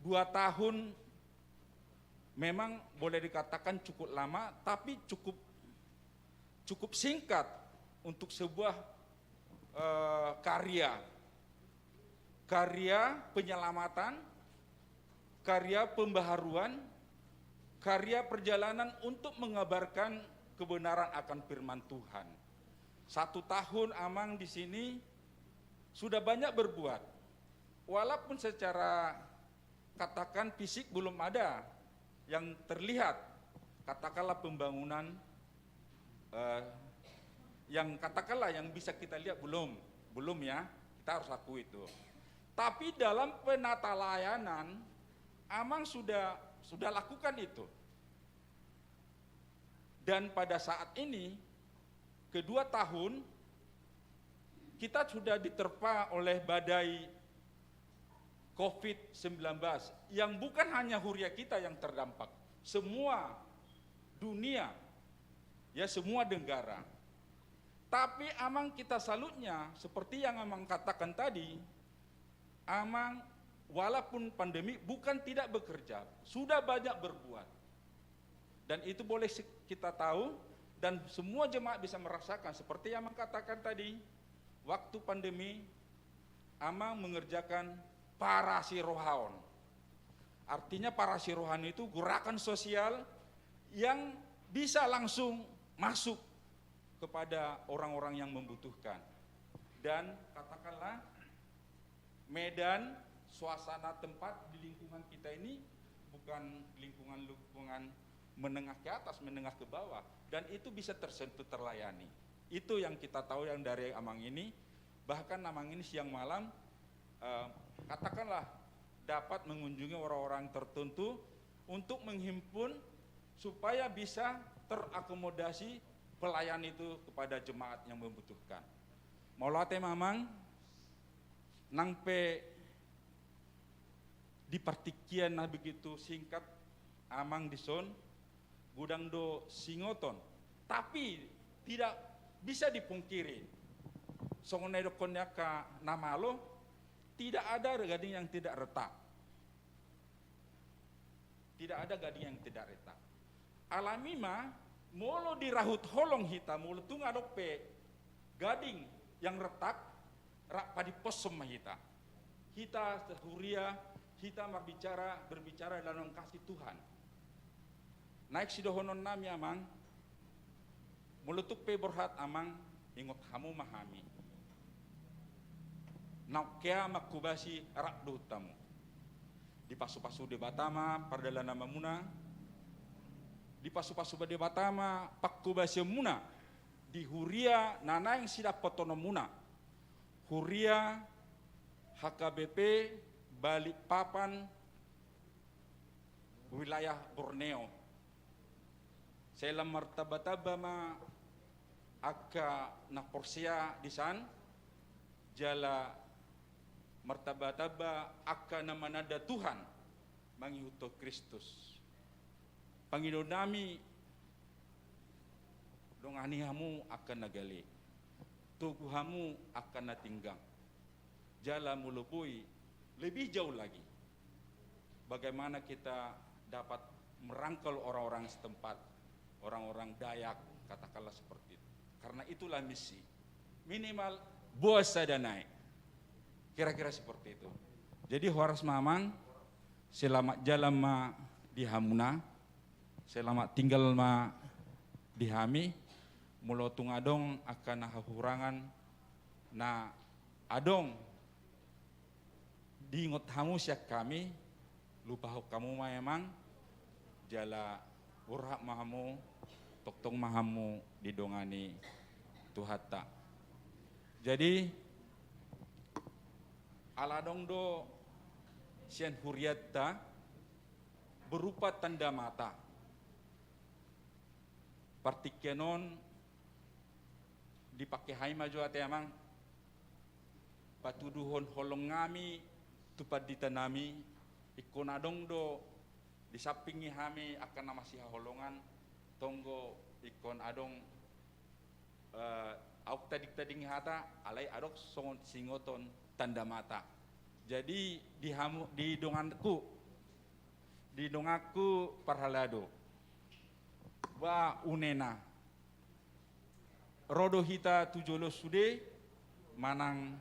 S16: 2 tahun memang boleh dikatakan cukup lama tapi cukup singkat untuk sebuah karya penyelamatan, karya pembaharuan, karya perjalanan untuk mengabarkan kebenaran akan firman Tuhan. 1 tahun amang di sini sudah banyak berbuat. Walaupun secara katakan fisik belum ada yang terlihat, katakanlah pembangunan yang katakanlah yang bisa kita lihat belum ya, kita harus akui itu. Tapi dalam penata layanan amang sudah lakukan itu. Dan pada saat ini kedua tahun kita sudah diterpa oleh badai COVID-19 yang bukan hanya huria kita yang terdampak, semua dunia, ya semua negara. Tapi amang kita salutnya seperti yang amang katakan tadi, amang walaupun pandemi bukan tidak bekerja, sudah banyak berbuat. Dan itu boleh kita tahu dan semua jemaat bisa merasakan seperti yang amang katakan tadi, waktu pandemi amang mengerjakan parasirohaon. Artinya parasirohan itu gerakan sosial yang bisa langsung masuk kepada orang-orang yang membutuhkan. Dan katakanlah medan, suasana tempat di lingkungan kita ini bukan lingkungan menengah ke atas, menengah ke bawah, dan itu bisa tersentuh, terlayani. Itu yang kita tahu yang dari amang ini. Bahkan amang ini siang malam katakanlah dapat mengunjungi orang-orang tertentu untuk menghimpun supaya bisa terakomodasi pelayan itu kepada jemaat yang membutuhkan. Maulate mamang nangpe di partikian nah begitu singkat amang dison gudang do singoton, tapi tidak bisa dipungkiri songonai dokonnya ka namalo tidak ada gading yang tidak retak, tidak ada gading yang tidak retak. Alami mah molo dirahut holong hita molo tunga dope gading yang retak rak padi posom hita huria hita berbicara dalam kasih Tuhan. Naik sidohonon nami amang mulutuk pe borhat amang ingot hamu mahami naukea makubasi rak dotamu di pasu-pasu debatama pardalana mamuna di pasu-pasu debatama pakubasi muna di huria nana yang sida potono muna huria HKBP Balikpapan wilayah Borneo Saya martaba-taba ma aka na porsia di san jala martaba-taba aka na manada Tuhan mangihuto Kristus. Panginoon nami dong anihamu akan nagali, tuguhamu akan natinggang. Jala mulupui lebih jauh lagi. Bagaimana kita dapat merangkul orang-orang setempat, orang-orang Dayak, katakanlah seperti itu. Karena itulah misi. Minimal buasa dan naik. Kira-kira seperti itu. Jadi horas mamang, selamat jalan ma di Hamuna, selamat tinggal ma di Hami, mulotung adong akan nahahurangan na adong diingot hamu siak kami, lupa kamu ma emang, jala urhak mahamu, toktong mahamu didongani Tuhata. Jadi aladong do sian huriatta berupa tanda mata. Partikenon dipakai hai maju ate amang patuduhon holong ngami tupad ditanami ikon adong do di sampingi hami akan nama siha holongan tonggo ikon adong auk tadik-tading hata alai adok songon singoton tanda mata. Jadi di dongaku parhalado wa unena rodo hita tujolo sude manang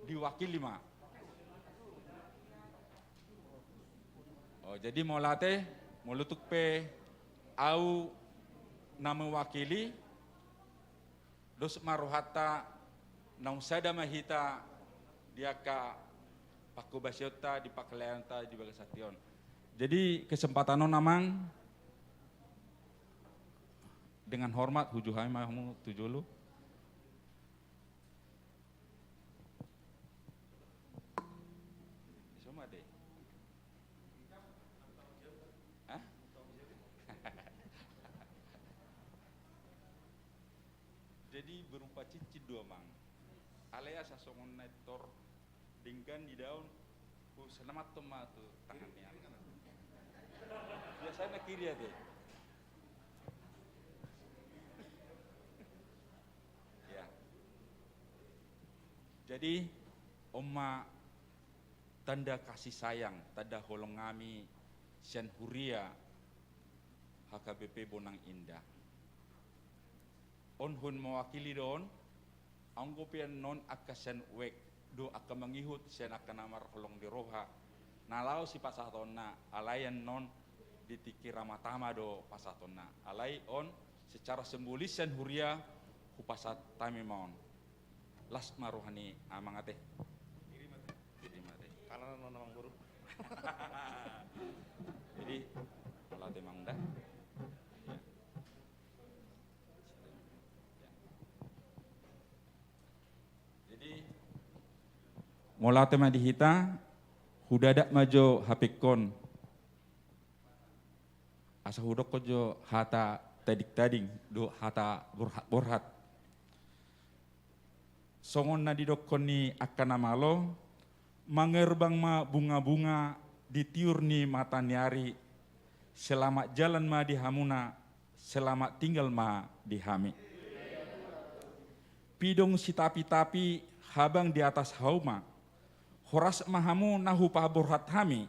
S16: diwakili ma. Oh, jadi molate molutuk pe au nama wakili dos maruhata nausada mahita diaka paku basyota di pakleanta di bagasation. Jadi kesempatan namang dengan hormat hujuhai mahmu tujulu. Cuma deh. Hah? Jadi berupa cincin dua mang. Alea sasongon netor dinggan di daun. Selamat toma tuh tangannya. Biasanya kiri ya deh. Jadi Oma tanda kasih sayang, tanda holong ngami sian huria HKBP Bonang Indah. On hun mewakili don, anggopian non akasen wek do akan mengihut sian akan namar holong di roha. Nalau si pasatona alayan non ditiki ramatama do pasatona. Alai on secara simbolis sian huria hupasat tamimon. Las maruhani amangate. Kirimate.
S12: Karena nonong guru.
S16: Jadi kalau temang dah. Ya. Jadi mola tema dihita hudadak majo hapikon. Asa hudok kojo hata tadik-tading do hata borhat. Songon na didokon ni akan namalo, mangerbang ma bunga-bunga ditiur ni mata nyari, selamat jalan ma di Hamuna, selamat tinggal ma di Hami. Pidong si tapi-tapi habang di atas hauma, horas mahamu nahu paborhat Hami,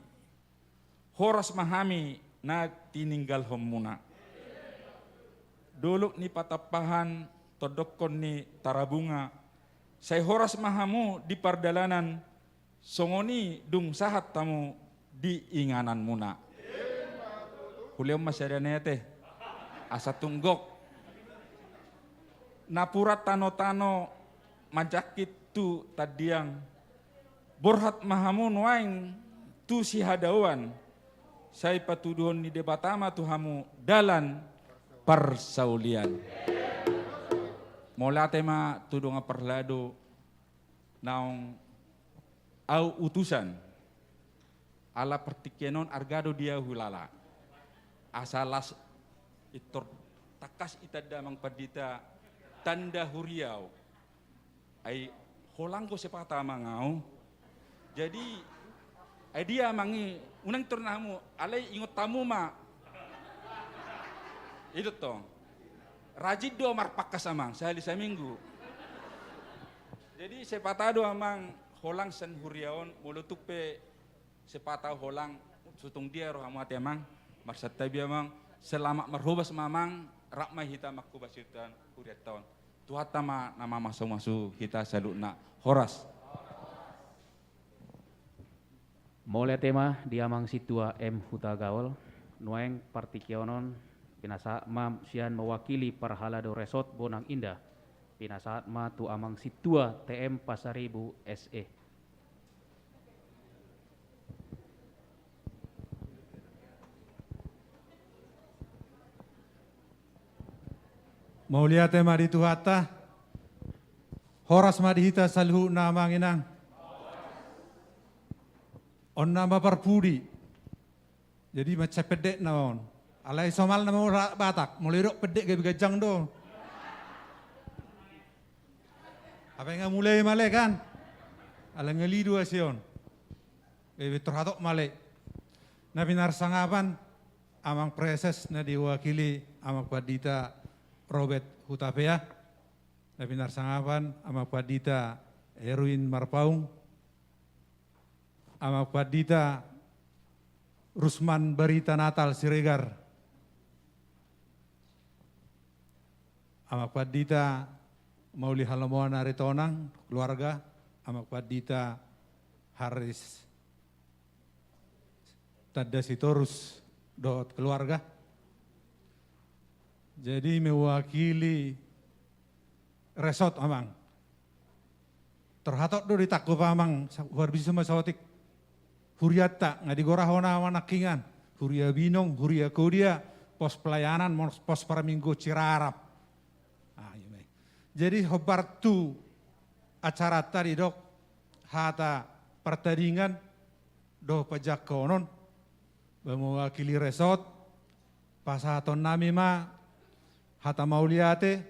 S16: horas mahami na tininggal homuna. Dolok ni patapahan, todokon ni tarabunga, saya horas mahamu di pardalanan, songoni dung sahat tamu di inganan muna. Huliam masyadane teh, asa tunggok. Napurat tano-tano majakit tu tadiang. Borhat mahamu nuaing tu si hadawan. Saya patuduhon ni debatama tuhamu dalan parsaulian. Molate ma tudong parlado naong au utusan ala pertikenon argado dia hulala asalas itor takas itada mang padita tanda huriau ai holang ko sepata mangau jadi ai dia mangi unang turnamu alai ingot tamu ma itu toh rajid do marpakas amang sehari seminggu jadi sepata do amang holang sen huriaon mulutuk pe sepata holang sutung dia roh amati amang marsata bi amang selama marhubas mamang rakmai hita makubasitan huriat tahun tuhatama nama masu hita saluna horas
S17: Mole tema diamang situa M Huta Gaul nueng partikionon pinasa mam sian mewakili parhalado resort Bonang Indah pinasaat ma tu amang situa TM Pasaribu SE.
S18: Mau lihat tema di tuhata, horas madihita salhu namang inang. On nama parpudi, jadi macam pedek naon. Alai somal nama Batak, mulai dok pedek gak gajang do. Apa yang mulai malek kan? Alai ngeli dua sion. Bebe terhatok malek. Nabi narsangapan, amang preses na diwakili amang padita Robert Hutapea, Nabi narsangapan amang padita Erwin Marpaung, amang padita Rusman Barita Natal Siregar, amang padita Mauli Halamuan Aritonang, keluarga, amang padita Haris Tadasitorus dot keluarga. Jadi mewakili resort amang. Terhatok do ditakuf amang bisa masawatik huriata ngadi gorahona wanakingan huria binong huria kodia pos pelayanan pos paraminggu Cirarap. Jadi hobar tu acara tadi dok hata pertandingan do pajak konon mewakili resort pasaton nami ma hata mauliate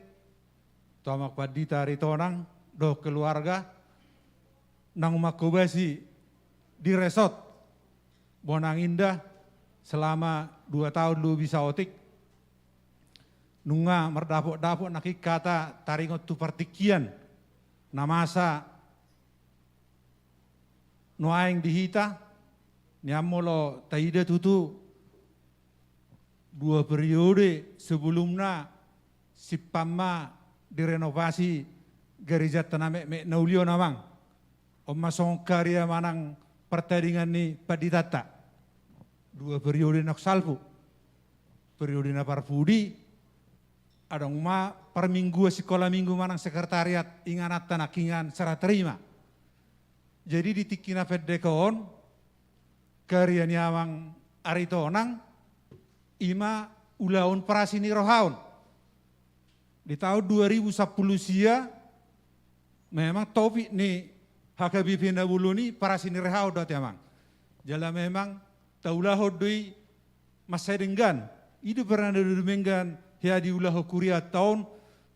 S18: tomak padita ritonang do keluarga nang makubasi di resort Bonang Indah selama 2 tahun lu bisa otik nunga merdapok-dapok nakikata taringot tu partikian namasa nuaing dihita niamolo taida tutu 2 periode sebelumnya si Pama direnovasi gereja Taname Naulio namang om masong karya manang pertandingan ni paditata 2 periode nak salpu periode na parpudi adong ma per minggu sekolah minggu manang sekretariat inganat tanakingan serah terima jadi ditikina feddekon karya ni amang aritonang ima ulaun prasini rohaun. Di tahun 2010 sia memang topik ni HKBP Nabulu ni prasini rohaun dot emang. Jala memang taulah hodui masa dengan itu pernah dudumenggan ya di ulah kuria tahun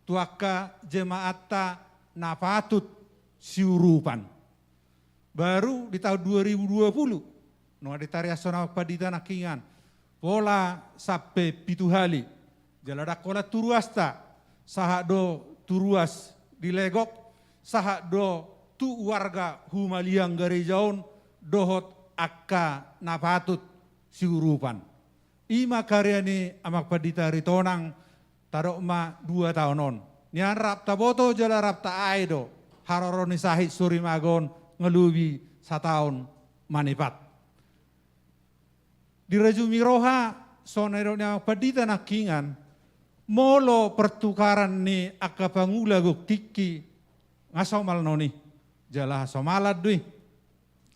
S18: tuaka jemaata napatut siurupan. Baru di tahun 2020 no ditaria sona padita nakingan pola sampai pitu hali. Jalada kola turuasta, sahak do turuas dilegok, sahak do tu warga humaliang garejaon dohot akka napatut siurupan. Ima karyani amak padita ritonang tarok ma 2 tahunon. Nian rap taboto jala rap ta aido haroroni sahit surimagon ngelubi 1 tahun manipat. Di Rejumi Roha, soneroknya padita nakingan, molo pertukaran ni akapangula guktiki, ngasaw malnoni, jala somalad dui,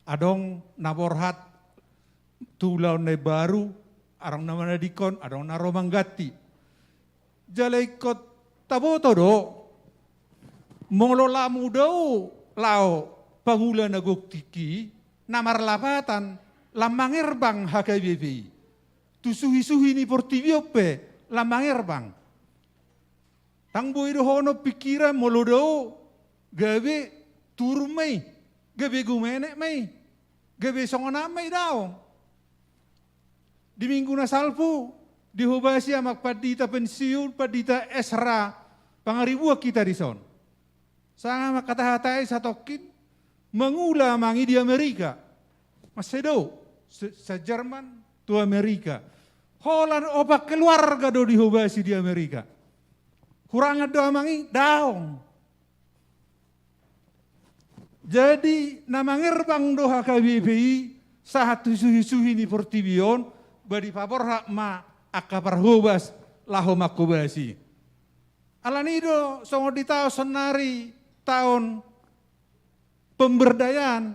S18: adong naborhat tulaw na baru, arang naman na dikon, adong naromanggati. Jala ikot taboto do, molo lamu daw, lao pangula na guktiki, namarlapatan, lamang erbang HKBP. Tu suhi-suhi ni portiviope, lamangir bang. Tang bui dohono pikiran molodo gabe turmai, gabe gumene mai, gabe songona mai daw. Di minggu na salpu, dihubasi amak padita pensiun, padita esra, pangaribuak kita di son. Sanga makatahatai satokin, mengula mangi di Amerika. Masedo, sa Jerman, tu Amerika. Holland opak keluarga do dihubasi di Amerika. Kurang do mangi, daong. Jadi namangir bang do HKBPI, sahat suhi-suhi ni portibion, badi papor hak ma akapar hubas laho makubasi. Alanido songo di tahun senari tahun pemberdayaan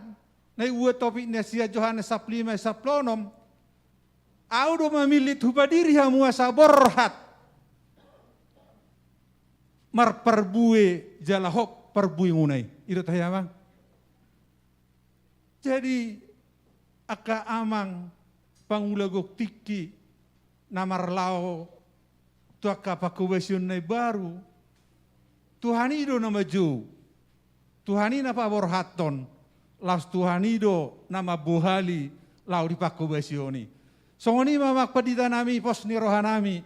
S18: na uwe topik nasia Johannes Saplima Saplonom audo mamilit hubadiri hamua saborhat mar perbue jalahok perbui munai. Itu tanya bang. Jadi aka amang pangulagok tiki namar lao tuaka pakubasion na baru Tuhanido na maju Tuhani na paborhaton laus Tuhanido nama buhali lau di pakubasioni songoni mamak padita nami pos ni rohanami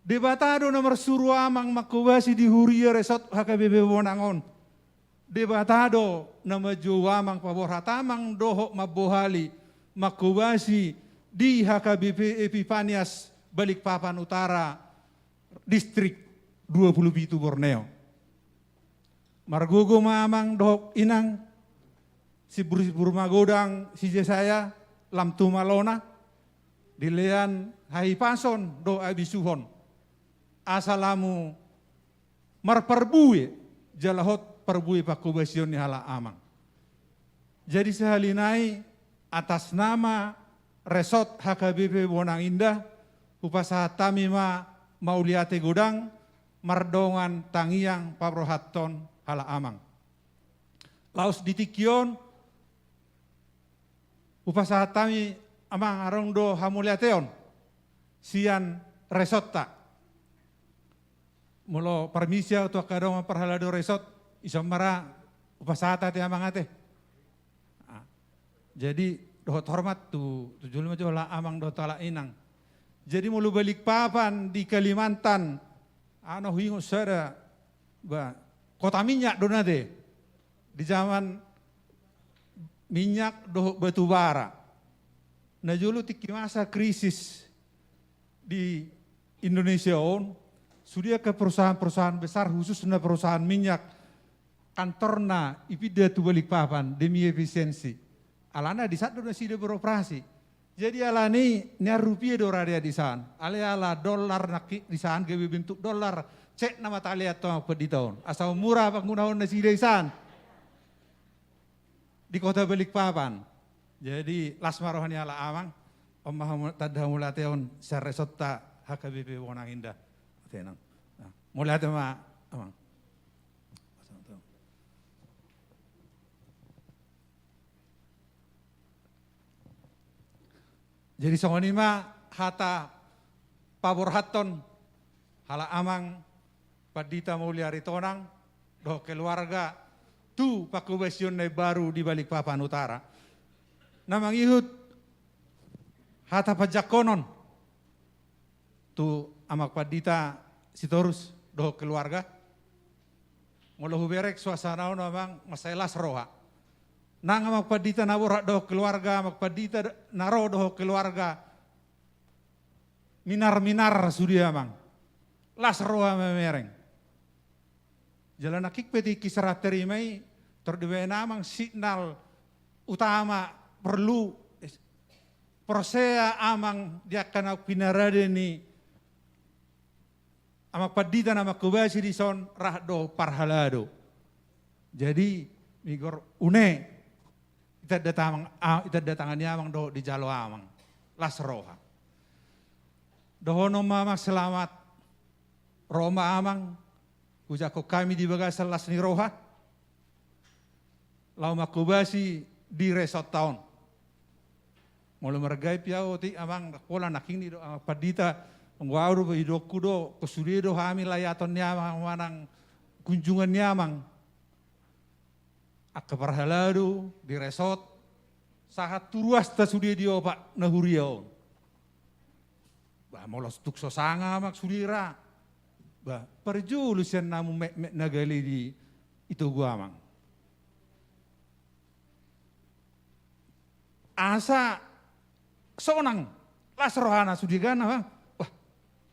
S18: debatado nomor suruh amang makubasi di huria resort HKBP Bonangon debatado nama amang paborhatamang dohok mabuhali makubasi di HKBP Epipanias Balikpapan Utara Distrik 27 Borneo. Margogo mamang dohok inang si Burmagodang si saya lam tumalona dilean hai pason do abisuhon asalamu marperbue jalahot perbue pakubasion ni hala amang. Jadi sehalinai atas nama Resort HKBP Bonang Indah, upasaha tamima mauliate gudang, mardongan tangiang pabrohaton hala amang. Laus ditikion, upasaha tami amang arongdo hamuliateon, sian resorta. Mulo permisia untuk kadang perhalado resort, isomara upasaha tati amang ate. Jadi dohot hormat tu tujuh lima jola amang do tala inang. Jadi mulu Balikpapan di Kalimantan, ano hingo sada ba kota minyak donade di zaman minyak do batu bara. Na julu tiki masa krisis di Indonesia on, sudah ke perusahaan-perusahaan besar khususnya perusahaan minyak kantorna ipida tu Balikpapan demi efisiensi. Alana di saat donasi dia beroperasi. Jadi alani nya rupiah do radia di sana. Ala dolar nak di sana gawe bentuk dolar. Cek nama tali atau apa di tahun. Asal murah penggunaan nasi di sana. Di kota Balikpapan. Jadi lasma rohani ala amang. Om Muhammad tadhamulateon saresota HKBP Bonang Indah. Tenang. Mulai tema amang. Jadi songonima hata paborhaton hala amang padita mulia ritonang doh keluarga tu pakubasion na baru di Balikpapan Utara. Namang ihut hata pajakonon tu amak padita sitorus doh keluarga. Mula huberek suasana namang masalah roha. Nang amak padita nabor doh keluarga, amak padita naro doh keluarga. Minar-minar sudia amang. Las roa memereng. Jalan akik peti kisah terimai, terdewe namang signal utama perlu prosea amang dia kena pinarade ni amak padita nama kubasi di son rahdo parhalado. Jadi migor une Ita datangannya amang do di jalo amang. Las roha. Dohono mama selamat. Roma amang. Ujako kami di bagasal las ni roha. Lau makubasi di resort town. Mula mergai piao ti amang pola naking ni do amang padita Ngwaru hidoku do kesudido hami layaton nyamang manang kunjungan nyamang. Akka parhalado di resort sahat turuas ta sudi dio pak nahuriao. Bah molos tuk sosanga mak sudira. Bah perjulu sian namu mek nagali di itu gua mang. Asa sonang las rohana sudigana bang. Wah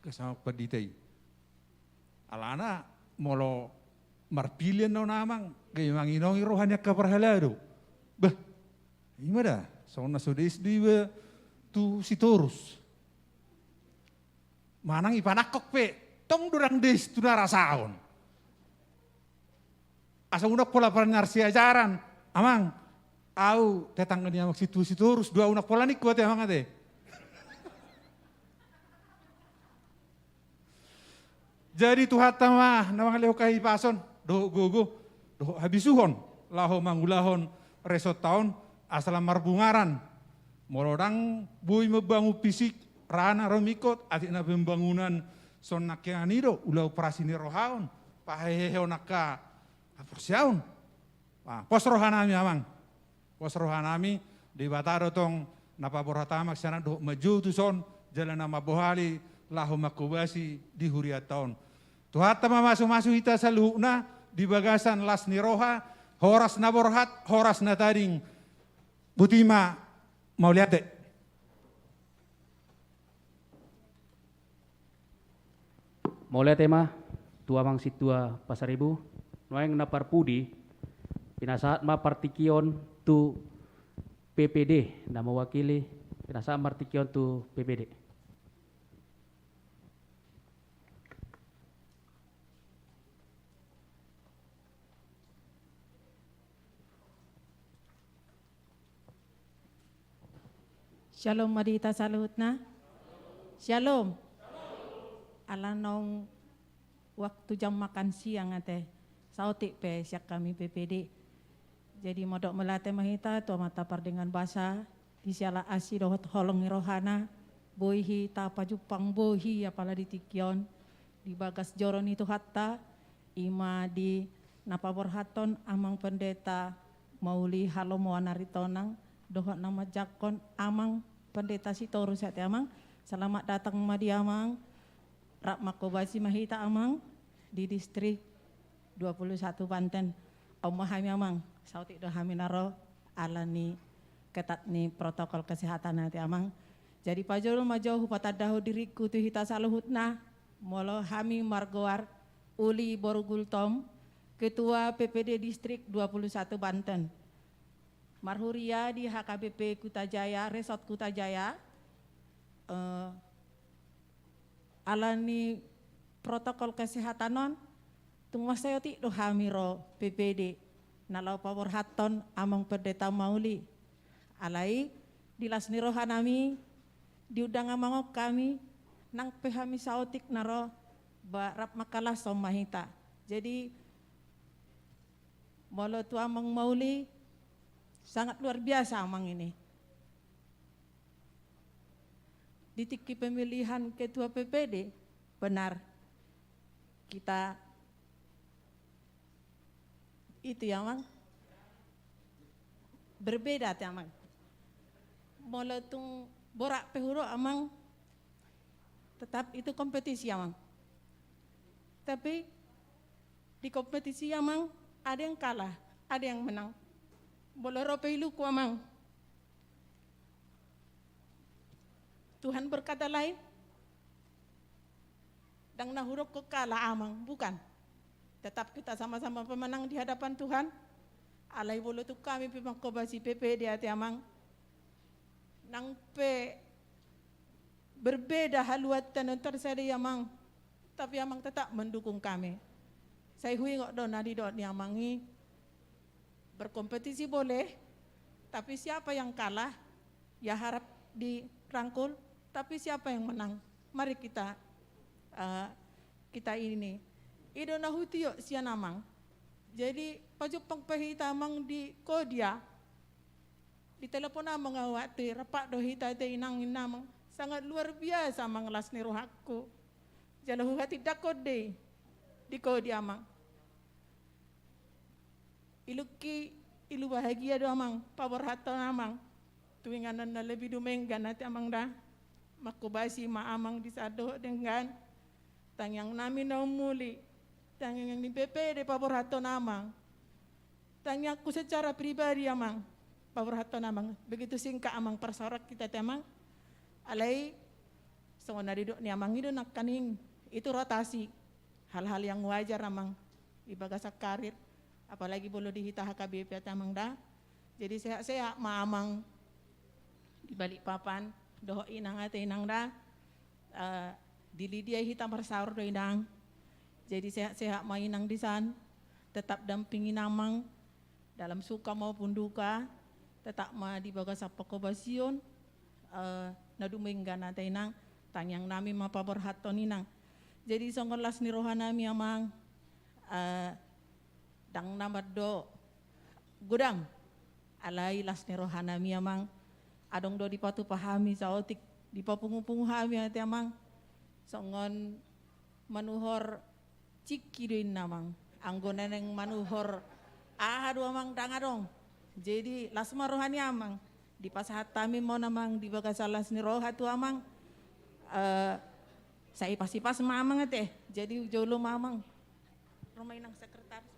S18: kesama paditai. Alana molo marpilian no namang kay manginongi rohanya kaparhalado. Bah, gimana? Sona sudis di tu sitorus. Manang ipanakok pe, tong durang des tu narasaon. Asa unak pola parnarsi ajaran, amang, au tetangga dia mak sitorus dua unak pola nik kuat ya amang ate. Jadi Tuhan tamah namang leo kai pason. Do gogo, do habisuhon, laho manggulahon resot tahun asal marbungaran. Morodang bui membangun fisik, rana romikot, adik na pembangunan son nakianido, ulah operasi ni rohaon, paheheho naka aporsiaon. Pos rohanami amang, pos rohanami di bataro tong napaborhatamak sana do maju tu son, jalan nama bohali, laho makubasi di huriat tahun. Tuhan tamah masuk-masuk kita saluhna, di bagasan las niroha, horas na borhat, horas na taring. Butima, mau lihat deh.
S17: Mau lihat tema, tua mang situa pasaribu, noeng na parpudi, pinasaat ma partikion tu PPD, na mewakili pinasaat partikion tu PPD.
S19: Shalom Madita Salutna. Shalom. Alanong waktu jam makan siang ate. Sautik pe siak kami PPD. Jadi modok melate mahita tua mata par dengan bahasa di siala asi dohot holong rohana boihi ta pajupang bohi apala di tikion di bagas joron itu hatta ima di napabor haton amang pendeta mauli halomo anaritonang dohot nama jakon amang pendeta Sitorus ate amang, selamat datang madi amang, rak makobasi mahita amang di distrik 21 Banten. Omahami amang, sautik dohami naro alani ketat ni protokol kesehatan ate amang. Jadi pajolo majauh patadahu diriku tu hita saluhutna, molo hami margoar uli borugultom, ketua PPD distrik 21 Banten. Marhuria di HKBP Kutajaya, Resort Kutajaya, alani protokol kesehatan non, tunggu saya do hamiro PPD, nalau pawor haton amang pendeta mauli, alai dilas nirohanami, diudang amangok kami, nang pehami sautik naro, barap makalah somahita. Jadi, molo tu amang mauli, sangat luar biasa amang ini. Di tiki pemilihan ketua PPD, benar kita itu ya amang berbeda ya amang. Mula tung borak pehuro amang tetap itu kompetisi amang. Tapi di kompetisi amang ada yang kalah, ada yang menang. Bolero peilu ku amang. Tuhan berkata lain. Dang nahurok ke kalah amang, bukan. Tetap kita sama-sama pemenang di hadapan Tuhan. Alai bolo tu kami pemangkobasi PPD ati amang. Nang pe berbeda haluat dan tersedi amang. Tapi amang tetap mendukung kami. Saya hui ngok dona di dot ni amangi. Berkompetisi boleh, tapi siapa yang kalah, ya harap dirangkul, tapi siapa yang menang, mari kita ini. Ido nahutio sian amang, jadi pajupang pahita amang di kodia, di telepon amang awak te rapak do hita te inang inamang, sangat luar biasa manglas ni rohaku. Jalahu hati dakode di kau di amang. Ilu bahagia do amang, pawar hato amang. Tuinganan na lebih dumenggan nanti amang dah. Makubasi ma amang disado dengan tang yang nami na umuli, tang yang ni PP de pawar hato amang. Tang yang aku secara pribadi amang, pawar hato amang. Begitu singkat amang persorak kita temang. Alai so naridok ni amang itu nak kaning itu rotasi. Hal-hal yang wajar amang ibagasak karir. Apalagi bolo dihita HKBP tamang dah. Jadi sehat-sehat ma amang di balik papan doh inang ate inang dah. Dili dia hitam bersaur do inang. Jadi sehat-sehat ma inang di san. Tetap dampingi amang dalam suka maupun duka. Tetap ma di bagasak pokobasion. Nadumenggan ate inang tanyang nami ma pabor haton inang. Jadi songkolas ni rohanami amang dang namad do gudang alai las ni rohanami amang adong do di patu pahami saotik di papungu-pungu hami ate amang songon manuhor ciki do namang anggonan yang manuhor do amang dangadong. Jadi las rohani amang di pasahat tami mo namang di bagasalas ni roha tu amang saya pasti pas mamang ate. Jadi jolo mamang rumah inang sekretaris.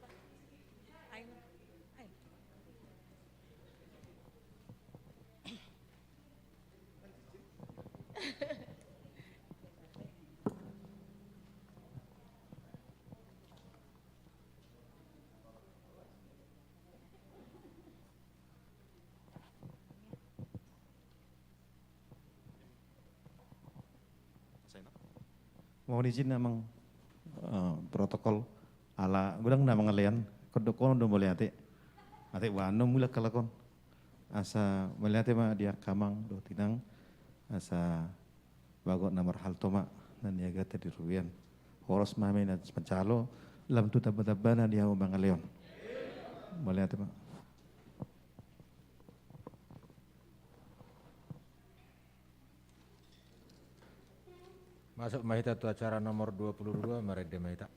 S12: Mohon izin namang protokol ala gudang namang ngalian kodokon do boleh ate wano mula kalakon asa melihat ma dia kamang do tinang asa bagot namar haltoma dan niaga tadi ruyan horos mame na pencalo lam tu tabana dia umang ngalion boleh ate ma.
S6: Masuk Mahita tu acara nomor 22, mari de Mahita.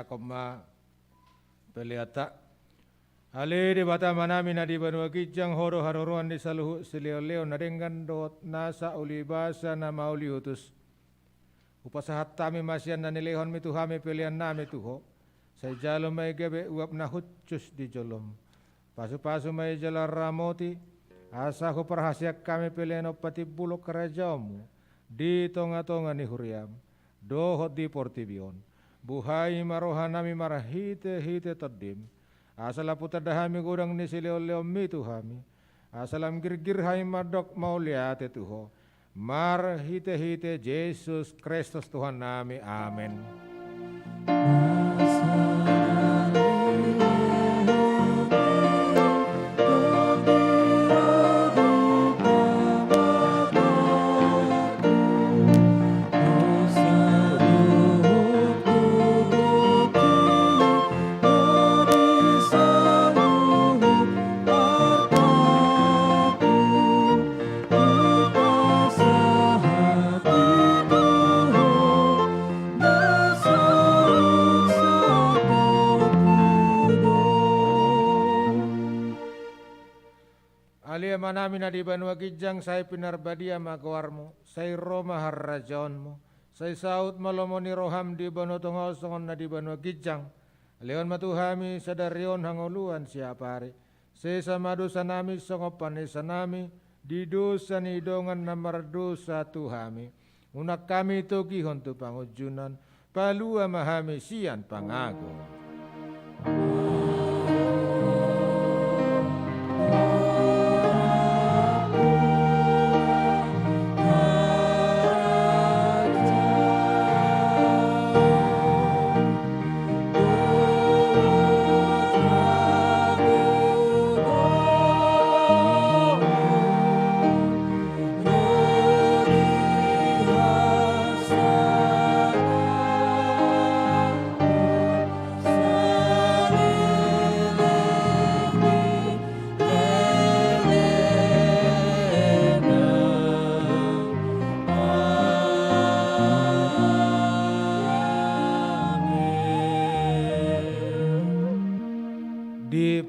S6: Koma peliata ale di bata manami na di Banua Kijang horo haroruan di saluhu sileo-leo nadengan dot nasa ulibasa na mauli utus upasahat tami masian na nilehon mituhami pelian nami tuho say jalo may gabe uap na hutsus di jolom pasu-pasu may jalar ramoti asa ko perhasiak kami pelian pati bulok kerajamu di tonga-tonga ni huriam dohot di portibion buhay marohanami marahite hite tadim asala putadahami gudang ni sileo-leo mituhami asalam girgirhai madok mauliate tuho mar hite hite Yesus Kristus Tuhan nami amin. Alia manami na di Banua Kijang say pinarbadia magawarmo, say Roma harrajaonmo, say saut malomoni roham di Banua Tungol songon na di Banua Kijang, leon matuhami sadarion hangoluan siapari, say samadu sanami songopan sanami,
S20: di dosa ni dongan namar dosa Tuhami. Unak kami toki hontu pangujunan, palua mahami sian pangago.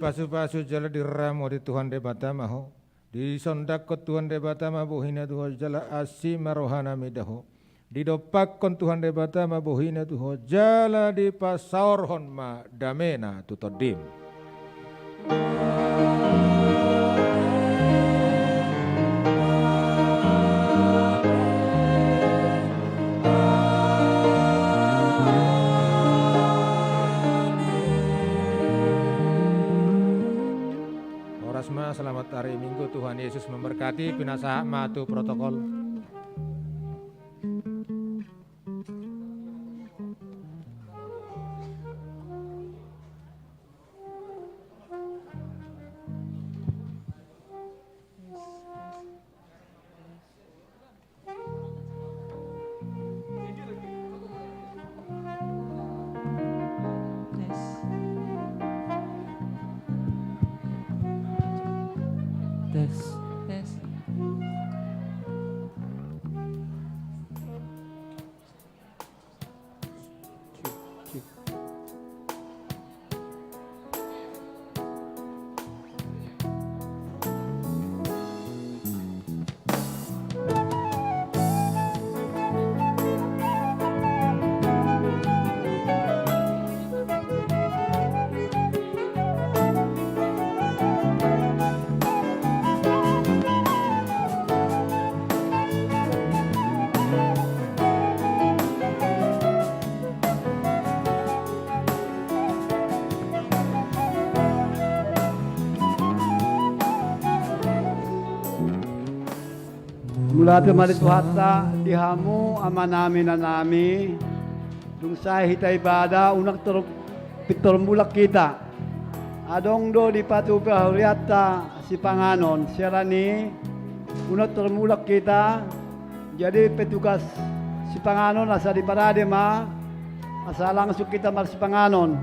S20: Pasu-pasu jala diramo di Tuhan de batamaho, di sondak ko Tuhan de batama buhina Tuhan jala asima rohana midaho, di dopak kon Tuhan de batama buhina Tuhan jala di pasaor hon ma damena tutodim. Selamat hari Minggu, Tuhan Yesus memberkati. Pinasa matu protokol.
S21: Mula mali tuhata dihamu amanami na nami dung sa hitay bada unak pitor mulak kita adong do di patu pahuriata si panganon sirani unak termulak kita jadi petugas si panganon asa di parade ma asa langsung kita mar si panganon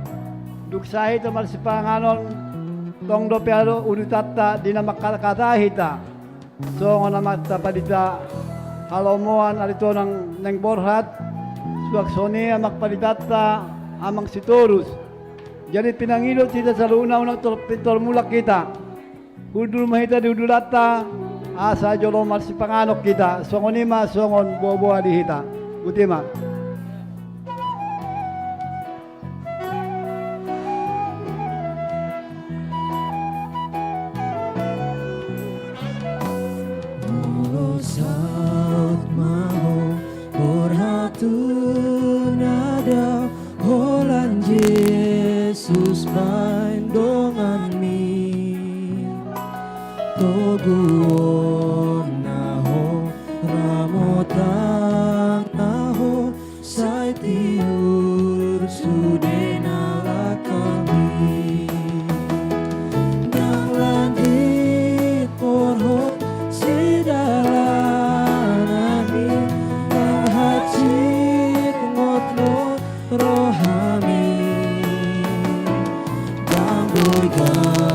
S21: dung sa hita mar si panganon tong do pero udutata di na makakatahita. So nga naman tapadita halomoan alito ng borhat suwag soni amak paditata amang sitorus jadi pinangilot kita sa luna-unang tormulak kita udul mahita di udulata asa jolomar si panganok kita songonima songon buah-buah dihita utima.
S2: Saat mau berhatunada holan Yesus main dongan mi toguon naho ramotang naho sai tiur sudena kami nang langit porho rohani, dan bergabung.